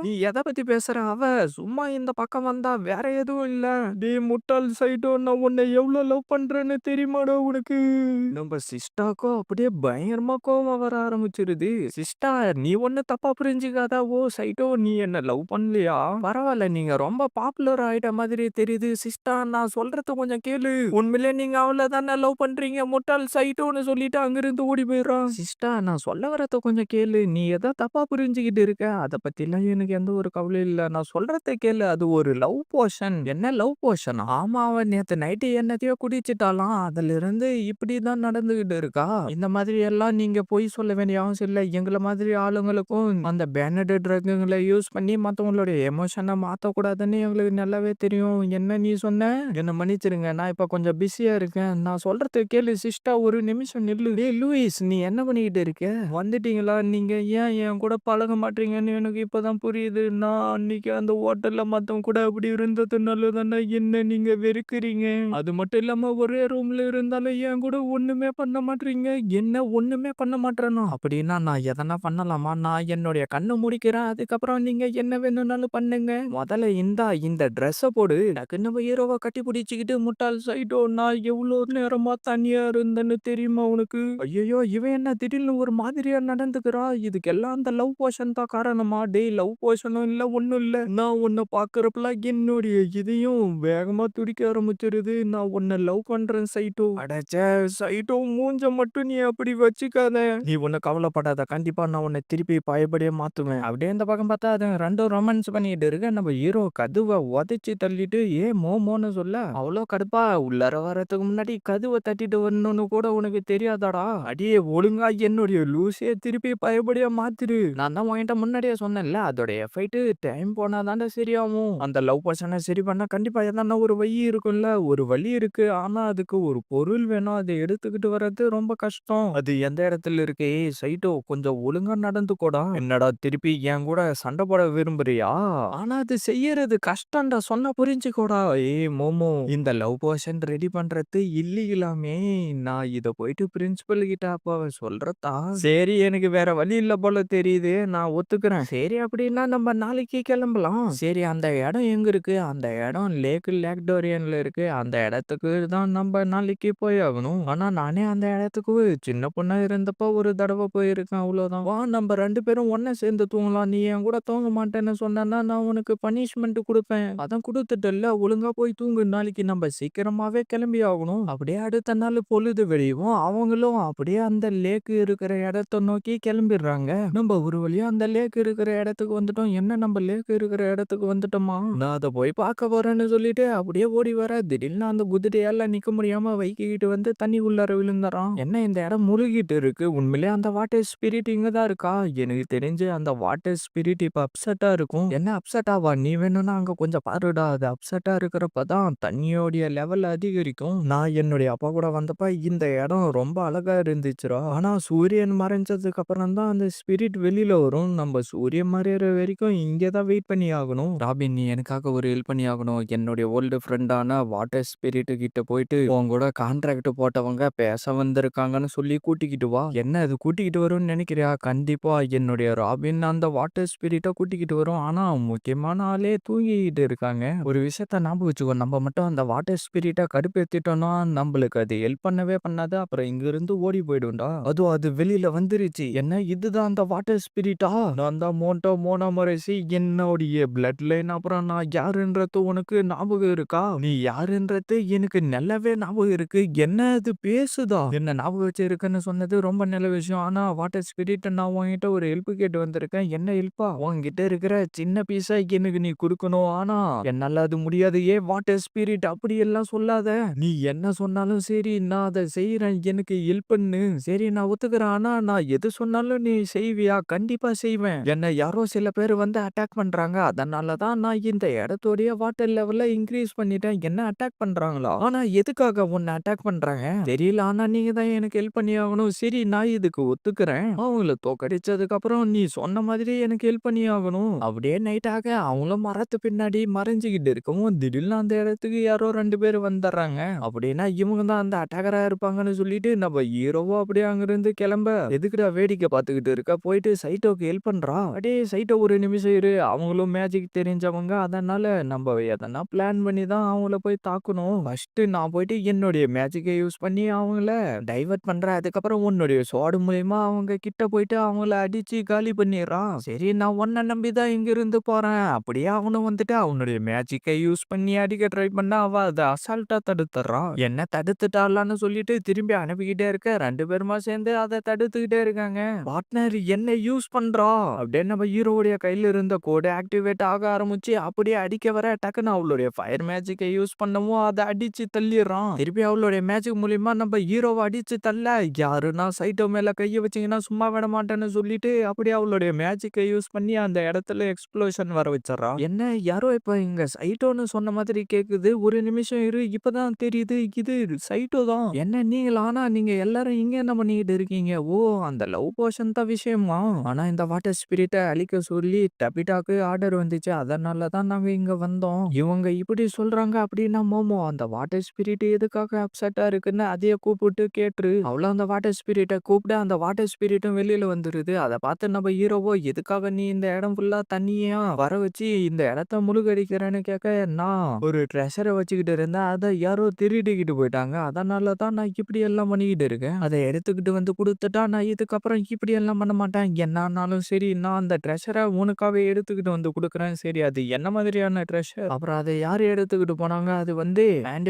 Speaker 1: நீ எதை பத்தி பேசுற? அவ சும்மா இந்த பக்கம் வந்தா வேற எதுவும் இல்ல. டேய் முட்டாள் சைட்டோ, நான் உன்னை எவ்வளவு லவ் பண்றேன்னு தெரியுமாடா உனக்கு? நம்ம சிஸ்டாக்கும் அப்படியே பயங்கரமா கோவம் வர ஆரம்பிச்சிருது. சிஸ்டா, நீ ஒண்ணு தப்பா புரிஞ்சுக்காத. ஓ சைட்டோ, நீ என்ன லவ் பண்ணலையா? பரவாயில்ல, நீங்க ரொம்ப பாப்புலர் ஆயிட்ட மாதிரி தெரியுது. சிஸ்டா, நான் சொல்றது கொஞ்சம் கேளு. உண்மையிலே நீங்க அவள தானே லவ் பண்றீங்க, முட்டாள் சைட்டோன்னு சொல்லிட்டு அங்கிருந்து ஓடி போயிடுறான். சிஸ்டா, நான் சொல்ல வரத கொஞ்சம் கேளு. நீ ஏதோ தப்பா புரிஞ்சுக்கிட்டு இருக்க. அத பத்திலாம் எனக்கு எந்த ஒரு கவலையும் இல்ல. நான் சொல்றத கேளு. அது ஒரு லவ் போஷன். என்ன லவ் போஷன்? ஆமா, அவ நேத்து நைட்டு என்னத்தையோ குடிச்சிட்டாளாம். அதிலிருந்து இப்படிதான் நடந்துகிட்டு இருக்கா. இந்த மாதிரி எல்லாம் நீங்க பொய் சொல்ல வேண்டிய அவசியம் இல்ல. எங்கள மாதிரி ஆளுங்களுக்கும் அந்த பேனட் ட்ரக்குங்களை யூஸ் பண்ணி மத்தவங்களுடைய எமோஷனை மாத்தக்கூடாதுன்னு எங்களுக்கு நல்லாவே தெரியும். என்ன நீ சொன்ன? என்ன மன்னிச்சிருங்க. நான் இப்ப கொஞ்சம் பிஸியா இருக்கேன். நான் சொல்றது கேளு சிஸ்டா, ஒரு நிமிஷம் நில்லு. டேய் லூயிஸ், நீ என்ன பண்ணிக்கிட்டு இருக்க? வந்துட்டீங்களா? நீங்க ஏன் என் கூட பழக மாட்டீங்கன்னு எனக்கு இப்பதான் புரியுது. நான் அன்னைக்கு அந்த ஹோட்டல்ல மத்தவங்க கூட அப்படி இருந்ததுனால தானே என்ன நீங்க வெறுக்கிறீங்க. அது மட்டும் இல்லாம ஒரே ரூம்ல இருந்தாலும் என் கூட ஒண்ணுமே பண்ண மாட்டீங்க. என்ன ஒண்ணுமே பண்ண மாட்டேனா? அப்படின்னா நான் எதனா பண்ணலாமா? நான் என்னுடைய கண்ணை முடிக்கிறேன். அதுக்கப்புறம் நீங்க என்ன வேணும்னாலும் பண்ணுங்க. முதல்ல இந்த ட்ரெஸ்ஸை போடு. டக்குன்னு நம்ம ஹீரோவை கட்டி பிடிச்சிக்கிட்டு, முட்டாள் சைடோ, நான் எவ்வளவு நேரமா தனியா இருந்தேன்னு தெரியுமா உனக்கு? ஐயோ, இவன் என்ன திடீர்னு ஒரு மாதிரியா நடந்துக்கிறா? இதுக்கெல்லாம் அந்த லவ் போஷன் தான் காரணமா? டேய், லவ் போஷனும் இல்ல, ஒண்ணும் இல்ல. நான் உன்னை பாக்குறப்பெல்லாம் என்னுடைய இதயம் வேகமா துடிக்க ஆரம்பிச்சிருது. நான் உன்னை லவ் பண்றேன் சைட்டோ. அடச்சே, சைட்டோ, மூஞ்ச மட்டும் நீ அப்படி வச்சுக்காத. நீ ஒண்ணு கவலைப்படாத. கண்டிப்பா நான் உன்னை திருப்பி பயப்படியே மாத்துவேன். அப்படியே இந்த பக்கம் பார்த்தா அது ரெண்டும் ரொமான்ஸ் பண்ணிட்டு இருக்க. நம்ம ஹீரோ கதுவை உதைச்சு தள்ளிட்டு மோமோன்னு சொல்ல அவ்வளோ கடுப்பா, உள்ளார வரதுக்கு முன்னாடி கதுவை தட்டிட்டு வரணும்னு கூட உனக்கு தெரியாதாடா? அடியே, ஒழுங்கா என்னுடைய லூசே திருப்பி பயப்படியா மாத்திரு. நான் தான் உன்கிட்ட முன்னாடியே சொன்னேன்ல, அதோடைய எஃபெக்ட் டைம் போனா தானே சரியாகும். அந்த லவ் பர்சனை சரி பண்ணா கண்டிப்பா எதனா ஒரு வழி இருக்கும்ல. ஒரு வழி இருக்கு. ஆனா அதுக்கு ஒரு பொருள் வேணும். அதை எடுத்துக்கிட்டு வர்றது ரொம்ப கஷ்டம். அது எந்த இடத்துல இருக்கு? ஏய் சைட்டோ, கொஞ்சம் ஒழுங்கா நடந்துக்கோடா. என்னடா திருப்பி என் கூட சண்டை போட விரும்புறியா? ஆனா அது செய்யறது கஷ்டம்டா, சொன்னா புரிஞ்சுக்கோடா. ஏய் மோமோ, இந்த லவ் போர்ஷன் ரெடி பண்றது இல்லீங்களாமே. நான் இத போயிட்டு பிரின்சிபல் கிட்ட அப்ப சொல்றதா? சரி, எனக்கு வேற வழி இல்ல போல தெரியுது. நான் ஒத்துக்கிறேன். சரி, அப்படின்னா நம்ம நாளைக்கு கிளம்பலாம். சரி, அந்த இடம் எங்க இருக்கு? அந்த இடம் லேக்டோரியன்ல இருக்கு. அந்த இடத்துக்கு தான் நம்ம நாளைக்கு போய் ஆகணும். ஆனா நானே அந்த இடத்துக்கு சின்ன பொண்ணா இருந்தப்ப ஒரு தடவை போயிருக்கேன், அவ்வளவுதான். வா, நம்ம 2 பேரும் ஒண்ணா சேர்ந்து தூங்கலாம். நீ என் கூட தூங்க மாட்டேன்னு சொன்னா நான் உனக்கு பனிஷ்மெண்ட் கொடுப்பேன். அதான் கொடுத்துட்டல்ல, ஒழுங்கா போய் தூங்கு. நாளைக்கு நம்ம சீக்கிரமாவே கிளம்பி ஆகணும். அப்படியே அடுத்த நாள் பொழுது வெளியும் அவங்களும் அப்படியே அந்த லேக் இருக்கிற இடத்தை நோக்கி கிளம்பிடுறாங்க. நம்ம ஒரு வழியா அந்த லேக் இருக்கிற இடத்துக்கு வந்துட்டோம். என்ன, நம்ம லேக் இருக்கிற இடத்துக்கு வந்துட்டோமா? நான் அதை போய் பார்க்க போறேன்னு சொல்லிட்டு அப்படியே ஓடி வர, திடீர்னு அந்த குதிரையால நிக்க முடியாம வைக்கிட்டு வந்து தண்ணி உள்ளார விழுந்துறான். என்ன, இந்த இடம் முழுகிட்டு இருக்கு. உண்மையிலே அந்த வாட்டர் ஸ்பிரிட் இங்கதான் இருக்கா? எனக்கு தெரிஞ்சு அந்த வாட்டர் ஸ்பிரிட் இப்ப அப்செட்டா இருக்கும். என்ன அப்செட்டாவா? நீ வேணும்னா அங்க கொஞ்சம் பாருடா. அது அப்செட்டா இருக்கிறப்பதான் தண்ணியோடைய லெவல் அதிகரிக்கும். நான் என்னுடைய அப்பா கூட வந்தப்ப இந்த இடம் ரொம்ப அழகா இருந்துச்சுடா. ஆனா சூரியன் மறைஞ்சதுக்கு அப்புறம் தான் அந்த ஸ்பிரிட் வெளியில வரும். நம்ம சூரியன் மறையிற வரைக்கும் இங்கதான் வெயிட் பண்ணி ஆகணும். ராபின், நீ எனக்காக ஒரு ஹெல்ப் பண்ணி ஆகணும். என்னுடைய ஓல்டு ஃப்ரெண்டான வாட்டர் ஸ்பிரிட் கிட்ட போயிட்டு உன் கூட கான்ட்ராக்ட் போட்டவங்க பேச வந்திருக்காங்கன்னு சொல்லி கூட்டிக்கிட்டு வா. என்ன, அது கூட்டிக்கிட்டு வரும்னு நினைக்கிறியா? கண்டிப்பா என்னுடைய ராபின் அந்த வாட்டர் ஸ்பிரிட்டை கூட்டிக்கிட்டு வரும். ஆனா முக்கியமான ஆளே தூங்கிட்டு இருக்காங்க. ஒரு விஷயத்த ஞாபகம் வச்சுக்கோ, நம்ம மட்டும் அந்த வாட்டர் ஸ்பிரிட்டை கடுப்பேத்திட்டோம்னா நம்மளுக்கு அது ஹெல்ப் பண்ணவே பண்ணாது. அப்புறம் இங்க இருந்து ஓடி போயிடும்டா. அதுவும் அது வெளியில வந்துருச்சு. என்ன, இதுதான் அந்த வாட்டர் ஸ்பிரிட்டா? நான் தான் மோனோமரசி. என்னுடைய பிளட் லைன். அப்புறம் நான் யாருன்றது உனக்கு ஞாபகம் இருக்கா? நீ யாருன்றது எனக்கு நல்லாவே ஞாபகம் இருக்கு. என்ன, அது பேசுதா? என்ன ஞாபகம் வச்சு இருக்குன்னு சொன்னது ரொம்ப நல்ல விஷயம். ஆனா வாட்டர் ஸ்பிரிட், நான் உன்கிட்ட ஒரு ஹெல்ப் கேட்டு வந்திருக்கேன். என்ன ஹெல்ப்பா? உன்கிட்ட இருக்கிற சின்ன பீஸா எனக்கு நீ கொடுக்கணும். ஆனா என்னால அது முடியாது. வாட்டர் ஸ்பிரிட், அப்படி எல்லாம் சொல்லாத. நீ என்ன சொன்னாலும் சரி, நான் அதை செய்யறேன். எனக்கு ஹெல்ப் பண்ணு. சரி, நான் ஒத்துக்கிறேன். ஆனா நான் எது சொன்னாலும் நீ செய்வியா? கண்டிப்பா செய்வேன். என்ன யாரோ சில பேர் வந்து அட்டாக் பண்றாங்க. அதனாலதான் நான் இந்த இடத்தோடைய வாட்டர் லெவல்ல இன்க்ரீஸ் பண்ணிட்டேன். என்ன அட்டாக் பண்றாங்களா? ஆனா எதுக்காக உன்னை அட்டாக் பண்றாங்க தெரியல. ஆனா நீங்க தான் எனக்கு ஹெல்ப் பண்ணி ஆகணும். சரி, நான் இதுக்கு ஒத்துக்கிறேன். அவங்கள தோக்கடிச்சதுக்கு அப்புறம் நீ சொன்ன மாதிரி எனக்கு ஹெல்ப் பண்ணி ஆகணும். அப்படியே நைட் ஆக அவங்களும் மரத்து பின்னாடி மறைஞ்சுக்கிட்டு இருக்கவும் திடீர்னு அந்த இடத்துக்கு யாரோ 2 பேர் வந்துடுறாங்க. அப்படின்னா இவங்க தான் அந்த அட்டாக்கரா இருப்பாங்கன்னு சொல்லிட்டு நம்ம ஹீரோவோ அப்படியே அங்கிருந்து கிளம்ப, எதுக்குடா வேடிக்கை பார்த்துக்கிட்டு இருக்க, போயிட்டு சைட்டோக்கு ஹெல்ப் பண்றா. அப்படியே சைட்டோ, ஒரு நிமிஷம் இரு. அவங்களும் மேஜிக் தெரிஞ்சவங்க. அதனால நம்ம எதனா பிளான் பண்ணி தான் அவங்கள போய் தாக்கணும். ஃபர்ஸ்ட் நான் போயிட்டு என்னுடைய மேஜிக்கை யூஸ் பண்ணி அவங்கள டைவர்ட் பண்றேன். அதுக்கப்புறம் உன்னுடைய ஸ்வாட் மூலியமா அவங்க கிட்ட போயிட்டு அவங்கள அடிச்சு காலி பண்ணிடுறான். சரி நான் உன்னை நம்பி தான் இங்க இருந்து போறேன். அப்படியே அவனும் வந்துட்டு அவனுடைய மேஜிக்கை யூஸ் பண்ணி அடிக்க ட்ரை பண்ணா அவ அதை அசால்ட்டா தடுத்துறான். என்ன தடுத்துட்டாளான்னு சொல்லிட்டு திரும்பி அனுப்பிக்கிட்டே இருக்க 2 பேருமா சேர்ந்து அதை தடுத்துக்கிட்டே இருக்காங்க. பார்ட்னர் என்ன யூஸ் பண்றா அப்படியே நம்ம ஹீரோவுடைய கையில இருந்த கோடு ஆக்டிவேட் ஆக ஆரம்பிச்சு அப்படியே அடிக்க வர டக்குன்னு அவளுடைய ஃபயர் மேஜிக்கை யூஸ் பண்ணவும் அதை அடிச்சு தள்ளிடுறான். திருப்பி அவளுடைய மேஜிக் மூலியமா நம்ம ஹீரோவை அடிச்சு தள்ள யாருன்னா சைட்டோ மேல கைய வச்சீங்கன்னா சும்மா விட மாட்டேன்னு சொல்லிட்டு அப்படியே அவளுடைய மேஜிக்கை யூஸ் பண்ணி அந்த இடத்துல எக்ஸ்ப்ளோஷன் வர வச்சிடறான். என்ன யாரோ இப்ப இங்க சைட்டோன்னு சொன்ன மாதிரி கேக்குது. ஒரு நிமிஷம் இரு, இப்பதான் தெரியுது இது சைட்டோ தான். என்ன நீங்களா? ஆனா நீங்க எல்லாரும் இங்க என்ன பண்ணிக்கிட்டு இருக்கீங்க? ஓ, அந்த லவ் போஷன் தான் விஷயமா? ஆனா இந்த வாட்டர் ஸ்பிரிட்டை அழிக்க சொல்லி டபிட்டாக்கு ஆர்டர் வந்துச்சு, அதனால தான் நாங்க இங்க வந்தோம். இவங்க இப்படி சொல்றாங்க அப்படின்னா மோமோ அந்த வாட்டர் ஸ்பிரிட் எதுக்காக அப்செட்டா இருக்குன்னு அதைய கூப்பிட்டு கேட்டுரு. அவ்வளவு அந்த வாட்டர் ஸ்பிரிட்டை கூப்பிட்டு அந்த வாட்டர் ஸ்பிரிட்டும் வெளியில வந்துருது. அதை பார்த்து நம்ம ஹீரோவோ எதுக்காக நீ இந்த இடம் ஃபுல்லா தண்ணியா வர வச்சு இந்த இடத்த முழுகடிக்கிறேன்னு கேட்க, நான் ஒரு ட்ரெஷரை வச்சுக்கிட்டு இருந்தேன், அதை யாரோ திருடிக்கிட்டு போயிட்டாங்க, அதனால தான் நான் இப்படி எல்லாம் பண்ணிக்கிட்டு இருக்கேன். அதை எடுத்துக்கிட்டு வந்து கொடுத்துட்டா நான் இதுக்கப்புறம் இப்படி எல்லாம் பண்ண மாட்டேன். என்னானாலும் சரி நான் அந்த ட்ரெஷரை உனக்காவே எடுத்துக்கிட்டு வந்து கொடுக்குறேன். சரி அது என்ன மாதிரியான ட்ரெஷர்? அப்புறம் அதை யார் எடுத்துக்கிட்டு போனாங்க? அது வந்து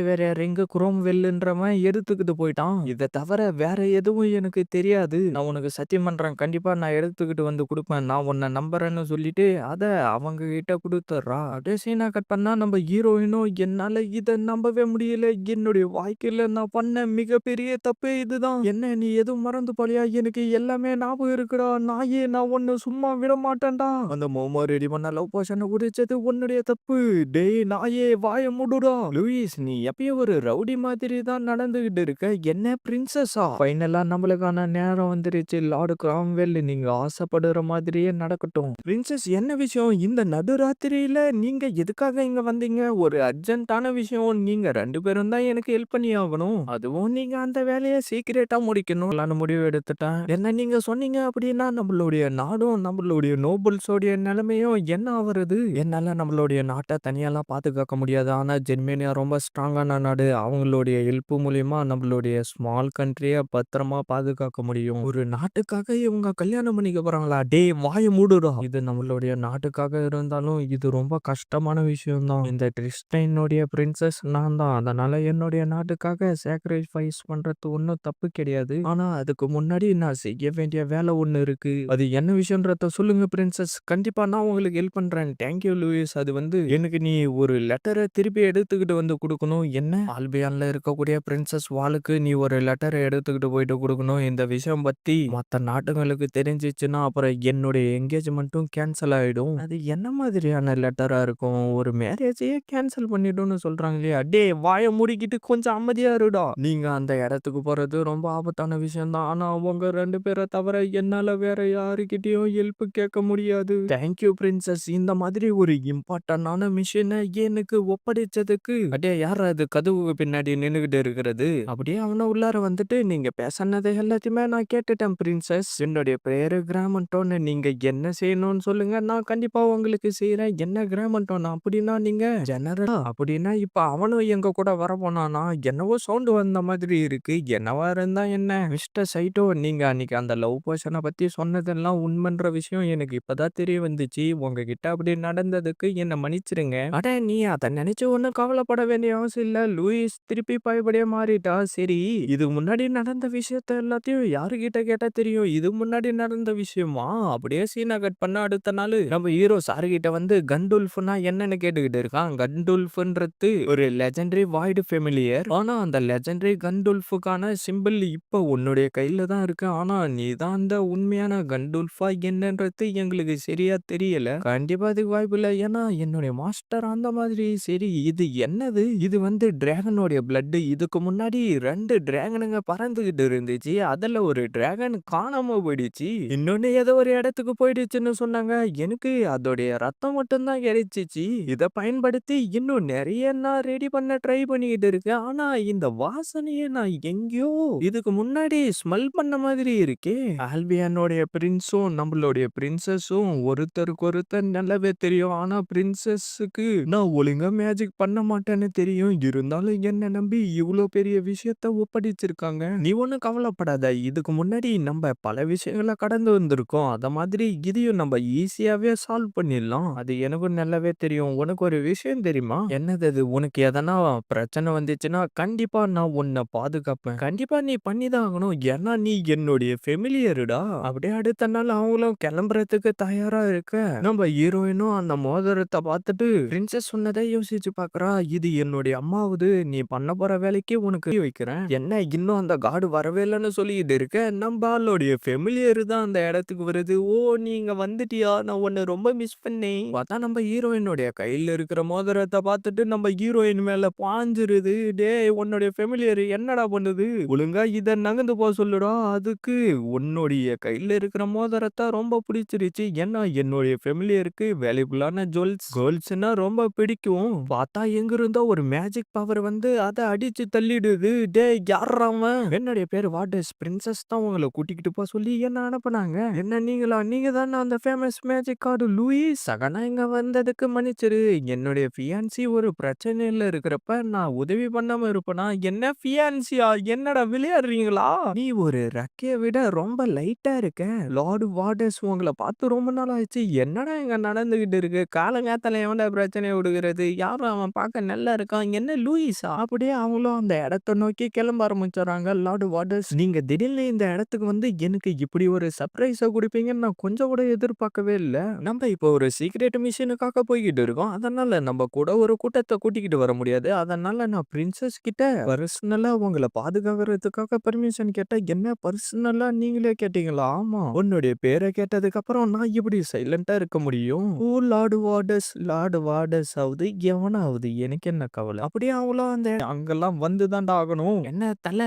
Speaker 1: வேற ரிங்கு குரோம் வெல்லுன்றவன் எடுத்துக்கிட்டு போயிட்டான். இதை தவிர வேற எதுவும் எனக்கு தெரியாது. நான் உனக்கு சத்தியம் பண்றேன், கண்டிப்பா நான் எடுத்துக்கிட்டு வந்து கொடுப்பேன், நான் உன்னை நம்புறேன்னு சொல்லிட்டு அதை அவங்க கிட்ட கொடுத்துட்றா. அப்படியே சீனா கட் பண்ணா நம்ம ஹீரோயினும் என்னால இதை நம்பவே முடியல, என்னுடைய வாழ்க்கையில நான் பண்ண மிகப்பெரிய தப்பே இதுதான். என்ன நீ எதுவும் மறந்து போலியா? எனக்கு எல்லாமே ஞாபகம் இருக்குடா நாயே, நான் உன்னை சும்மா விட மாட்டேன்டா. அந்த மோமோ ரெடி பண்ண லவ் போஷனை குடிச்சது உன்னுடைய தப்பு. டேய் நாயே வாய மூடுடா. லூயிஸ் நீ எப்பயும் ஒரு ரவுடி மாதிரி தான் நடந்துகிட்டு இருக்க. என்ன பிரின்சஸா? ஃபைனலா நம்மளுக்கான நேரம் வந்துருச்சு. லார்டு கிராம்வெல் நீங்க ஆசைப்படுற மாதிரியே நடக்கட்டும். பிரின்சஸ் என்ன விஷயம்? இந்த நடுராத்திரியில நீங்க எதுக்காக இங்க வந்தீங்க? ஒரு அர்ஜென்ட்டான விஷயம், நீங்க 2 பேரும் தான் எனக்கு ஹெல்ப் பண்ணி ஆகணும். அதுவும் நீங்க அந்த வேலையை சீக்கிரட்டா முடிக்கணும். நான் முடிவு எடுத்துட்டேன். என்ன நீங்க சொன்னீங்க அப்படின்னா நம்மளுடைய நாடும் நம்மளுடைய நோபல்ஸோடைய நிலைமையும் என்ன ஆவறது? என்னால நம்மளுடைய நாட்டை தனியாலாம் பாதுகாக்க முடியாது. ஆனா ஜெர்மனியா ரொம்ப ஸ்ட்ராங்கான நாடு. அவங்களுடைய ஹெல்ப் மூலியமா நம்மளுடைய ஸ்மால் கண்ட்ரியை பத்திரமா பாதுகாக்க முடியும். ஒரு நாட்டுக்காக இவங்க கல்யாணம் பண்ணிக்க போறாங்களா? டேய் வாய மூடுடா. இது நம்மளுடைய நாட்டுக்காக இருந்தாலும் இது ரொம்ப கஷ்டமான விஷயம் தான். இந்த ட்ரிஸ்டைனுடைய பிரின்சஸ் நான் தான், அதனால என்னுடைய நாட்டுக்காக சாக்ரிஃபைஸ் பண்றது ஒன்றும் தப்பு கிடையாது. ஆனா அதுக்கு முன்னாடி நான் செய்ய வேண்டிய வேலை ஒண்ணு இருக்கு. அது என்ன விஷயம்ன்றத சொல்லுங்க பிரின்சஸ். கண்டிப்பா நான் உங்களுக்கு ஹெல்ப் பண்றேன். Thank you Louis. அது வந்து எனக்கு நீ ஒரு லெட்டரை திருப்பி எடுத்துக்கிட்டு வந்து கொடுக்கணும். என்ன? ஆல்பியான்ல இருக்கக்கூடிய பிரின்சஸ் வாளுக்கு நீ ஒரு லெட்டரை எடுத்துக்கிட்டு போயிட்டு கொடுக்கணும். இந்த விஷயம் பத்தி மற்ற நாட்டுகளுக்கு தெரிஞ்சிச்சுன்னா அப்புறம் என்னுடைய என்கேஜ்மெண்ட்டும் கேன்சல் ஆயிடும். அது என்ன மாதிரியான லெட்டரா இருக்கும்? ஒரு மேரேஜையே கேன்சல் பண்ணிடும்னு சொல்றாங்களே. அடே வாய மூடிக்கிட்டு கொஞ்சம் அமைதியா இருடா. நீங்க அந்த இடத்துக்கு போறது ரொம்ப ஆபத்தான விஷயம் தான். ஆனா அவங்க 2 பேரை தவிர என்னால வேற யாருக்கிட்டையும் ஹெல்ப் கேட்க முடியாது. Thank you princess. இந்த மாதிரி ஒரு இம்பார்ட்டன்டான மிஷனை எனக்கு ஒப்படைச்சதுக்கு. அடே யாரா அது கதவுக்கு பின்னாடி நின்னுகிட்டு இருக்கிறது? அப்படியே அவனை உள்ளார வந்துட்டு நீங்க பேசினது எல்லாத்தையுமே நான் கேட்டுட்டேன் பிரின்சஸ். என்னுடைய பேரு கிராமண்டோன்னு, நீங்க என்ன செய்யணும்னு சொல்லுங்க, நான் கண்டிப்பா உங்களுக்கு செய்யறேன். என்ன கிராமண்டோன் அப்படின்னா நீங்க ஜெனரலா? அப்படின்னா இப்ப அவனும் எங்க கூட வர போனானா? என்னவோ சவுண்ட் வந்த மாதிரி இருக்கு. என்னவா இருந்தா என்ன? மிஸ்டர் சைட்டோ நீங்க அன்னைக்கு அந்த லவ் போர்ஷனை பத்தி சொன்னதெல்லாம் உண்மைன்ற விஷயம் எனக்கு இப்பதான் தெரிய வந்துச்சு. உங்ககிட்ட அப்படி நடந்ததுக்கு என்ன மன்னிச்சிருங்க. அட நீ அதை நினைச்சு ஒன்னும் கவலைப்பட வேண்டிய அவசியம் இல்ல. லூயிஸ் திருப்பி பயப்படியே மாறிட்டா. சரி இது முன்னாடி நடந்த விஷயத்த எல்லாத்தையும் யாருகிட்ட கேட்டா தெரியும்? இது முன்னாடி நடந்த விஷயமா? அப்படியே சீனா கட் பண்ண அடுத்த நாள் நம்ம ஹீரோ சாரு கிட்ட வந்து கண்டுல்ஃப்னா என்னன்னு கேட்டுக்கிட்டு இருக்கான். கண்டுல்ஃப்ன்றது ஒரு லெஜெண்டரி வாய்டு ஃபெமிலியர். ஆனா அந்த லெஜெண்டரி கண்டுல்ஃபுக்கான சிம்பிள் இப்ப உன்னுடைய கையில தான் இருக்கு. ஆனா நீ தான் அந்த உண்மையான கண்டுல்ஃபா என்னன்றது எங்களுக்கு சரியா தெரியல. கண்டிப்பா அதுக்கு வாய்ப்பு இல்லை, ஏன்னா என்னுடைய மாஸ்டர் அந்த மாதிரி. சரி இது என்னது? இது வந்து டிராகனுடைய பிளட். இதுக்கு முன்னாடி 2 டிராகனுங்க பறந்துகிட்டு இருந்துச்சு, அதுல ஒரு டிராகன் காணாம போயிடுச்சு, இன்னொன்னு ஏதோ ஒரு இடத்துக்கு போயிடுச்சுன்னு சொன்னாங்க. எனக்கு அதோடைய ரத்தம் மட்டும்தான் கிடைச்சிச்சு. இதை பயன்படுத்தி இன்னும் நிறைய நான் ரெடி பண்ண ட்ரை பண்ணிக்கிட்டு இருக்கேன். ஆனா இந்த வாசனையை நான் எங்கேயோ இதுக்கு முன்னாடி ஸ்மெல் பண்ண மாதிரி இருக்கே. ஆல்பியானோடைய பிரின்ஸும் நம்மளுடைய பிரின்சஸும் ஒருத்தருக்கு ஒருத்தர் நல்லாவே தெரியும். ஆனா பிரின்ஸ் பிரின்சஸ்ஸுக்கு நான் ஒழுங்கா மேஜிக் பண்ண மாட்டேன்னு தெரியும். இருந்தாலும் என்ன நம்பி இவ்ளோ பெரிய விஷயத்த ஒப்படைச்சிருக்காங்க. நீ ஒண்ணும் கவலைப்படாத. இதுக்கு முன்னாடி நம்ப பல விஷயங்கள கடந்து வந்திருக்கோம். அத மாதிரி இதையும் நம்ப ஈஸியாவே சால்வ் பண்ணிடலாம். அது எனக்கும் நல்லாவே தெரியும். உனக்கு ஒரு விஷயம் தெரியுமா? என்னது அது? உனக்கு எதனா பிரச்சனை வந்துச்சுன்னா கண்டிப்பா நான் உன்னை பாதுகாப்பேன். கண்டிப்பா நீ பண்ணிதான் ஆகணும். ஏன்னா நீ என்னுடைய ஃபெமிலியருடா. அப்படியே அடுத்த நாள் அவங்களும் கிளம்புறதுக்கு தயாரா இருக்க, நம்ம ஹீரோயினும் அந்த மோதிரத்தை பார்த்துட்டு பிரின்சஸ் சொன்னதை யோசிச்சு பார்க்கறா. இது என்னுடைய அம்மாவுது. நீ பண்ண போற வேலைக்கு உனக்கு வைக்கிறேன். என்ன இன்னும் அந்த கார்டு வரவே இல்லைன்னு சொல்லிட்டு இருக்க. நம்ம ஆளுடைய ஃபெமிலியர் தான் அந்த இடத்துக்கு வருது. ஓ, நீங்க வந்துட்டியா? நான் உன்னை ரொம்ப மிஸ் பண்ணேன். பார்த்தா நம்ம ஹீரோயினுடைய கையில இருக்கிற மோதிரத்தை பார்த்துட்டு நம்ம ஹீரோயின் மேல பாஞ்சிருது. டேய், உன்னுடைய ஃபெமிலியர் என்னடா பண்ணுது? ஒழுங்கா இத நகர்ந்து போக சொல்லுடா. அதுக்கு உன்னுடைய கையில இருக்கிற மோதிரத்தை ரொம்ப பிடிச்சிருச்சு. ஏன்னா என்னுடைய ஃபெமிலியருக்கு வேல்யூபிளான கேர்ள்ஸ்னா ரொம்ப பிடிக்கும். பார்த்தா எங்க இருந்தோ ஒரு மேஜிக் பவர் வந்து அதை அடிச்சு தள்ளிடுது. டேய், யார்றா அவன்? என்னுடைய பேரு வாட்டர்ஸ். பிரின்சஸ் தான் உங்களை கூட்டிக்கிட்டு போக சொல்லி என்ன அனுப்புனாங்க. என்ன நீங்களா? நீங்க தானே அந்த famous magic card Lewis. Sahana இங்க வந்ததுக்கு மன்னிச்சிரு. என்னுடைய ஃபியான்சி ஒரு பிரச்சனையில இருக்கிறப்ப நான் உதவி பண்ணாம இருப்பேனா? என்ன ஃபியான்சியா? என்னடா விளையாடுறீங்களா? நீ ஒரு ரெக்கைய விட ரொம்ப லைட்டா இருக்க. லார்டு வார்டர்ஸ், உங்களை பார்த்து ரொம்ப நாள் ஆயிடுச்சு. என்னடா இங்க நடந்துகிட்டு இருக்கு? காலங்காத்தால எவன்டா பிரச்சனையை விடுகிறது? யாரும் அவன் பார்க்க நல்லா இருக்கான். என்ன லூயிஸா? அப்படியே அவங்களும் அந்த இடத்தை நோக்கி கிளம்ப ஆரம்பிச்சுறாங்க. லார்டு வார்டர்ஸ், நீங்க திடீர்னு இந்த இடத்துக்கு வந்து எனக்கு இப்படி ஒரு சர்ப்ரைஸை கொடுப்பீங்கன்னு நான் கொஞ்சம் கூட எதிர்பார்க்கவே இல்லை. நம்ம இப்போ ஒரு சீக்ரெட் மிஷனுக்காக போய்கிட்டு இருக்கோம். அதனால நம்ம கூட ஒரு கூட்டத்தை கூட்டிக்கிட்டு வர முடியாது. அதனால நான் பிரின்சஸ் கிட்ட பர்சனலா உங்களை பாதுகாக்கிறதுக்காக பர்மிஷன் கேட்டா, என்ன பர்சனலா நீங்களே கேட்டீங்களா? ஆமா, உன்னுடைய பேரை கேட்டதுக்கு அப்புறம் நான் இப்படி சைலண்டா இருக்க முடியும்? ஓ, லார்டு வார்டர்ஸ். லார்டு வார்டர்ஸ் ஆகுது எவனாவது எனக்கு என்ன கவலை? அப்படியே அவளும் அந்த அங்கெல்லாம் வந்துதான்டா ஆகணும். என்ன தல,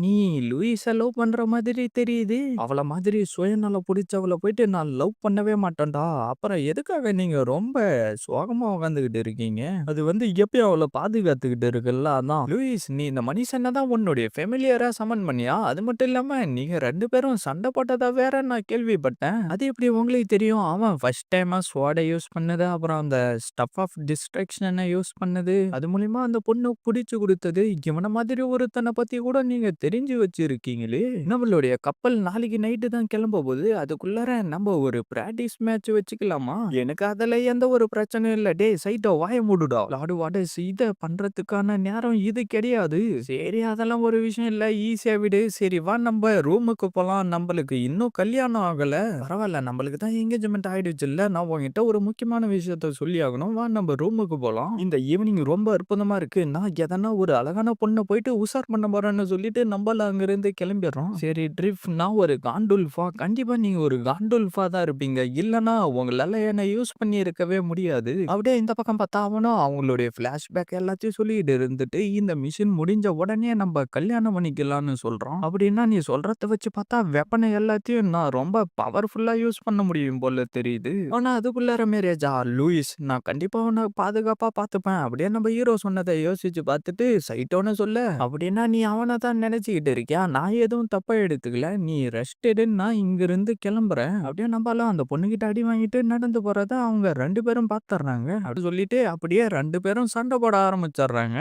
Speaker 1: நீ லூயிஸ லவ் பண்ற மாதிரி தெரியுது. அவள மாதிரி சுயநலம் பிடிச்சவளை போயிட்டு நான் லவ் பண்ணவே மாட்டேன்டா. அப்புறம் எதுக்காக நீங்க ரொம்ப சோகமா உட்காந்துக்கிட்டு இருக்கீங்க? அது வந்து எப்பயும் அவளை பாதுகாத்துக்கிட்டு இருக்குல்ல, அதான். லூயிஸ், நீ இந்த மனுஷனை தான் உன்னுடைய ஃபெமிலியரா சமன் பண்ணியா? அது மட்டும் இல்லாம நீங்க 2 பேரும் சண்டை போட்டதா வேற நான் கேள்விப்பட்டேன். அது எப்படி உங்களுக்கு தெரியும்? அவன் ஃபர்ஸ்ட் டைமா ஸ்வாட யூஸ் பண்ணது, அப்புறம் அந்த ஸ்டஃப் ஆஃப் டிஸ்ட்ராக்ஷனை யூஸ் பண்ணது, அது மூலியமா அந்த பொண்ணு புடிச்சு கொடுத்தது. இவன மாதிரி ஒருத்தனை பத்தி கூட நீங்க தெரிஞ்சு வச்சிருக்கீங்களே. நம்மளுடைய கப்பல் நாளைக்கு நைட்டு தான் கிளம்ப போகுது. அதுக்குள்ளார நம்ம ஒரு பிராக்டிஸ் மேட்ச் வச்சுக்கலாமா? எனக்கு அதுல எந்த ஒரு பிரச்சனையும் இல்ல. டேய் சைட்டோ, வாய மூடுடா. லார்டு வாட்டர்ஸ், இத பண்றதுக்கான நேரம் இது கிடையாது. சரி, அதெல்லாம் ஒரு விஷயம் இல்ல. ஈஸியா விடு. சரி வா, நம்ம ரூமுக்கு போலாம். நம்மளுக்கு இன்னும் கல்யாணம் ஆகல. பரவாயில்ல, நம்மளுக்கு தான் என்கேஜ்மெண்ட் ஆயிடுச்சுல்ல. நான் உன்கிட்ட ஒரு முக்கியமான விஷயத்த சொல்லி ஆகணும். வா, நம்ம ரூமுக்கு போலாம். இந்த ஈவினிங் ரொம்ப அற்புதமா இருக்கு. நான் எதனா ஒரு அழகான பொண்ணை போயிட்டு உஷார் பண்ண போறேன்னு சொல்லிட்டு நம்மள அங்கிருந்து கிளம்பிடுறோம். சரி ட்ரிஃப், நான் ஒரு காண்டுல்ஃபா. கண்டிப்பா நீங்க ஒரு காண்டுல்ஃபா தான் இருப்பீங்க. இல்லனா உங்களால என்ன யூஸ் பண்ணி இருக்கவே முடியாது. அப்படியே இந்த பக்கம் பார்த்தா அவனும் அவங்களுடைய பிளாஷ்பேக் எல்லாத்தையும் சொல்லிட்டு இருந்துட்டு, இந்த மிஷின் முடிஞ்ச உடனே நம்ம கல்யாணம் பண்ணிக்கலாம்னு சொல்றான். அப்படின்னா நீ சொல்றத வச்சு பார்த்தா வெப்பனை எல்லாத்தையும் நான் ரொம்ப பவர்ஃபுல்லா யூஸ் பண்ண முடியும் போல தெரியுது. ஆனா அதுக்குள்ளார மேரேஜா? லூயிஸ், நான் கண்டிப்பா உன்னை பாதுகாப்பா பார்த்துப்பேன். அப்படியே நம்ம ஹீரோ சொன்னதை யோசிச்சு பார்த்துட்டு சைட்டோன்னு சொல்ல, அப்படின்னா நீ அவனை தான் நினைச்சுக்கிட்டு இருக்கியா? நான் எதுவும் தப்பா எடுத்துக்கல. நீ ரெஸ்ட் எடுன்னு நான் இங்கிருந்து கிளம்புறேன். அப்படியே நம்மளாம் அந்த பொண்ணுகிட்ட அடி வாங்கிட்டு நடந்து போறத அவங்க 2 பேரும் பார்த்துடுறாங்க. அப்படி சொல்லிட்டு அப்படியே 2 பேரும் சண்டை போட ஆரம்பிச்சிடுறாங்க.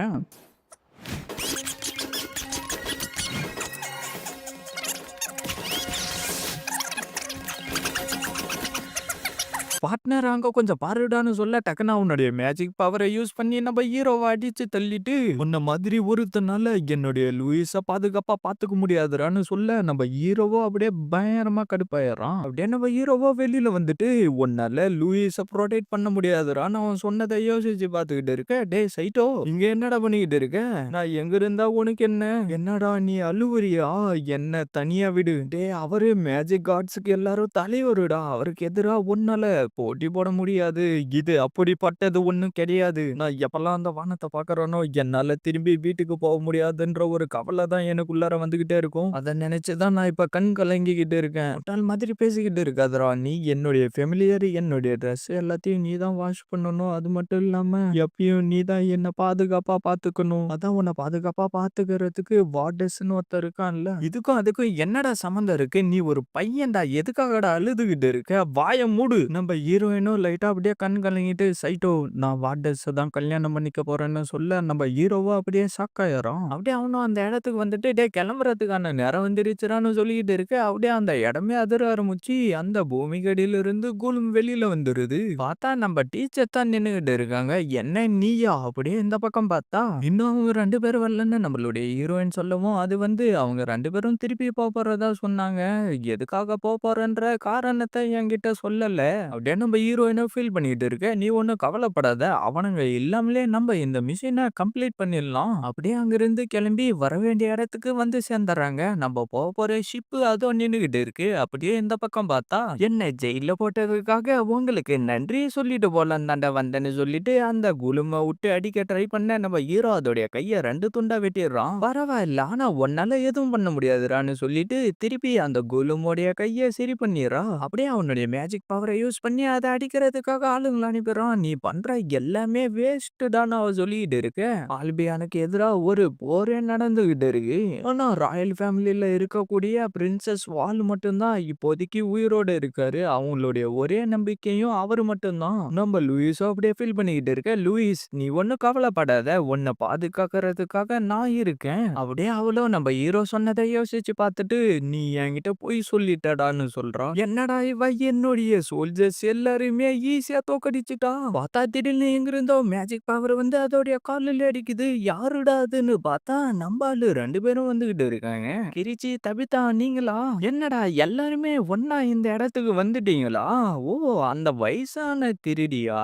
Speaker 1: பார்ட்னர் அங்க கொஞ்சம் பாருடான்னு சொல்ல, டக்குனு அவனுடைய மேஜிக் பவரை யூஸ் பண்ணி நம்ம ஹீரோவை அடிச்சு தள்ளிட்டு, உன்ன மாதிரி ஒருத்தனால என்னுடைய லூயிஸ பாதுகாப்பா பாத்துக்க முடியாதுடான்னு சொல்ல, நம்ம ஹீரோவோ அப்படியே பயங்கரமா கடுப்பாயிடுறான். அப்படியே நம்ம ஹீரோவோ வெளியில வந்துட்டு, உன்னால லூயிஸ ப்ரொடெக்ட் பண்ண முடியாதுடான்னு அவன் சொன்னதை யோசிச்சு பாத்துக்கிட்டு இருக்க. டேய் சைட்டோ, இங்க என்னடா பண்ணிக்கிட்டு இருக்க? நான் எங்க இருந்தா உனக்கு என்ன? என்னடா நீ அழுவுறியா? என்ன தனியா விடு. டேய், அவரு மேஜிக் கார்ட்ஸுக்கு எல்லாரும் தலைவருடா. அவருக்கு எதிரா உன்னால போட்டி போட முடியாது. இது அப்படிப்பட்டது ஒண்ணும் கிடையாது. நான் எப்பெல்லாம் அந்த வானத்தை பாக்குறேனோ, என்னால திரும்பி வீட்டுக்கு போக முடியாதுன்ற ஒரு கவலை தான் எனக்குள்ளார வந்துகிட்டே இருக்கும். அதை நினைச்சுதான் நான் இப்ப கண் கலங்கிக்கிட்டு இருக்கேன். முட்டாள் மாதிரி பேசிக்கிட்டு இருக்காதடா. நீ என்னுடைய ஃபெமிலியர், என்னுடைய ட்ரெஸ் எல்லாத்தையும் நீ தான் வாஷ் பண்ணணும். அது மட்டும் இல்லாம எப்பயும் நீ தான் என்ன பாதுகாப்பா பாத்துக்கணும். அதான் உன்னை பாதுகாப்பா பாத்துக்கிறதுக்கு வார்டஸ்ன்னு ஒருத்தர் இருக்கான்ல. இதுக்கும் அதுக்கும் என்னடா சம்மந்தம் இருக்கு? நீ ஒரு பையன்டா, எதுக்காகடா அழுதுகிட்டு இருக்க? வாய மூடு. நம்ம ஹீரோயினும் லைட்டா அப்படியே கண் கலங்கிட்டு, "சைட்டோ நான் வாட்டர்ஸ தான் கல்யாணம் பண்ணிக்க போறேன்னு" சொல்ல, நம்ம ஹீரோவும் அப்படியே ஷாக் ஆயிர்றோம். அப்படியே அவனும் அந்த இடத்துக்கு வந்துட்டு, "டேய் கிளம்புறதுக்கான நேரம் வந்துருச்சுடான்னு" சொல்லிக்கிட்டு இருக்க, அப்படியே அந்த இடமே அதிர ஆரம்பிச்சு, அந்த பூமிக்கு அடியிலிருந்து கூலும் வெளியில வந்துருது. பார்த்தா நம்ம டீச்சர் தான் நின்னுகிட்டு இருக்காங்க. "என்ன நீயா?" அப்படியே இந்த பக்கம் பார்த்தா, இன்னும் அவங்க 2 பேரும் வரலன்னு நம்மளுடைய ஹீரோயின் சொல்லவும், அது வந்து அவங்க 2 பேரும் திருப்பி போறதா சொன்னாங்க. எதுக்காக போறேன்ற காரணத்த என்கிட்ட சொல்லல. அப்படியே நம்ம ஹீரோயினும் ஃபீல் பண்ணிட்டு இருக்க. "நீ ஒண்ணும் கவலைப்படாத. அவனுங்க இல்லாமலே நம்ம இந்த மிஷின கம்ப்ளீட் பண்ணிடலாம்." அப்படியே அங்கிருந்து கிளம்பி வர வேண்டிய இடத்துக்கு வந்து சேர்ந்துர்றாங்க. நம்ம போற ஷிப் அதுவும் நின்னுகிட்டு இருக்கு. அப்படியே இந்த பக்கம் பார்த்தா, "என்ன ஜெயில்ல போட்டதுக்காக உங்களுக்கு நன்றி சொல்லிட்டு போலான்னு தான்டா வந்தேன்னு" சொல்லிட்டு அந்த குலும விட்டு அடிக்க ட்ரை பண்ண நம்ம ஹீரோ அதோடைய கைய 2 துண்டா வெட்டிடுறான். "பரவாயில்ல. ஆனா உன்னால எதுவும் பண்ண முடியாதுடான்னு" சொல்லிட்டு திருப்பி அந்த குலுமோடைய கைய சரி பண்ணிடுறா. அப்படியே அவனுடைய மேஜிக் பவரை யூஸ் பண்ணி அத அடிக்கிறதுக்காக ஆளுங்கள அனுப்பிடுறான். "நீ பண்ற எல்லாமே வேஸ்ட்டுடான்னு" அவ சொல்லிட்டு இருக்க. ஆல்பியானுக்கு எதிரா ஒரு போரே நடந்துகிட்டு இருக்கு. ஆனா ராயல் ஃபேமிலில இருக்கக்கூடிய பிரின்சஸ் வால் மட்டும் தான் இப்போதைக்கு உயிரோட இருக்காரு. அவங்களுடைய ஒரே நம்பிக்கையும் அவரு மட்டும் தான். நம்ம லூயிஸும் அப்படியே ஃபீல் பண்ணிக்கிட்டு இருக்க. "லூயிஸ் நீ ஒண்ணும் கவலைப்படாத. உன்னை பாதுகாக்கிறதுக்காக நான் இருக்கேன்." அப்படியே அவளும் நம்ம ஹீரோ சொன்னதை யோசிச்சு பார்த்துட்டு, "நீ என்கிட்ட பொய் சொல்லிட்டடான்னு" சொல்றா. என்னடா இவ என்னுடைய சோல்ஜர்ஸ் எல்லாரையுமே ஈஸியா தோக்கடிச்சுட்டா. பார்த்தா திடீர்னு எங்கிருந்தோ மேஜிக் பவர் வந்து அதோடைய காலில் அடிக்குது. யாருடா அதுன்னு பார்த்தா நம்ம ஆளு 2 பேரும் வந்துகிட்டு இருக்காங்க. கிரிச்சி, தபிதா நீங்களா? என்னடா எல்லாருமே ஒண்ணா இந்த இடத்துக்கு வந்துட்டீங்களா? ஓ அந்த வயசான திருடியா?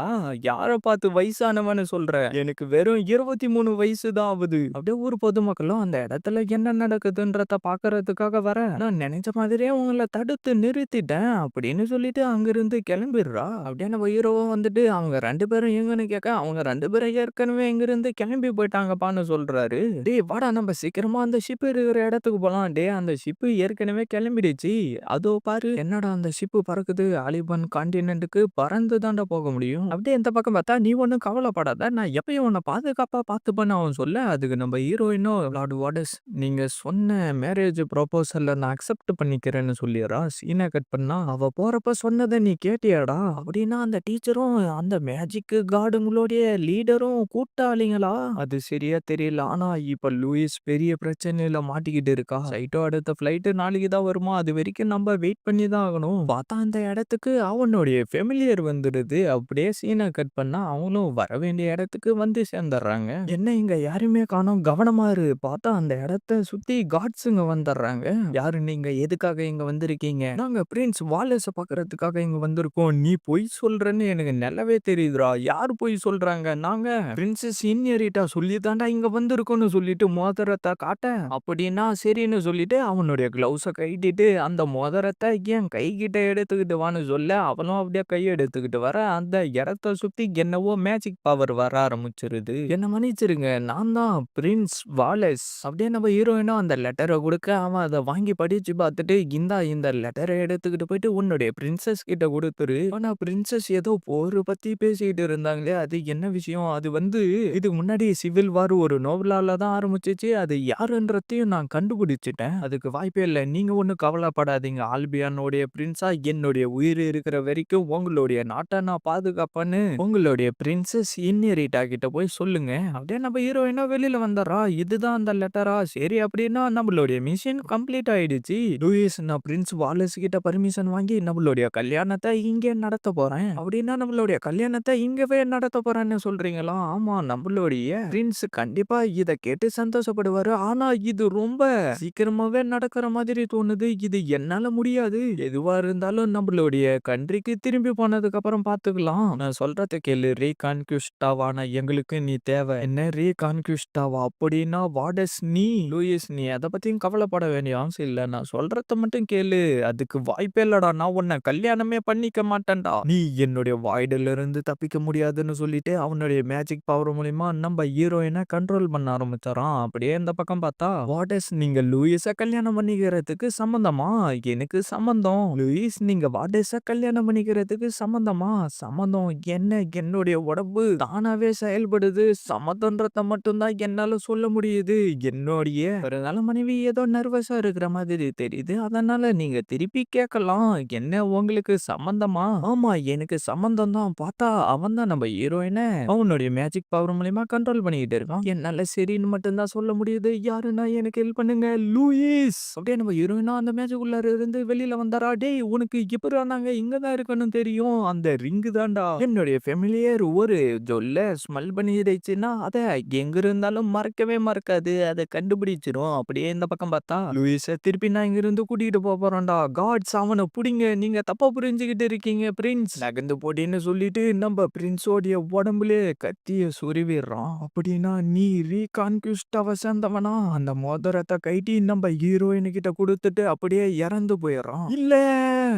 Speaker 1: யார பார்த்து வயசானவன்னு சொல்ற? எனக்கு வெறும் 23 வயசு தான் ஆகுது. அப்படியே ஊர் பொதுமக்களும் அந்த இடத்துல என்ன நடக்குதுன்றத பார்க்கறதுக்காக வர, நான் நினைச்ச மாதிரியே உங்கள தடுத்து நிறுத்திட்டேன் அப்படின்னு சொல்லிட்டு அங்கிருந்து கிளம்பிடுறா. அப்படியே நம்ம ஹீரோவும் வந்துட்டு அவங்க 2 பேரும் எங்கன்னு கேட்க, அவங்க 2 பேரும் ஏற்கனவே இங்கிருந்து கிளம்பி போயிட்டாங்கப்பான்னு சொல்றாரு. "டேய் வாடா நம்ம சீக்கிரமா அந்த ஷிப் இருக்கிற இடத்துக்கு போலாம்." "டேய் அந்த ஷிப் ஏற்கனவே கிளம்பிடுச்சு. அதோ பாரு." "என்னடா அந்த ஷிப் பறக்குது? ஆலிபன் கான்டினென்ட்க்கு பறந்து தான்டா போக முடியும்." அப்படியே இந்த பக்கம் பார்த்தா, "நீ ஒண்ணும் கவலைப்படாத. நான் எப்பயும் உன்னை பாதுகாப்பா பார்த்துப்பேன்னு" அவன் சொல்ல, அதுக்கு நம்ம ஹீரோயினும், "லார்ட் வார்டஸ் நீங்க சொன்ன மேரேஜ் ப்ரொபோசல்ல நான் அக்செப்ட் பண்ணிக்கிறேன்னு" சொல்லிடுறா. சீனை கட் பண்ணா, "அவ போறப்ப சொன்னதை நீ கேட்டியாடா?" அப்படின்னா அந்த டீச்சரும் அந்த மேஜிக் கார்டுங்களுடைய லீடரும் கூட்டாளிங்களா? அது சரியா தெரியல. ஆனா இப்ப லூயிஸ் பெரிய பிரச்சனையில மாட்டிக்கிட்டு இருக்கா. சைட்டோ அடுத்த ஃபிளைட் நாளைக்கு தான் வருமா. அது வரைக்கும் நம்ம வெயிட் பண்ணி தான் ஆகணும். பார்த்தா அந்த இடத்துக்கு அவனுடைய ஃபெமிலியர் வந்துடுது. அப்படியே சீனை கட் பண்ணா அவங்களும் வர வேண்டிய இடத்துக்கு வந்து சேர்ந்துடுறாங்க. "என்ன இங்க யாருமே காணோம். கவனமா இரு." பார்த்தா அந்த இடத்த சுத்தி காட்ஸுங்க வந்துடுறாங்க. "யாரு நீங்க? எதுக்காக இங்க வந்திருக்கீங்க?" "நாங்க பிரின்ஸ் வாலஸ பார்க்கறதுக்காக இங்க வந்திருக்கோம்." "நீ பொய் சொல்றன்னு எனக்கு நல்லாவே தெரியுதுடா." "யார் பொய் சொல்றாங்க?" "நாங்க பிரின்சஸ் இன்ஹெரிட்டா சொல்லி தான்டா இங்க வந்திருக்கோம்னு" சொல்லிட்டு மோதிரத்த காட்ட, அப்படின்னா சரின்னு சொல்லிட்டு அவனுடைய கிளவுஸ கழட்டிட்டு அந்த மோதிரத்த என் கைகிட்ட எடுத்துக்கிட்டு வான்னு சொல்ல, அவனும் அப்படியே கைய எடுத்துக்கிட்டு வர, அந்த இடத்த சுத்தி என்னவோ மேஜிக் பவர் வர ஆரம்பிச்சிருது. "என்ன மன்னிச்சிருங்க. நான் தான் பிரின்ஸ் வாலஸ்." அப்படியே நம்ம ஹீரோயினும் அந்த லெட்டர குடுக்க, அவன் அத வாங்கி படிச்சு பார்த்துட்டு, "இந்தா இந்த லெட்டர எடுத்துக்கிட்டு போயிட்டு உன்னுடைய பிரின்சஸ் கிட்ட குடுத்துரு." ஆனா பிரின்சஸ் ஏதோ போர் பத்தி பேசிக்கிட்டு இருந்தாங்களே, அது என்ன விஷயம்? அது வந்து இதுக்கு முன்னாடி சிவில் வார் ஒரு நோவலால தான் ஆரம்பிச்சுச்சு. அது யாருன்றதையும் நான் கண்டுபிடிச்சுட்டேன். அதுக்கு வாய்ப்பே இல்ல. நீங்க ஒண்ணும் கவலைப்படாதீங்க. ஆல்பியானுடைய பிரின்ஸா என்னுடைய உயிர் இருக்கிற வரைக்கும் உங்களுடைய நாட்ட நான் பாதுகாப்பேன்னு உங்களுடைய பிரின்சஸ் இன்ஹெரிட்டா கிட்ட போய் சொல்லுங்க. அப்படியே நம்ம ஹீரோயினா வெளியில வந்துடுறா. இதுதான் அந்த லெட்டரா? சரி அப்படின்னா நம்மளுடைய மிஷன் கம்ப்ளீட் ஆயிடுச்சு. லூயிஸ் நான் பிரின்ஸ் வாலஸ் கிட்ட பர்மிஷன் வாங்கி நம்மளுடைய கல்யாணத்தை இங்கே நடத்த போறேன். அப்படின்னா நம்மளுடைய கல்யாணத்தை இங்கவே நடத்த போறேன்னு சொல்றீங்களா? ஆமா நம்மளுடைய பிரின்ஸ் கண்டிப்பா இத கேட்டு சந்தோஷப்படுவாரு. ஆனா இது ரொம்ப சீக்கிரமாவே நடக்கிற மாதிரி தோணுது. இது என்னால முடியாது. எதுவா இருந்தாலும் நம்மளுடைய கண்ட்ரிக்கு திரும்பி போனதுக்கு அப்புறம் பாத்துக்கலாம். நான் சொல்றத கேளு. ரீகான்குயிஸ்டாவான எங்களுக்கு நீ தேவை. என்ன ரீகான்குயிஸ்டாவா? அப்படின்னா வாடஸ் நீ? லூயிஸ் நீ எத பத்தியும் கவலைப்பட வேண்டிய அவசியம் இல்ல. நான் சொல்றத மட்டும் கேளு. அதுக்கு வாய்ப்பே இல்லடா. நான் உன்னை கல்யாணமே பண்ணிக்க மாட்டேன்டா. நீ என்னுடைய வாய்டுல இருந்து தப்பிக்க முடியாதுன்னு சொல்லிட்டு அவனுடைய மேஜிக் பவர் மூலியமா நம்ம ஹீரோயினை கண்ட்ரோல் பண்ண ஆரம்பிச்சாராம். அப்படியே இந்த பக்கம் பார்த்தா, வாடஸ் நீங்க லூயிஸ கல்யாணம் பண்ணிக்கிறதுக்கு சம்மந்தமா? எனக்கு சம்மந்தம். லூயிஸ் நீங்க வாடஸ கல்யாணம் பண்ணிக்கிறதுக்கு சம்மந்தமா? சம்மந்தம். என்ன என்னுடைய உடம்பு தானாவே செயல்படுது. சம்மதன்றத மட்டும் தான் என்னால சொல்ல முடியுது. என்னுடைய பிறந்தால மனைவி ஏதோ நர்வஸா இருக்கிற மாதிரி தெரியுது. அதனால நீங்க திருப்பி கேட்கலாம். என்ன உங்களுக்கு சம்மந்தமா? ஆமா எனக்கு சம்மந்தம் தான். பார்த்தா அவன் தான் நம்ம ஹீரோயின அவனுடைய மேஜிக் பவர் மூலியமா கண்ட்ரோல் பண்ணிக்கிட்டு இருக்கான். என்னால சரின்னு மட்டும் தான் சொல்ல முடியுது. யாருன்னா எனக்கு ஹெல்ப் பண்ணுங்க. லூயிஸ் அப்படியே நம்ம ஹீரோயினா அந்த மேஜிக் உள்ளார இருந்து வெளியில வந்தாரா. டேய் உனக்கு எப்படிடா நாங்க இங்க தான் இருக்கணும் தெரியும். அந்த ரிங்கு தான்டா என்னுடைய ஃபெமிலியர் ஒரு ஜொல்ல ஸ்மெல் பண்ணிடுச்சுன்னா அத எங்க இருந்தாலும் மறக்கவே மறக்காது. அத கண்டுபிடிச்சிரும். அப்படியே இந்த பக்கம் பார்த்தா லூயிஸ திருப்பி நான் இங்க இருந்து கூட்டிட்டு போறேன்டா. காட்ஸ் அவனை புடிங்க. நீங்க தப்பா புரிஞ்சுகிட்டு இருக்கீங்க பிரின்ஸ். நகர்ந்து போடின்னு சொல்லிட்டு நம்ம பிரின்ஸோடைய உடம்புல கத்திய சொருவிடுறான். அப்படின்னா நீ ரீகான்குஸ்டாவ சேர்ந்தவனா? அந்த மோதிரத்தை கைட்டி நம்ம ஹீரோயின் கிட்ட கொடுத்துட்டு அப்படியே இறந்து போயிடுறான். இல்ல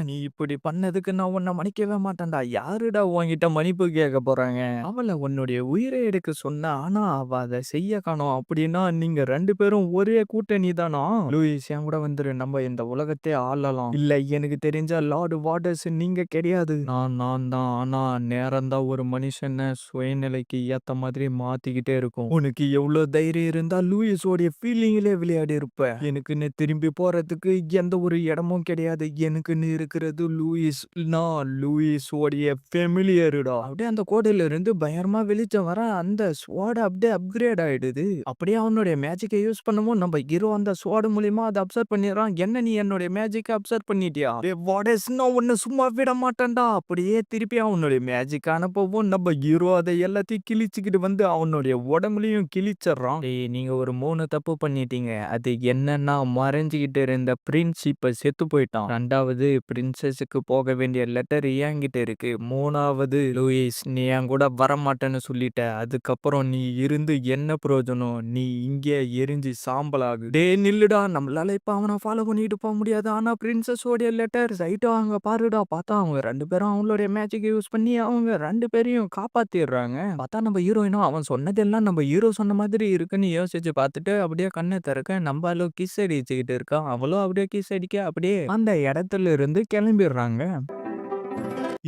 Speaker 1: நீ இப்படி பண்ணதுக்கு நான் உன்னை மன்னிக்கவே மாட்டேன்டா. யாருடா உன்கிட்ட மன்னிப்பு கேட்க போறாங்க? அவளை உன்னுடைய உயிரை எடுக்க சொன்ன. ஆனா அவ அதை செய்ய காணோம். அப்படின்னா நீங்க 2 பேரும் ஒரே கூட்டணி தானா? லூயிஸ் என் கூட வந்துரு. நம்ம இந்த உலகத்தை ஆளலாம். இல்ல எனக்கு தெரிஞ்ச லார்டு வாட்டர்ஸ் நீங்க கிடையாது. நான் தான். ஆனா நேரம் தான் ஒரு மனுஷனை சுயநிலைக்கு ஏத்த மாதிரி மாத்திக்கிட்டே இருக்கும். உனக்கு எவ்வளவு தைரியம் இருந்தா லூயிஸோடைய ஃபீலிங்ல விளையாடி இருப்ப. எனக்குன்னு திரும்பி போறதுக்கு எந்த ஒரு இடமும் கிடையாது. எனக்குன்னு இருக்கிறது லூயிஸ். நான் லூயிஸோடைய ஃபெமிலியருடா. அப்படியே அந்த கோடையில இருந்து பயங்கரமா வெளிச்சம் வர அந்த ஸ்வாட் அப்படியே அப்கிரேட் ஆயிடுது. அப்படியே அவனுடைய மேஜிக்கை யூஸ் பண்ணவும் நம்ம ஹீரோ அந்த ஸ்வாட் மூலியமா அதை அப்சர்வ் பண்ணிடுறான். என்ன நீ என்னுடைய மேஜிக்கை அப்சர்வ் பண்ணிட்டியா? வாடஸ் நான் உன்னை சும்மா விட மாட்டேன்டா. அப்படியே திருப்பி அவனுடைய மேஜிக் அனுப்பவும் நம்ம ஹீரோ அதை எல்லாத்தையும் கிழிச்சுக்கிட்டு வந்து அவனுடைய உடம்புலயும் கிழிச்சிடுறான். டேய் நீங்க ஒரு 3 தப்பு பண்ணிட்டீங்க. அது என்னன்னா மறைஞ்சுகிட்டு இருந்த பிரின்ஸ் இப்ப செத்து போயிட்டான். 2வது பிரின்சஸுக்கு போக வேண்டிய லெட்டர் என்கிட்ட இருக்கு. 3வது லூயிஸ் நீ என் கூட வரமாட்டேன்னு சொல்லிட்ட. அதுக்கப்புறம் நீ இருந்து என்ன பிரயோஜனம்? நீ இங்கே எரிஞ்சு சாம்பலாகு. டேய் நில்லுடா. நம்மளால இப்ப அவனை ஃபாலோ பண்ணிட்டு போக முடியாது. ஆனா பிரின்சஸோடைய லெட்டர் ரைட்டா அங்க பாருடா. பார்த்தா அவங்க 2 பேரும் அவங்களுடைய மேஜிக் யூஸ் பண்ணி அவங்க 2 பேரையும் காப்பாத்திடுறாங்க. பார்த்தா நம்ம ஹீரோயினும் அவன் சொன்னதெல்லாம் நம்ம ஹீரோ சொன்ன மாதிரி இருக்குன்னு யோசிச்சு பார்த்துட்டு அப்படியே கண்ணை திறக்க நம்ம அளவு கிஸ் அடிச்சுக்கிட்டு இருக்கான். அவளும் அப்படியே கிஸ் அடிக்க அப்படியே அந்த இடத்துல இருந்து கிளம்பிடுறாங்க.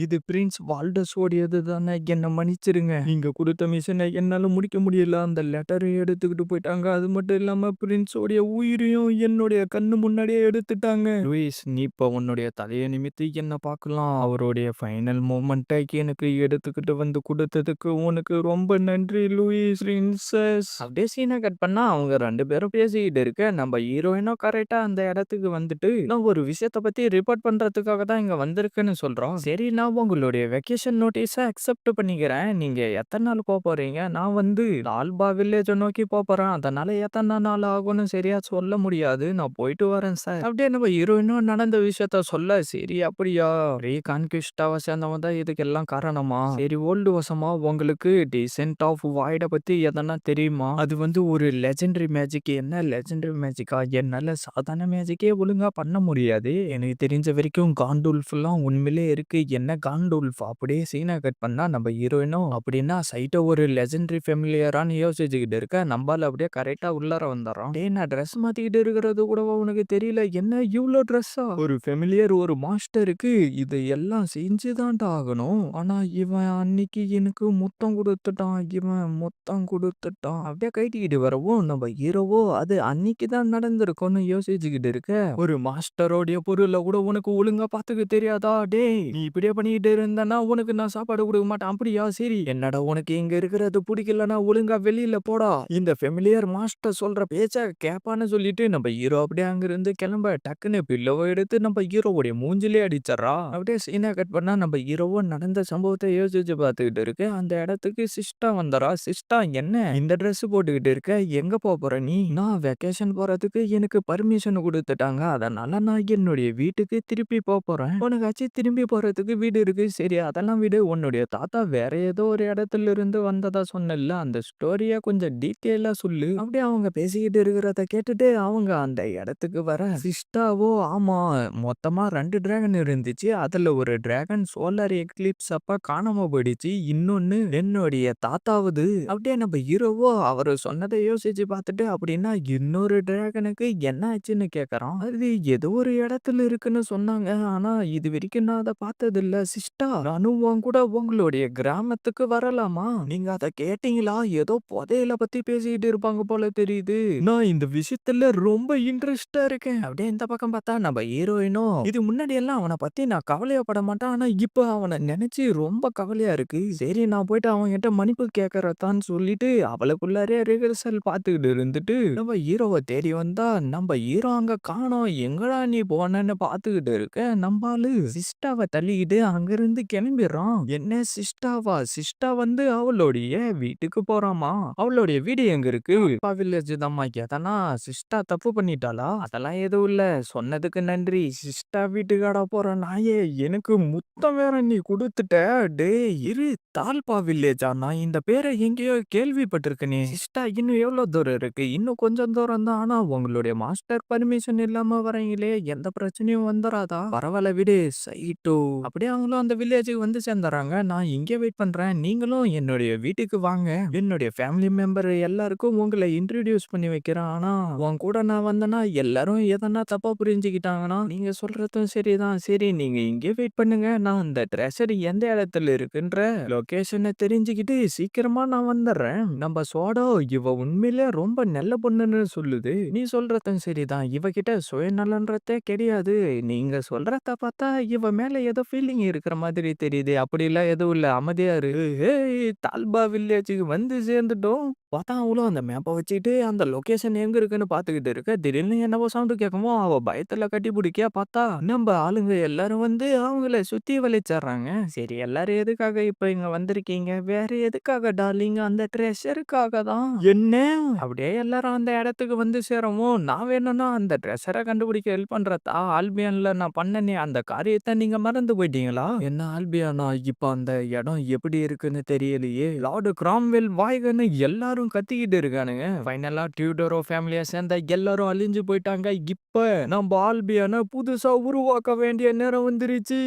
Speaker 1: இது பிரின்ஸ் வால்டஸோடையது தானே. என்ன மன்னிச்சிருங்க. நீங்க கொடுத்த மிஷனை என்னால முடிக்க முடியல. அந்த லெட்டரை எடுத்துக்கிட்டு போயிட்டாங்க. அது மட்டும் இல்லாம பிரின்ஸோடைய உயிரையும் என்னுடைய கண்ணு முன்னாடியே எடுத்துட்டாங்க. லூயிஸ் நீ இப்ப உன்னுடைய தலையை நிமித்தி என்ன பார்க்கலாம். அவருடைய ஃபைனல் மூமெண்ட்டை எனக்கு எடுத்துக்கிட்டு வந்து கொடுத்ததுக்கு உனக்கு ரொம்ப நன்றி லூயிஸ். பிரின்சஸ் அப்படியே சீனை கட் பண்ணா அவங்க 2 பேரும் பேசிக்கிட்டு இருக்க நம்ம ஹீரோயினும் கரெக்டா அந்த இடத்துக்கு வந்துட்டு நான் ஒரு விஷயத்த பத்தி ரிப்போர்ட் பண்றதுக்காக தான் இங்க வந்திருக்குன்னு சொல்றோம். சரி நான் உங்களுடைய வெக்கேஷன் நோட்டீஸை அக்செப்ட் பண்ணிக்கிறேன். நீங்க எத்தனை நாள் போறீங்க? நான் வந்து ஆல்பா வில்லேஜை நோக்கி போறேன். அதனால எத்தனை நாள் ஆகும்னு சரியா சொல்ல முடியாது. நான் போயிட்டு வரேன் சார். அப்படியே நம்ம ஹீரோயினும் நடந்த விஷயத்த சொல்ல சரி அப்படியா ரீகான்குஸ்டாவை சேர்ந்தவன் தான் இதுக்கு எல்லாம் காரணமா? சரி ஓல்டு வசமா உங்களுக்கு டிசென்ட் ஆஃப் வாய்ட பத்தி எதனா தெரியுமா? அது வந்து ஒரு லெஜெண்டரி மேஜிக். என்ன லெஜெண்டரி மேஜிக்கா? என்னால சாதாரண மேஜிக்கே ஒழுங்கா பண்ண முடியாது. எனக்கு தெரிஞ்ச வரைக்கும் காண்டூல்ஃப் எல்லாம் உண்மையிலே இருக்கு. என்ன காண்டூல்ஃப்? அப்படியே சீனை கட் பண்ணா நம்ம ஹீரோயினும் அப்படின்னா சைட்டோ ஒரு லெஜெண்டரி ஃபெமிலியரான்னு யோசிச்சுக்கிட்டு இருக்க. நம்மளால அப்படியே கரெக்டா உள்ளார வந்துடுறோம். டேய் நான் ட்ரெஸ் மாத்திக்கிட்டு இருக்கிறது கூட உனக்கு தெரியல. என்ன இவ்வளோ ட்ரெஸ்ஸா? ஒரு ஃபெமிலியர் ஒரு மாஸ்டருக்கு இது எல்லாம் செஞ்சுதான்டா ஆகணும். ஆனா இவன் அன்னைக்கு எனக்கு முத்தம் கொடுத்துட்டான். இவன் முத்தம் கொடுத்துட்டான். அப்படியே கைட்டிக்கிட்டு வரவும் நம்ம ஹீரோவோ அது அன்னைக்கு தான் நடந்திருக்கும்னு யோசிச்சுக்கிட்டு இருக்க. ஒரு மாஸ்டரோடைய பொருளை கூட உனக்கு ஒழுங்கா பாத்துக்க தெரியாதா? டேய் நீ இப்படியே பண்ணிக்கிட்டு இருந்தனா உனக்கு நான் சாப்பாடு கொடுக்க மாட்டேன். அப்படியா? சரி என்னடா உனக்கு இங்க இருக்கிறது பிடிக்கலன்னா ஒழுங்கா வெளியில போடா. இந்த ஃபெமிலியர் மாஸ்டர் சொல்ற பேச்ச கேப்பான்னு சொல்லிட்டு நம்ம ஹீரோ அப்படியே அங்கிருந்து கிளம்ப டக்குன்னு பில்லோவை எடுத்து நம்ம ஹீரோவுடைய மூஞ்சிலே அடிச்சிடறா. அப்படியே சீனை கட் பண்ணா நம்ம ஹீரோவும் நடந்த சம்பவத்தை யோசிச்சு பார்த்துக்கிட்டு இருக்கு. அந்த இடத்துக்கு சிஸ்டா வந்தரா. சிஸ்டா என்ன இந்த ட்ரெஸ் போட்டுக்கிட்டு இருக்க? எங்க போற நீ? நான் வெக்கேஷன் போறதுக்கு எனக்கு பர்மிஷன் கொடுத்துட்டாங்க. அதனால நான் என்னுடைய வீட்டுக்கு திருப்பி போறேன். உனக்காச்சும் திரும்பி போறதுக்கு வீடு இருக்கு. சரி அதெல்லாம் விடு. உன்னுடைய தாத்தா வேற ஏதோ ஒரு இடத்துல இருந்து வந்ததா சொன்னல. அந்த ஸ்டோரியா கொஞ்சம் டீட்டெயிலா சொல்லு. அப்படியே அவங்க பேசிக்கிட்டு இருக்கிறத கேட்டுட்டு அவங்க அந்த இடத்துக்கு வர சிஸ்டாவோ ஆமா மொத்தமா 2 டிராகன் இருந்துச்சு. அதுல ஒரு டிராகன் சோலார் எக்லிப்ஸ் அப்ப காணாம போயிடுச்சு. இன்னொன்னு என்னுடைய தாத்தாவது. அப்படியே நம்ம ஹீரோவோ அவரு சொன்னதை யோசிச்சு பார்த்துட்டு அப்படின்னா இன்னொரு டிராகனுக்கு என்ன ஆச்சுன்னு கேக்குறான். அது ஏதோ ஒரு இடத்துல இருக்குன்னு சொன்னாங்க. ஆனா இது வரைக்கும் நான் அதை பார்த்தது இல்ல. சிஸ்டா நானும் உன் கூட உங்களுடைய கிராமத்துக்கு வரலாமா? நீங்க அத கேட்டீங்களா? ஏதோ புதையல பத்தி பேசிக்கிட்டு இருப்பாங்க போல தெரியுது. நான் இந்த விஷயத்துல ரொம்ப இன்ட்ரெஸ்டா இருக்கேன். அப்படியே இந்த பக்கம் பார்த்தா நம்ம ஹீரோயினும் இது முன்னாடி எல்லாம் அவன பத்தி நான் கவலையப்பட மாட்டேன். ஆனா இப்ப அவன நினைச்சு ரொம்ப கவலையா இருக்கு. சரி நான் போயிட்டு அவன்கிட்ட மன்னிப்பு கேட்கறதான்னு சொல்லிட்டு அவளுக்குள்ளாரே ரிஹர்சல் பார்த்துக்கிட்டு இருந்துட்டு நம்ம ஹீரோவ தேடி வந்தா நம்ம ஹீரோ அங்க காணோம். எங்கடா நீ போனன்னு பார்த்துக்கிட்டு இருக்க. நம்ம ஆளு சிஸ்டாவை தள்ளிக்கிட்டு அங்கிருந்து கிளம்பிடுறான். என்ன சிஸ்டாவா? சிஸ்டா வந்து அவளுடைய வீட்டுக்கு போறாமா. அவளுடைய வீடு எங்க இருக்கு? அப்பா வில்லேஜ் தான்மா. எதனா சிஸ்டா தப்பு பண்ணிட்டாளா? அதெல்லாம் எதுவும் இல்ல. சொன்னதுக்கு நன்றி. சிஸ்டா வீட்டுக்காடா போற நாயே, எனக்கு முத்தம் வேற நீ குடுத்துட்ட. டேய் இரு, தால்பா வில்லேஜா? நான் இந்த பேரை எங்கேயோ கேள்விப்பட்டிருக்கேனே. சிஸ்டா இன்னும் எவ்வளவு தூரம் இருக்கு? இன்னும் கொஞ்சம் தூரம் தான். ஆனா உங்களுடைய மாஸ்டர் பர்மிஷன் இல்லாம வரீங்களே, எந்த பிரச்சனையும் வந்துராதா? பரவாயில்ல விடு. சைட்டோ. அப்படியே அவங்களும் அந்த வில்லேஜுக்கு வந்து சேர்ந்துறாங்க. நான் இங்கே வெயிட் பண்றேன். நீங்களும் என்னுடைய வீட்டுக்கு வாங்க. என்னுடைய ஃபேமிலி மெம்பர் எல்லாருக்கும் உங்களை இன்ட்ரோடியூஸ் பண்ணி வைக்கிறேன். ஆனா உன் கூட நான் வந்தேன்னா எல்லாரும் எதனா தப்பா புரிஞ்சுக்கிட்டாங்கன்னா நீங்க சொல்றதும் சரிதான். சரி நீங்க இங்கே வெயிட் பண்ணுங்க. நான் அந்த ட்ரெஷர் எந்த இடத்துல இருக்குன்ற லொகேஷனை தெரிஞ்சுக்கிட்டு சீக்கிரமா நான் வந்துடுறேன். நம்ம சோடோ இவ உண்மையிலே ரொம்ப நல்ல பொண்ணுன்னு சொல்லுது. நீ சொல்றதும் சரிதான். இவகிட்ட சுயநலன்றதே கிடையாது. நீங்க சொல்றத பார்த்தா இவ மேல ஏதோ ஃபீலிங் இருக்கிற மாதிரி தெரியுது. அப்படிலாம் எதுவும் இல்ல. அமைதியா இரு. ஏய் தால்பா வில்லேஜுக்கு வந்து சேர்ந்துட்டோம். பார்த்தா அவளும் அந்த மேப்பை வச்சுக்கிட்டு அந்த லொகேஷன் எங்க இருக்குன்னு பார்த்துக்கிட்டு இருக்க. திடீர்னு என்னவோ சவுண்ட் கேட்கவும் அவ பயத்துல கட்டி பிடிக்க பார்த்தா நம்ம ஆளுங்க எல்லாரும் வந்து அவங்கள சுத்தி வளைச்சிடுறாங்க. சரி எல்லாரும் எதுக்காக இப்ப இங்க வந்திருக்கீங்க? வேற எதுக்காக டார்லிங்? அந்த ட்ரெஷருக்காக தான். என்ன? அப்படியே எல்லாரும் அந்த இடத்துக்கு வந்து சேரவும் நான் வேணும்னா அந்த ட்ரெஷரை கண்டுபிடிக்க ஹெல்ப் பண்றதா ஆல்பியன்ல நான் பண்ணனே அந்த காரியத்தை நீங்க மறந்து போயிட்டீங்களா? என்ன ஆல்பியானா? இப்ப அந்த இடம் எப்படி இருக்குன்னு தெரியலையே. லார்டு கிராம்வெல் வாய்கன்னு எல்லாரும் கத்திக்கிட்டு இருக்கானுங்க. ஃபைனலா டியூடரோ ஃபேமிலியா சேர்ந்த எல்லாரும் அழிஞ்சு போயிட்டாங்க. இப்ப நம்ம ஆல்பியானா புதுசா உருவாக்க வேண்டிய நேரம் வந்துருச்சு.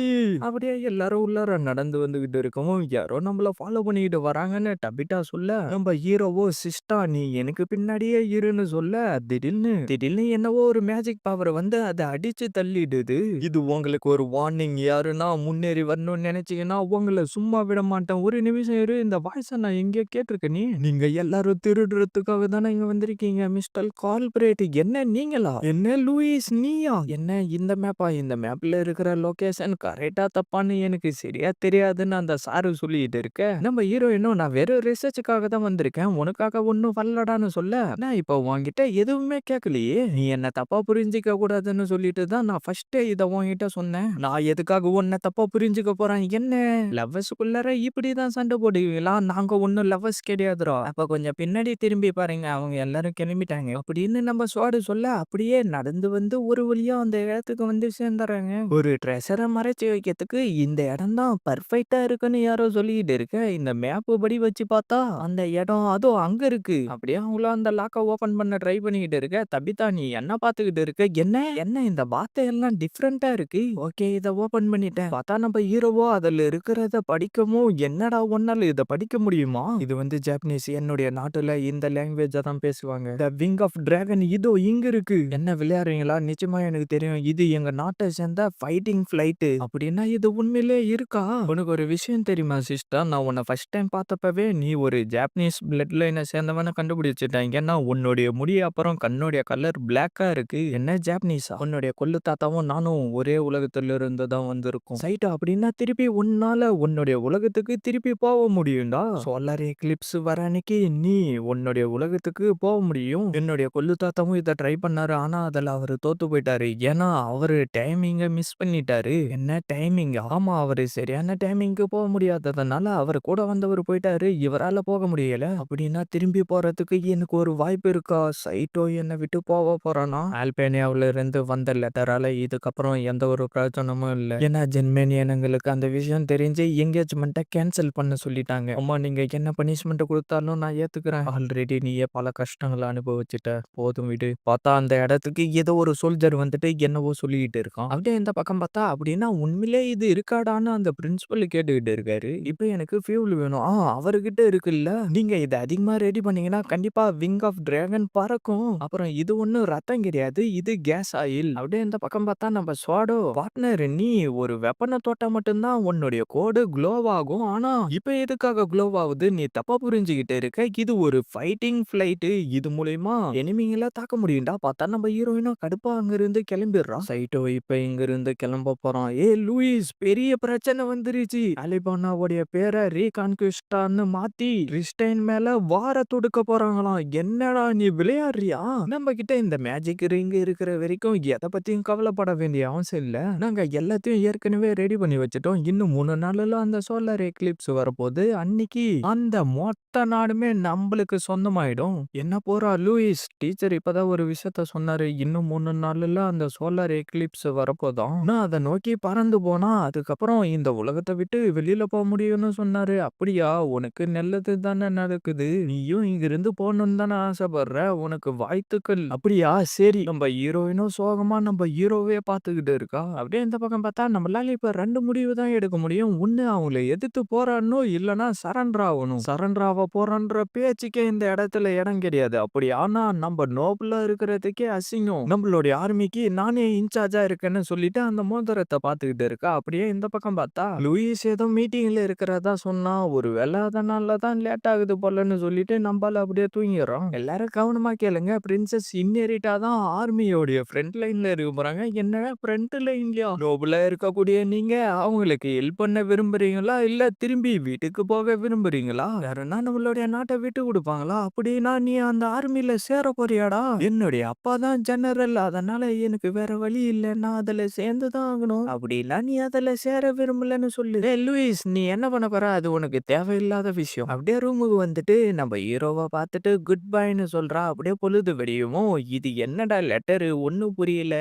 Speaker 1: அப்படியே எல்லாரும் உள்ளார நடந்து வந்துகிட்டு இருக்கவும் யாரோ நம்மள ஃபாலோ பண்ணிக்கிட்டு வராங்கன்னு டபிட்டா சொல்ல நம்ம ஹீரோவோ சிஸ்டா நீ எனக்கு பின்னாடியே இருன்னு சொல்ல திடீர்னு என்னவோ ஒரு மேஜிக் பவர் வந்து அதை அடிச்சு தள்ளிடுது. இது உங்களுக்கு ஒரு வார்னிங். யாருன்னா முன்னேறி வரணும்னு நினைச்சீங்கன்னா உங்களை சும்மா விட மாட்டேன். ஒரு நிமிஷம் இரு. இந்த வாய்ஸை நான் எங்கேயோ கேட்டிருக்கேன். நீங்க எல்லாரும் திருடுறதுக்காக தானே இங்க வந்திருக்கீங்க மிஸ்டர் கார்ப்பரேட். என்ன நீங்களா? என்ன லூயிஸ் நீயா? என்ன இந்த மேப்பா? இந்த மேப்ல இருக்கிற லொகேஷன் கரெக்டா தப்பான்னு எனக்கு சரியா தெரியாதுன்னு அந்த சாரு சொல்லிட்டு இருக்க நம்ம ஹீரோயினும் நான் வெறும் ரிசர்ச்சுக்காக தான் வந்திருக்கேன். உனக்காக ஒன்னும் வரலடான்னு சொல்ல நான் இப்போ உன்கிட்ட எதுவுமே கேட்கலையே. நீ என்ன தப்பா புரிஞ்சிக்க கூடாதுன்னு சொல்லிட்டு தான் நான் ஃபர்ஸ்டே இதை உன்கிட்ட சொன்னேன். நான் எதுக்காக உன்னை தப்பா புரிஞ்சுக்க போறேன்? என்ன லவ்வர்ஸுக்குள்ளார இப்படிதான் சண்டை போடுவீங்களா? நாங்க ஒன்னும் லவ்வர்ஸ் கிடையாதுரா. அப்ப கொஞ்சம் பின்னாடி திரும்பி பாருங்க. அவங்க எல்லாரும் கிளம்பிட்டாங்க அப்படின்னு நம்ம சுவாடு சொல்ல அப்படியே நடந்து வந்து ஒரு வழியா அந்த இடத்துக்கு வந்து சேர்ந்துறாங்க. ஒரு ட்ரெஷரை மறைச்சு வைக்கிறதுக்கு இந்த இடம் தான் பர்ஃபெக்டா இருக்குன்னு யாரோ சொல்லிட்டு இருக்க. இந்த மேப்பு படி வச்சு பார்த்தா அந்த இடம் அதோ அங்க இருக்கு. அப்படியே அவங்களும் அந்த லாக்கை ஓபன் பண்ண ட்ரை பண்ணிக்கிட்டு இருக்க. தபிதா நீ என்ன பார்த்துக்கிட்டு இருக்க? என்ன என்ன இந்த வார்த்தை எல்லாம் டிஃப்ரெண்டா இருக்கு. ஓகே இதை ஓபன் பண்ணிட்டேன். பார்த்தா நம்ம ஹீரோவோ அதுல இருக்கிறத படிக்கவும் என்னடா ஒன்னால இதை படிக்க முடியுமா? இது வந்து ஜாப்பனீஸ். என்னுடைய நாட்டுல இந்த லாங்குவேஜ தான் பேசுவாங்க. த விங் ஆஃப் டிராகன் இதோ இங்க இருக்கு. என்ன விளையாடுறீங்களா? நிச்சயமா எனக்கு தெரியும். இது எங்க நாட்டை சேர்ந்த ஃபைட்டிங் ஃபிளைட். அப்படின்னா இது உண்மையிலே இருக்கா? உனக்கு ஒரு விஷயம் தெரியுமா சிஸ்டர்? நான் உன்னை ஃபர்ஸ்ட் டைம் பார்த்தப்பவே நீ ஒரு ஜாப்பனீஸ் பிளட் லைனை சேர்ந்தவன கண்டுபிடிச்சிட்டேன். ஏன்னா உன்னுடைய முடி அப்புறம் கண்ணுடைய கலர் பிளாக்கா இருக்கு. என்ன ஜாப்பனீஸா? உன்னுடைய கொள்ளு தாத்தாவும் நானும் ஒரே உலகத்துல இருந்து தான் வந்திருக்கோம். சைட்டா அப்படின்னா திருப்பி உன்னால உன்னுடைய உலகத்துக்கு திருப்பி போக முடியும்டா. சோலார் எக்லிப்ஸ் வர அன்னைக்கு நீ உன்னுடைய உலகத்துக்கு போக முடியும். என்னுடைய கொள்ளு தாத்தாவும் இதை ட்ரை பண்ணாரு. ஆனா அதுல அவரு தோத்து போயிட்டாரு. ஏன்னா அவரு டைமிங்க மிஸ் பண்ணிட்டாரு. என்ன டைமிங்? ஆமா அவரு சரியான டைமிங்க்கு போக முடியாததுனால அவர் கூட வந்தவர் போயிட்டாரு. இவரால போக முடியல. அப்படின்னா திரும்பி போறதுக்கு எனக்கு ஒரு வாய்ப்பு இருக்கா? சைட்டோ என்னை விட்டு போக போறானா? ஆல்பேனியாவுல இருந்து வந்த லெட்டரால இதுக்கப்புறம் எந்த ஒரு பிரயோஜனமும் இல்ல. ஏன்னா ஜெர்மனியனுங்களுக்கு அந்த விஷயம் தெரிஞ்சு என்கேஜ்மெண்ட்டை கேன்சல் பண்ண சொல்லிட்டாங்க. அம்மா நீங்க என்ன பனிஷ்மெண்ட் கொடுத்தாலும் நான் ஏத்துக்க இருக்கிறேன். ஆல்ரெடி நீயே பல கஷ்டங்கள அனுபவிச்சுட்ட. போதும் விடு. பார்த்தா அந்த இடத்துக்கு ஏதோ ஒரு சோல்ஜர் வந்துட்டு என்னவோ சொல்லிக்கிட்டு இருக்கான். அப்படியே இந்த பக்கம் பார்த்தா, அப்படின்னா உண்மையிலே இது இருக்காடான்னு அந்த பிரின்சிபல் கேட்டுக்கிட்டு இருக்காரு. இப்ப எனக்கு ஃபியூல் வேணும். அவர்கிட்ட இருக்குல்ல. நீங்க இத அதிகமா ரெடி பண்ணீங்கன்னா கண்டிப்பா விங் ஆஃப் டிராகன் பறக்கும். அப்புறம் இது ஒண்ணும் ரத்தம் கிடையாது. இது கேஸ் ஆயில். அப்படியே இந்த பக்கம் பார்த்தா நம்ம ஸ்வாடோ, பார்ட்னர் நீ ஒரு வெப்பன தொட்டா மட்டும் தான் உன்னுடைய கோடு க்ளோ ஆகும். ஆனா இப்ப எதுக்காக க்ளோ ஆகுது? நீ தப்பா புரிஞ்சுகிட்டு இருக்க. இது ஒரு ஃபைட்டிங் ஃபிளைட். இது மூலியமா எனிமிங்கள தாக்க முடியும்டா. பார்த்தா நம்ம ஹீரோயினும் கடுப்பா அங்கிருந்து கிளம்பிடுறான். சைட்டோ இப்ப இங்கிருந்து கிளம்ப போறான். லூயிஸ் பெரிய பிரச்சனை வந்துருச்சு. அலிபானாவுடைய பேரை ரீகான்குவிஸ்டான்னு மாத்தி கிறிஸ்டைன் மேல வார தொடுக்க போறாங்களாம். என்னடா நீ விளையாடுறியா? நம்ம கிட்ட இந்த மேஜிக் ரிங் இருக்கிற வரைக்கும் எதை பத்தியும் கவலைப்பட வேண்டிய அவசியம் இல்ல. நாங்க எல்லாத்தையும் ஏற்கனவே ரெடி பண்ணி வச்சுட்டோம். இன்னும் 3 நாள்ல அந்த சோலார் எக்லிப்ஸ் வரப்போகுது. அன்னைக்கு அந்த மொத்த நாடுமே நம்மளுக்கு சொந்தமாயிடும். என்ன போறா லூயிஸ், டீச்சர் இப்பதான் ஒரு விஷயத்த சொன்னாரு. இன்னும் 3 நாள்ல அந்த சோலார் எக்லிப்ஸ் வரப்போதாம். நான் அதை நோக்கி பறந்து போனா அதுக்கப்புறம் இந்த உலகத்தை விட்டு வெளியில போக முடியும்னு சொன்னாரு. அப்படியா? உனக்கு நல்லது தானே நடக்குது. நீயும் இங்கிருந்து போகணும்னு தானே ஆசைப்படுற. உனக்கு வாழ்த்துக்கள். அப்படியா? சரி. நம்ம ஹீரோயினும் சோகமா நம்ம ஹீரோவே பார்த்துக்கிட்டு இருக்கா. அப்படியே இந்த பக்கம் பார்த்தா நம்மளால இப்ப 2 முடிவு தான் எடுக்க முடியும். ஒண்ணு அவங்கள எதிர்த்து போராடணும், இல்லனா சரண்டர் ஆகணும். சரண்டர் ஆக போறன்ற பேச்சுக்கே இந்த இடத்துல இடம் கிடையாது. அப்படி ஆனா நம்ம நோபலா இருக்கிறதுக்கே அசிங்கம். நம்மளுடைய ஆர்மிக்கு நானே இன்சார்ஜா இருக்கேன்னு சொல்லிட்டு அந்த மோதிரத்தை பார்த்துக்கிட்டு இருக்கா. அப்படியே இந்த பக்கம் பார்த்தா லூயிஸ் ஏதோ மீட்டிங்ல இருக்கிறதா சொன்னா. ஒரு வேலை அதனால தான் லேட் ஆகுது போலன்னு சொல்லிட்டு நம்மளால அப்படியே தூங்கிடுறோம். எல்லாரும் கவனமா கேளுங்க. பிரின்சஸ் இன்னெரிட்டா தான் ஆர்மியோடைய ஃப்ரண்ட் லைன்ல இருக்க போறாங்க. என்ன ஃப்ரண்ட் லைன்லயா? நோபலா இருக்கக்கூடிய நீங்க அவங்களுக்கு ஹெல்ப் பண்ண விரும்புறீங்களா, இல்ல திரும்பி வீட்டுக்கு போக விரும்புறீங்களா? யாருன்னா நம்மளுடைய நாட்டை விட்டு கொடுப்பாங்களா? அப்படின்னா நீ அந்த ஆர்மில சேர போறியாடா? என்னுடைய அப்பா தான் ஜெனரல், அதனால எனக்கு வேற வழி இல்ல. நான் அதுல சேர்ந்து தான் ஆகணும். அப்படின்னா நீ அதுல சேர விரும்பலன்னு சொல்லு. லூயிஸ் நீ என்ன பண்ண போற? அது உனக்கு தேவையில்லாத விஷயம். அப்படியே ரூமுக்கு வந்துட்டு நம்ம ஹீரோவை பார்த்துட்டு குட் பைன்னு சொல்றா. அப்படியே பொழுது வெடியுமோ. இது என்னடா லெட்டரு? ஒண்ணும் புரியல.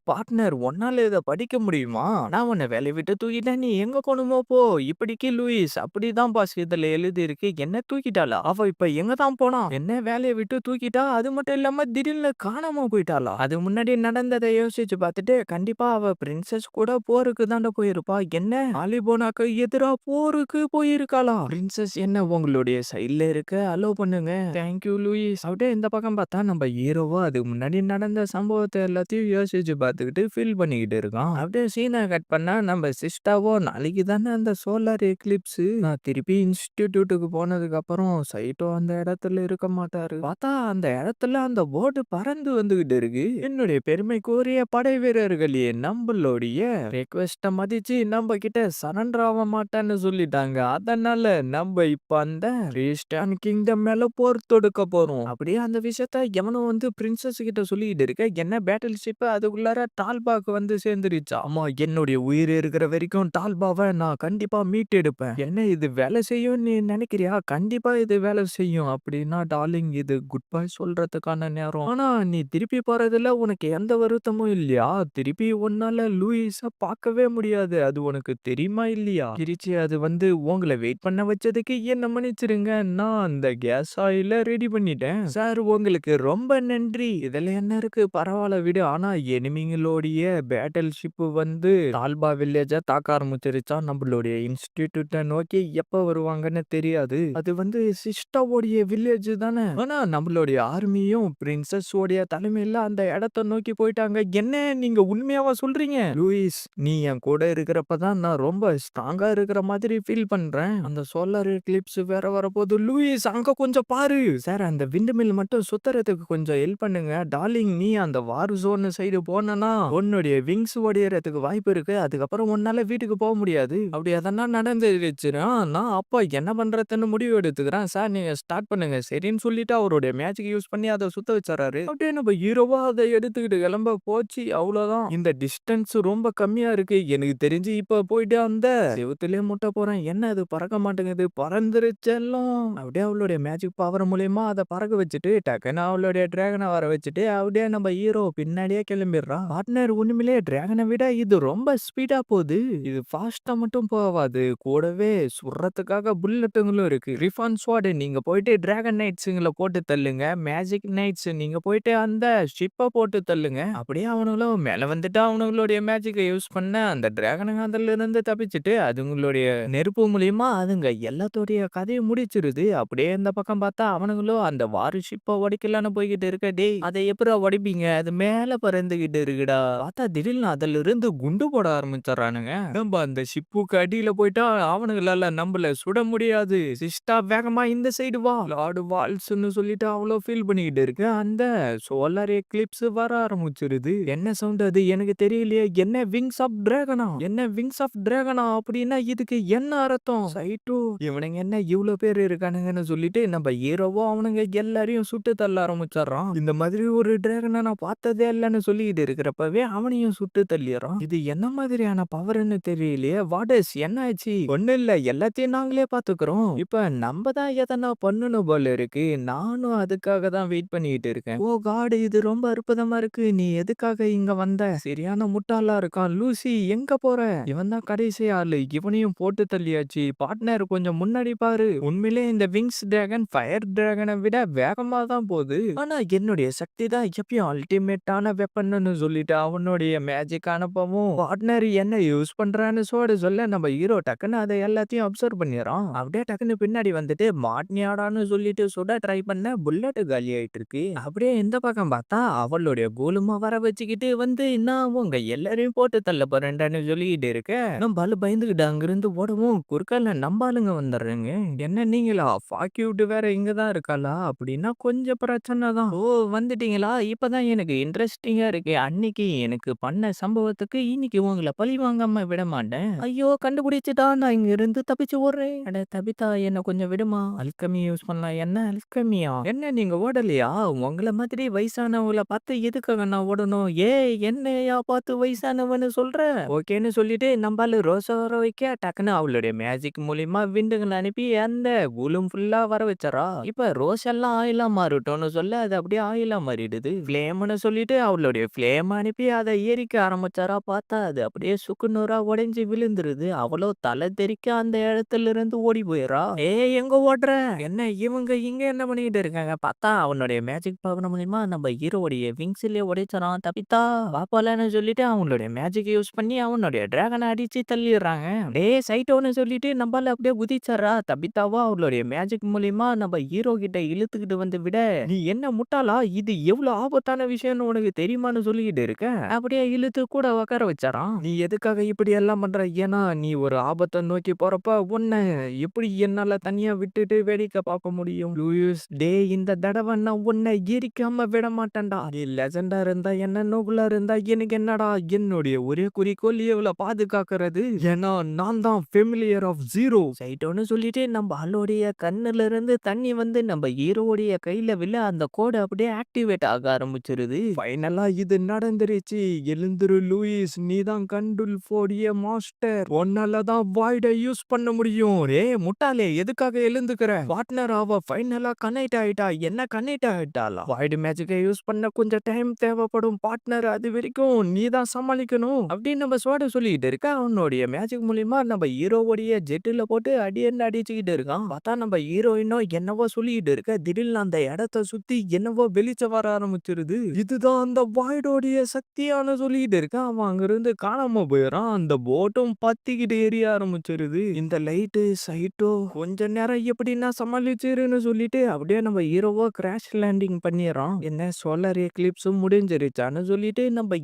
Speaker 1: பார்ட்னர் உன்னால இதை படிக்க முடியுமா? நான் உன்னை வேலையை விட்டு தூக்கிட்டேன். நீ எங்க கொண்டுமோ போ. இப்படிக்கு லூயிஸ். அப்படிதான் பாஸ் இதுல எழுதி இருக்கு. என்ன தூக்கிட்டாளா? அவ இப்ப எங்க தான் போனா? என்ன வேலையை விட்டு தூக்கிட்டா? அது மட்டும் இல்லாம திடீர்னு காணாம போயிட்டாளா? அது முன்னாடி நடந்ததை யோசிச்சு பார்த்துட்டு கண்டிப்பா அவ பிரின்சஸ் கூட போருக்கு தாண்ட போயிருப்பா. என்ன ஆலிபோனாக்கு எதிரா போருக்கு போயிருக்காளா? பிரின்சஸ் என்ன உங்களுடைய சைட்ல இருக்க அலோ பண்ணுங்க. Thank you Louis. அப்படியே இந்த பக்கம் பார்த்தா நம்ம ஹீரோவோ அதுக்கு முன்னாடி நடந்த சம்பவத்தை எல்லாத்தையும் யோசிச்சு பார்த்துக்கிட்டு ஃபீல் பண்ணிக்கிட்டு இருக்கான். அப்படியே சீனை கட் பண்ணா நம்ம சிஸ்டாவோ நாளைக்கு தானே அந்த சோலார் எக்லிப்ஸ். நான் திருப்பி இன்ஸ்டிடியூட்டுக்கு போனதுக்கு அப்புறம் சைட்டோ அந்த இடத்துல இருக்க மாட்டாரு. பார்த்தா அந்த இடத்துல அந்த போர்டு பறந்து வந்துகிட்டு இருக்கு. என்னுடைய பெருமைக்குரிய படை வீரர்களே, நம்மளுடைய ரெக்வெஸ்ட மதிச்சு நம்ம கிட்ட சரண்டர் ஆக மாட்டான்னு சொல்லிட்டாங்க. அதனால நம்ம இப்ப அந்த ரீஸ்டான் கிங்டம் மேல போர் தொடுக்க போறோம். அப்படியே அந்த விஷயத்த எவனும் வந்து பிரின்சஸ் கிட்ட சொல்லிட்டு இருக்க. என்ன பேட்டில் ஷிப் அதுக்குள்ளார டால்பாக்கு வந்து சேர்ந்துருச்சா? ஆமா, என்னுடைய உயிர் இருக்கிற வரைக்கும் டால்பாவை நான் கண்டிப்பா மீட்டெடுப்பேன். என்ன இது வேலை செய்யும் நீ நினைக்கிறியா? கண்டிப்பா இது வேலை செய்யும். அப்படின்னா டார்லிங் இது குட் பை சொல்றதுக்கான நேரம். ஆனா நீ திருப்பி போறதுல உனக்கு எந்த வருத்தமும் இல்லையா? திருப்பி உன்னால லூயிஸ பார்க்கவே முடியாது. அது உனக்கு தெரியுமா இல்லையா? திருச்சி அது வந்து உங்களை வெயிட் பண்ண வச்சதுக்கு என்ன மன்னிச்சிருங்க. நான் அந்த கேஸ் ஆயில ரெடி பண்ணிட்டேன். சார் உங்களுக்கு ரொம்ப நன்றி. இதுல என்ன இருக்கு? பரவாயில்ல விடு. ஆனா எனிமிங்களோடைய பேட்டில் ஷிப் வந்து தால்பா வில்லேஜ தாக்க ஆரம்பிச்சிருச்சா. நம்மளுடைய இன்ஸ்டிடியூட்டை நோக்கி எப்ப வருவாங்கன்னு தெரியாது. அது வந்து சிஸ்டாவோடைய வில்லேஜ் தானே. ஆனா நம்மளுடைய ஆர்மியும் பிரின்சஸ் உடைய தலைமையில அந்த இடத்தை நோக்கி போயிட்டாங்க. என்ன நீங்க உண்மையாவா சொல்றீங்க? லூயிஸ் நீ என் கூட இருக்கிறப்பதான் நான் ரொம்ப ஸ்ட்ராங்கா இருக்கிற மாதிரி ஃபீல் பண்றேன். அந்த சோலார் எக்லிப்ஸ் வேற வரப்போகுது. லூயிஸ் அங்க கொஞ்சம் பாரு. சார் அந்த விண்ட் மில் மட்டும் சுத்துறதுக்கு கொஞ்சம் ஹெல்ப் பண்ணுங்க. டார்லிங் நீ அந்த வார் ஜோன் சைடு போனா உன்னுடைய விங்ஸ் ஒடியறதுக்கு வாய்ப்பு இருக்கு. அதுக்கப்புறம் உன்னால வீட்டுக்கு போக முடியாது. அப்படி அதெல்லாம் நடந்துருச்சுன்னா நான் அப்ப என்ன பண்றதுன்னு முடிவு எடுத்துக்கிறேன். சார் நீங்க ஸ்டார்ட் பண்ணுங்க. சரின்னு சொல்லிட்டு அவருடைய மேஜிக் யூஸ் பண்ணி அதை சுத்த வச்சாரு. அப்படியே நம்ம ஹீரோவா அதை எடுத்துக்கிட்டு கிளம்ப போச்சு. அவ்வளவுதான். இந்த டிஸ்டன்ஸ் ரொம்ப கம்மியா இருக்கு. எனக்கு தெரிஞ்சு இப்ப போயிட்டு அந்த செவுத்துலயே முட்ட போறேன். என்ன அது பறக்க மாட்டேங்குது? பறந்துருச்செல்லாம். அப்படியே அவளுடைய மேஜிக் பவர் மூலியமா அதை பறக்க வச்சுட்டு டக்குன்னு அவளுடைய டிராகனை வர வச்சுட்டு அப்படியே நம்ம ஹீரோ பின்னாடியே கிளம்பிடுறா. பார்ட்னர் உண்மையிலேயே டிராகனை விட இது ரொம்ப ஸ்பீடா போகுது. இது ஃபாஸ்டா மட்டும் போவாது, கூடவே சுடுறதுக்காக புல்லட்டுங்களும் இருக்கு. ரிஃபான் ஸ்வாட் நீங்க போயிட்டு டிராகன் நைட்ஸுங்கள போட்டு தள்ளுங்க. மேஜிக் நைட்ஸ் நீங்க போயிட்டு அந்த ஷிப்ப போட்டு தள்ளுங்க. அப்படியே அவனுங்களும் மேல வந்துட்டு அவனுங்களுடைய மேஜிக்க யூஸ் பண்ண அந்த டிராகனுங்க அதிலிருந்து தப்பிச்சுட்டு அதுங்களுடைய நெருப்பு மூலியமா அதுங்க எல்லாத்தோடைய கதைய முடிச்சிருது. அப்படியே இந்த பக்கம் பார்த்தா அவனுங்களும் அந்த வார் ஷிப்ப உடைக்கலான்னு போய்க்கிட்டு இருக்க. டேய் அத எப்புட்றா உடைப்பீங்க? அது மேல பறந்துகிட்டு இருக்குடா. பார்த்தா திடீர்னு அதிலிருந்து குண்டு போட ஆரம்பிச்சர்றானுங்க. நம்ப அந்த ஷிப்புக்கு அடியில போயிட்டா அவனுங்களால நம்பள சுட முடியாது. சிஸ்டா வேகமா இந்த சைடு வா. லார்டு வால்ஸ்ன்னு சொல்லிட்டு அவ்ளோ ஃபீல் பண்ணிக்கிட்டு இருக்கு. அந்த சோலார் எக்லிப்ஸ் வர ஆரம்பிச்சிருது. என்ன சவுண்ட் அது? எனக்கு தெரியலையே. என்ன விங்ஸ் ஆஃப் டிராகனா? என்ன விங்ஸ் ஆஃப் டிராகனா? அப்படின்னா இதுக்கு என்ன அர்த்தம்? சைட்டோ இவனுங்க என்ன இவ்ளோ பேர் இருக்கானுங்கன்னு சொல்லிட்டு நம்ம ஹீரோவோ அவனுங்க எல்லாரையும் சுட்டு தள்ள ஆரம்பிச்சர்றான். இந்த மாதிரி ஒரு டிராகனை நான் பார்த்ததே இல்லைன்னு சொல்லிட்டு இருக்கிறப்பவே அவனையும் சுட்டு தள்ளிடுறான். இது என்ன மாதிரியான பவர்ன்னு தெரியலையே. வாடஸ் என்ன ஆச்சு? ஒண்ணும் இல்ல, எல்லாத்தையும் நாங்களே பாத்துக்கிறோம். இப்ப நம்ம தான் எதனா பண்ணணும் போல இருக்கு. நானும் அதுக்காக தான் வெயிட் பண்ணிட்டு இருக்கேன். ஓ காட், இது ரொம்ப அற்புதமா இருக்கு. நீ எதுக்காக இங்க வந்த? சரியான முட்டாளா இருக்கான். லூசி எங்க போற? இவன் தான் கடைசி ஆளு. இவனையும் போட்டு தள்ளியாச்சு. பார்ட்னர் கொஞ்சம் முன்னாடி பாரு. உண்மையிலே இந்த விங்ஸ் டிராகன் ஃபயர் டிராகனை விட வேகமா தான் போகுது. ஆனா என்னுடைய சக்தி தான் எப்பயும் அல்டிமேட்டான வெப்பன்னு சொல்லிட்டு அவனுடைய மேஜிக் அனுப்பவும் பார்ட்னர் என்ன யூஸ் பண்றான்னு சொல்ல நம்ம ஹீரோ டக்குன்னு அதை எல்லாத்தையும் அப்சர்வ் பண்ணிடுறான். அப்படியே டக்குன்னு பின்னாடி வந்துட்டு மாட்னியாடான்னு சொல்லிட்டு சுட ட்ரை பண்ண புல்லட் காலி ஆயிட்டு இருக்கு. அப்படியே இந்த பக்கம் பார்த்தா அவளுடைய கோலுமா வர வச்சுக்கிட்டு வந்து நான் உங்க எல்லாரையும் போட்டு தள்ள போறேன்டான்னு சொல்லிட்டு இருக்க. நம்ம ஆளு பயந்துகிட்டு அங்கிருந்து ஓடவும் குறுக்கால நம்ம ஆளுங்க வந்துடுறேங்க. என்ன நீங்களா ஃபாக்யூட் வேற இங்கதான் இருக்காளா? அப்படின்னா கொஞ்சம் பிரச்சனை தான். ஓ வந்துட்டீங்களா? இப்பதான் எனக்கு இன்ட்ரெஸ்டிங்கா இருக்கு. அன்னைக்கு எனக்கு பண்ண சம்பவத்துக்கு இன்னைக்கு உங்களை பழி வாங்காம விட மாட்டேன். ஐயோ கண்டுபிடிச்சுட்டா, நான் இங்க இருந்து தப்பிச்சு ஓடுறேன். அட தபிதா என்ன கொஞ்சம் விடுமா. அல்கமி யூஸ் பண்ணலாம். என்ன அல்கமியா? என்ன நீங்க ஓடலையா? உங்கள மாதிரி வயசானவங்கள பார்த்து எதுக்காக நான் ஓடணும்? ஏய் என்னையா பார்த்து வயசானவன்னு சொல்ற? ஓகேன்னு சொல்லிட்டு நம்பால ரோசா வர வைக்க டக்குன்னு அவளுடைய மேஜிக் மூலியமா விண்டுங்களை அனுப்பி அந்த குலும் ஃபுல்லா வர வச்சறா. இப்ப ரோஸ் எல்லாம் ஆயிலா மாறட்டும்னு சொல்ல அது அப்படியே ஆயிலா மாறிடுது. ஃபிளேம்னு சொல்லிட்டு அவளுடைய ஃபிளேம் அனுப்பி அதை எரிக்க ஆரம்பிச்சாரா. பார்த்தா அது அப்படியே சுக்குநூறா உடைஞ்சு விழுந்துருது. அவளோ தலை தெறிக்க அந்த இடத்துல இருந்து ஓடி போயிடுறா. ஏய் எங்க ஓடுற? என்ன இவங்க இங்க என்ன பண்ணிட்டு இருக்காங்க? பார்த்தா அவனுடைய மேஜிக் பவர் மூலியமா நம்ம ஹீரோடைய விங்ஸ்லயே உடைச்சறான். தப்பித்தா பாப்பாலன்னு சொல்லிட்டு அவங்களுடைய மேஜிக் யூஸ் பண்ணி அவனுடைய டிராகனை அடிச்சு தள்ளிடுறாங்க. டேய் சைட்டோன்னு சொல்லிட்டு நம்மளால அப்படியே குதிச்சறா. தபித்தாவா அவளுடைய மேஜிக் மூலியமா நம்ம ஹீரோ கிட்ட இழுத்துக்கிட்டு வந்து விட, நீ என்ன முட்டாளா? இது எவ்வளவு ஆபத்தான விஷயம்னு உனக்கு தெரியுமான்னு சொல்லிக்கிட்டு இருக்க. அப்படியே இழுத்து கூட உட்கார வச்சாராம். நீ எதுக்காக இப்படி எல்லாம் பண்ற? ஏன்னா நீ ஒரு ஆபத்தை நோக்கி போறப்ப உன்னை எப்படி என்னால தனியா விட்டுட்டு வேடிக்கை பார்க்க முடியும்? லூயிஸ் டேய் இந்த தடவை நான் உன்னை எரிக்காம விட மாட்டேன்டா. நீ லெஜண்டா இருந்தா என்ன, நோபலா இருந்தா எனக்கு என்னடா? என்னுடைய ஒரே குறிக்கோள் இவளை பாதுகாக்கிறது. ஏன்னா நான் தான் ஃபெமிலியர் ஆஃப் ஜீரோ. சைட்டோன்னு சொல்லிட்டு நம்ம ஆளுடைய கண்ணுல இருந்து தண்ணி வந்து நம்ம ஹீரோடைய கையில விழ அந்த கோடு அப்படியே ஆக்டிவேட் ஆக ஆரம்பிச்சிருது. ஃபைனலா இது நடந்துருச்சு. எழுந்துரு லூயிஸ், நீ தான் கண்டுல் போடிய மாஸ்டர். உன்னால தான் வாய்டை யூஸ் பண்ண முடியும். ஏய் முட்டாளே எதுக்காக எழுந்துக்கிற? பார்ட்னர் அவ ஃபைனலா கனெக்ட் ஆயிட்டா. என்ன கனெக்ட் ஆயிட்டாளா? வாய்டு மேஜிக்கை யூஸ் பண்ண கொஞ்சம் டைம் தேவைப்படும் பார்ட்னர். அது வரைக்கும் நீ தான் சமாளிக்கணும் அப்படின்னு நம்ம சொல்லிட்டு இருக்க. அவனுடைய மேஜிக் மூலியமா நம்ம ஹீரோவுடைய ஜெட்டுல போட்டு அடியன்னு அடிச்சுக்கிட்டு இருக்கான். பார்த்தா நம்ம ஹீரோயினோ என்னவோ சொல்லிட்டு இருக்க. திடீர்னு அந்த இடத்த சுத்தி என்னவோ வெளிச்சம் வர ஆரம்பிச்சிருது. இதுதான் அந்த வாய்டோடைய சக்தியான சொல்லிட்டு இருக்க. அவன் அங்கிருந்து காணாம போயிடறான். அந்த போட்டும் பத்திக்கிட்டு எரிய ஆரம்பிச்சிருது. இந்த லைட்டு சைட்டோ கொஞ்ச நேரம் எப்படின்னா சமாளிச்சிருன்னு சொல்லிட்டு அப்படியே நம்ம ஹீரோவோ கிராஷ் லேண்டிங் பண்ணிடுறான். என்ன சோலார் எக்லிப்ஸும் முடிஞ்சிருச்சான்னு சொல்லிட்டு நம்ம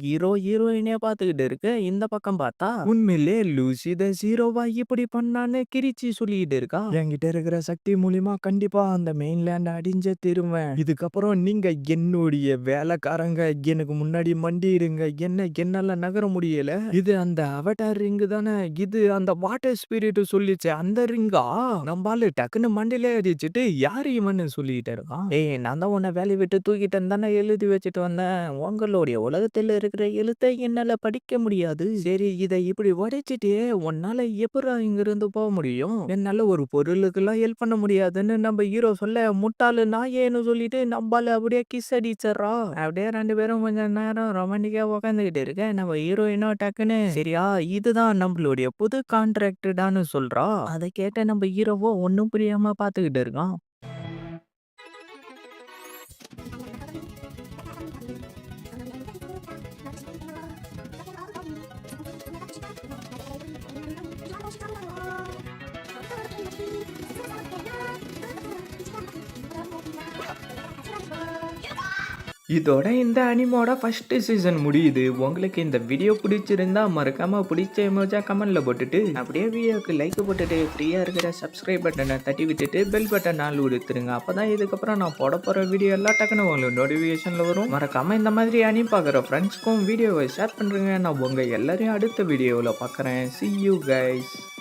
Speaker 1: ஹீரோயினே பார்த்துக்கிட்டு இருக்க. இந்த பக்கம் பார்த்தா உண்மையிலே லூசி த ஜீரோவா இப்படி பண்ணான்னு கிரிச்சி சொல்லிட்டு இருக்கா. என்கிட்ட இருக்கிற சக்தி மூலியமா கண்டிப்பா அந்த மெயின்லேண்ட் அடிஞ்சே திரும்புவேன். இதுக்கப்புறம் நீங்க என்னுடைய வேலைக்காரங்க. எனக்கு முன்னாடி மண்டிடுங்க. என்னால நகர முடியல. இது அந்த அவட்டார் ரிங்கு தானே? இது அந்த வாட்டர் ஸ்பிரிட் சொல்லிச்சு அந்த ரிங்கா? நம்மால டக்குன்னு மண்டிலே அடிச்சுட்டு யாரு இவன்னு சொல்லிட்டு இருக்கான். ஏய் நான் தான் உன்னை வேலையை விட்டு தூக்கிட்டேன் தானே எழுதி வச்சுட்டு வந்தேன். உங்களுடைய உலகத்துல இருக்கிற எழுத்தை என்னால படிக்க முடியாது. சரி இதை இப்படி உடைச்சிட்டே உன்னால எப்படா இங்கிருந்து போக முடியும்? என்னால ஒரு பொருளுக்கெல்லாம் ஹெல்ப் பண்ண முடியாதுன்னு நம்ம ஹீரோ சொல்ல, முட்டாளு நான் ஏன்னு சொல்லிட்டு நம்மால அப்படியே கிஸ் அடிச்சிடறா. அப்படியே ரெண்டு பேரும் கொஞ்ச நேரம் ரொமான்டிக்கா உட்காந்துக்கிட்டு இருக்க. நம்ம ஹீரோயினோ டக்குன்னு சரியா இதுதான் நம்மளுடைய புது கான்ட்ராக்டான்னு சொல்றா. அதை கேட்ட நம்ம ஹீரோவோ ஒன்னும் புரியாம பாத்துக்கிட்டு இருக்கான். இதோட இந்த அனிமோட ஃபர்ஸ்ட் சீசன் முடியுது. உங்களுக்கு இந்த வீடியோ பிடிச்சிருந்தா மறக்காம பிடிச்ச எமோஜா கமெண்ட்ல போட்டுட்டு அப்படியே வீடியோக்கு லைக் போட்டுட்டு ஃப்ரீயா இருக்கிற சப்ஸ்கிரைப் பட்டனை தட்டி விட்டுட்டு பெல் பட்டன் நாள் கொடுத்துருங்க. அப்பதான் இதுக்கப்புறம் நான் போட போற வீடியோ எல்லாம் டக்குன்னு உங்களுக்கு நோட்டிபிகேஷன்ல வரும். மறக்காம இந்த மாதிரி அனி பார்க்குற ஃப்ரெண்ட்ஸ்க்கும் வீடியோவை ஷேர் பண்றேங்க. நான் உங்க எல்லாரையும் அடுத்த வீடியோவில் பார்க்குறேன். See you guys.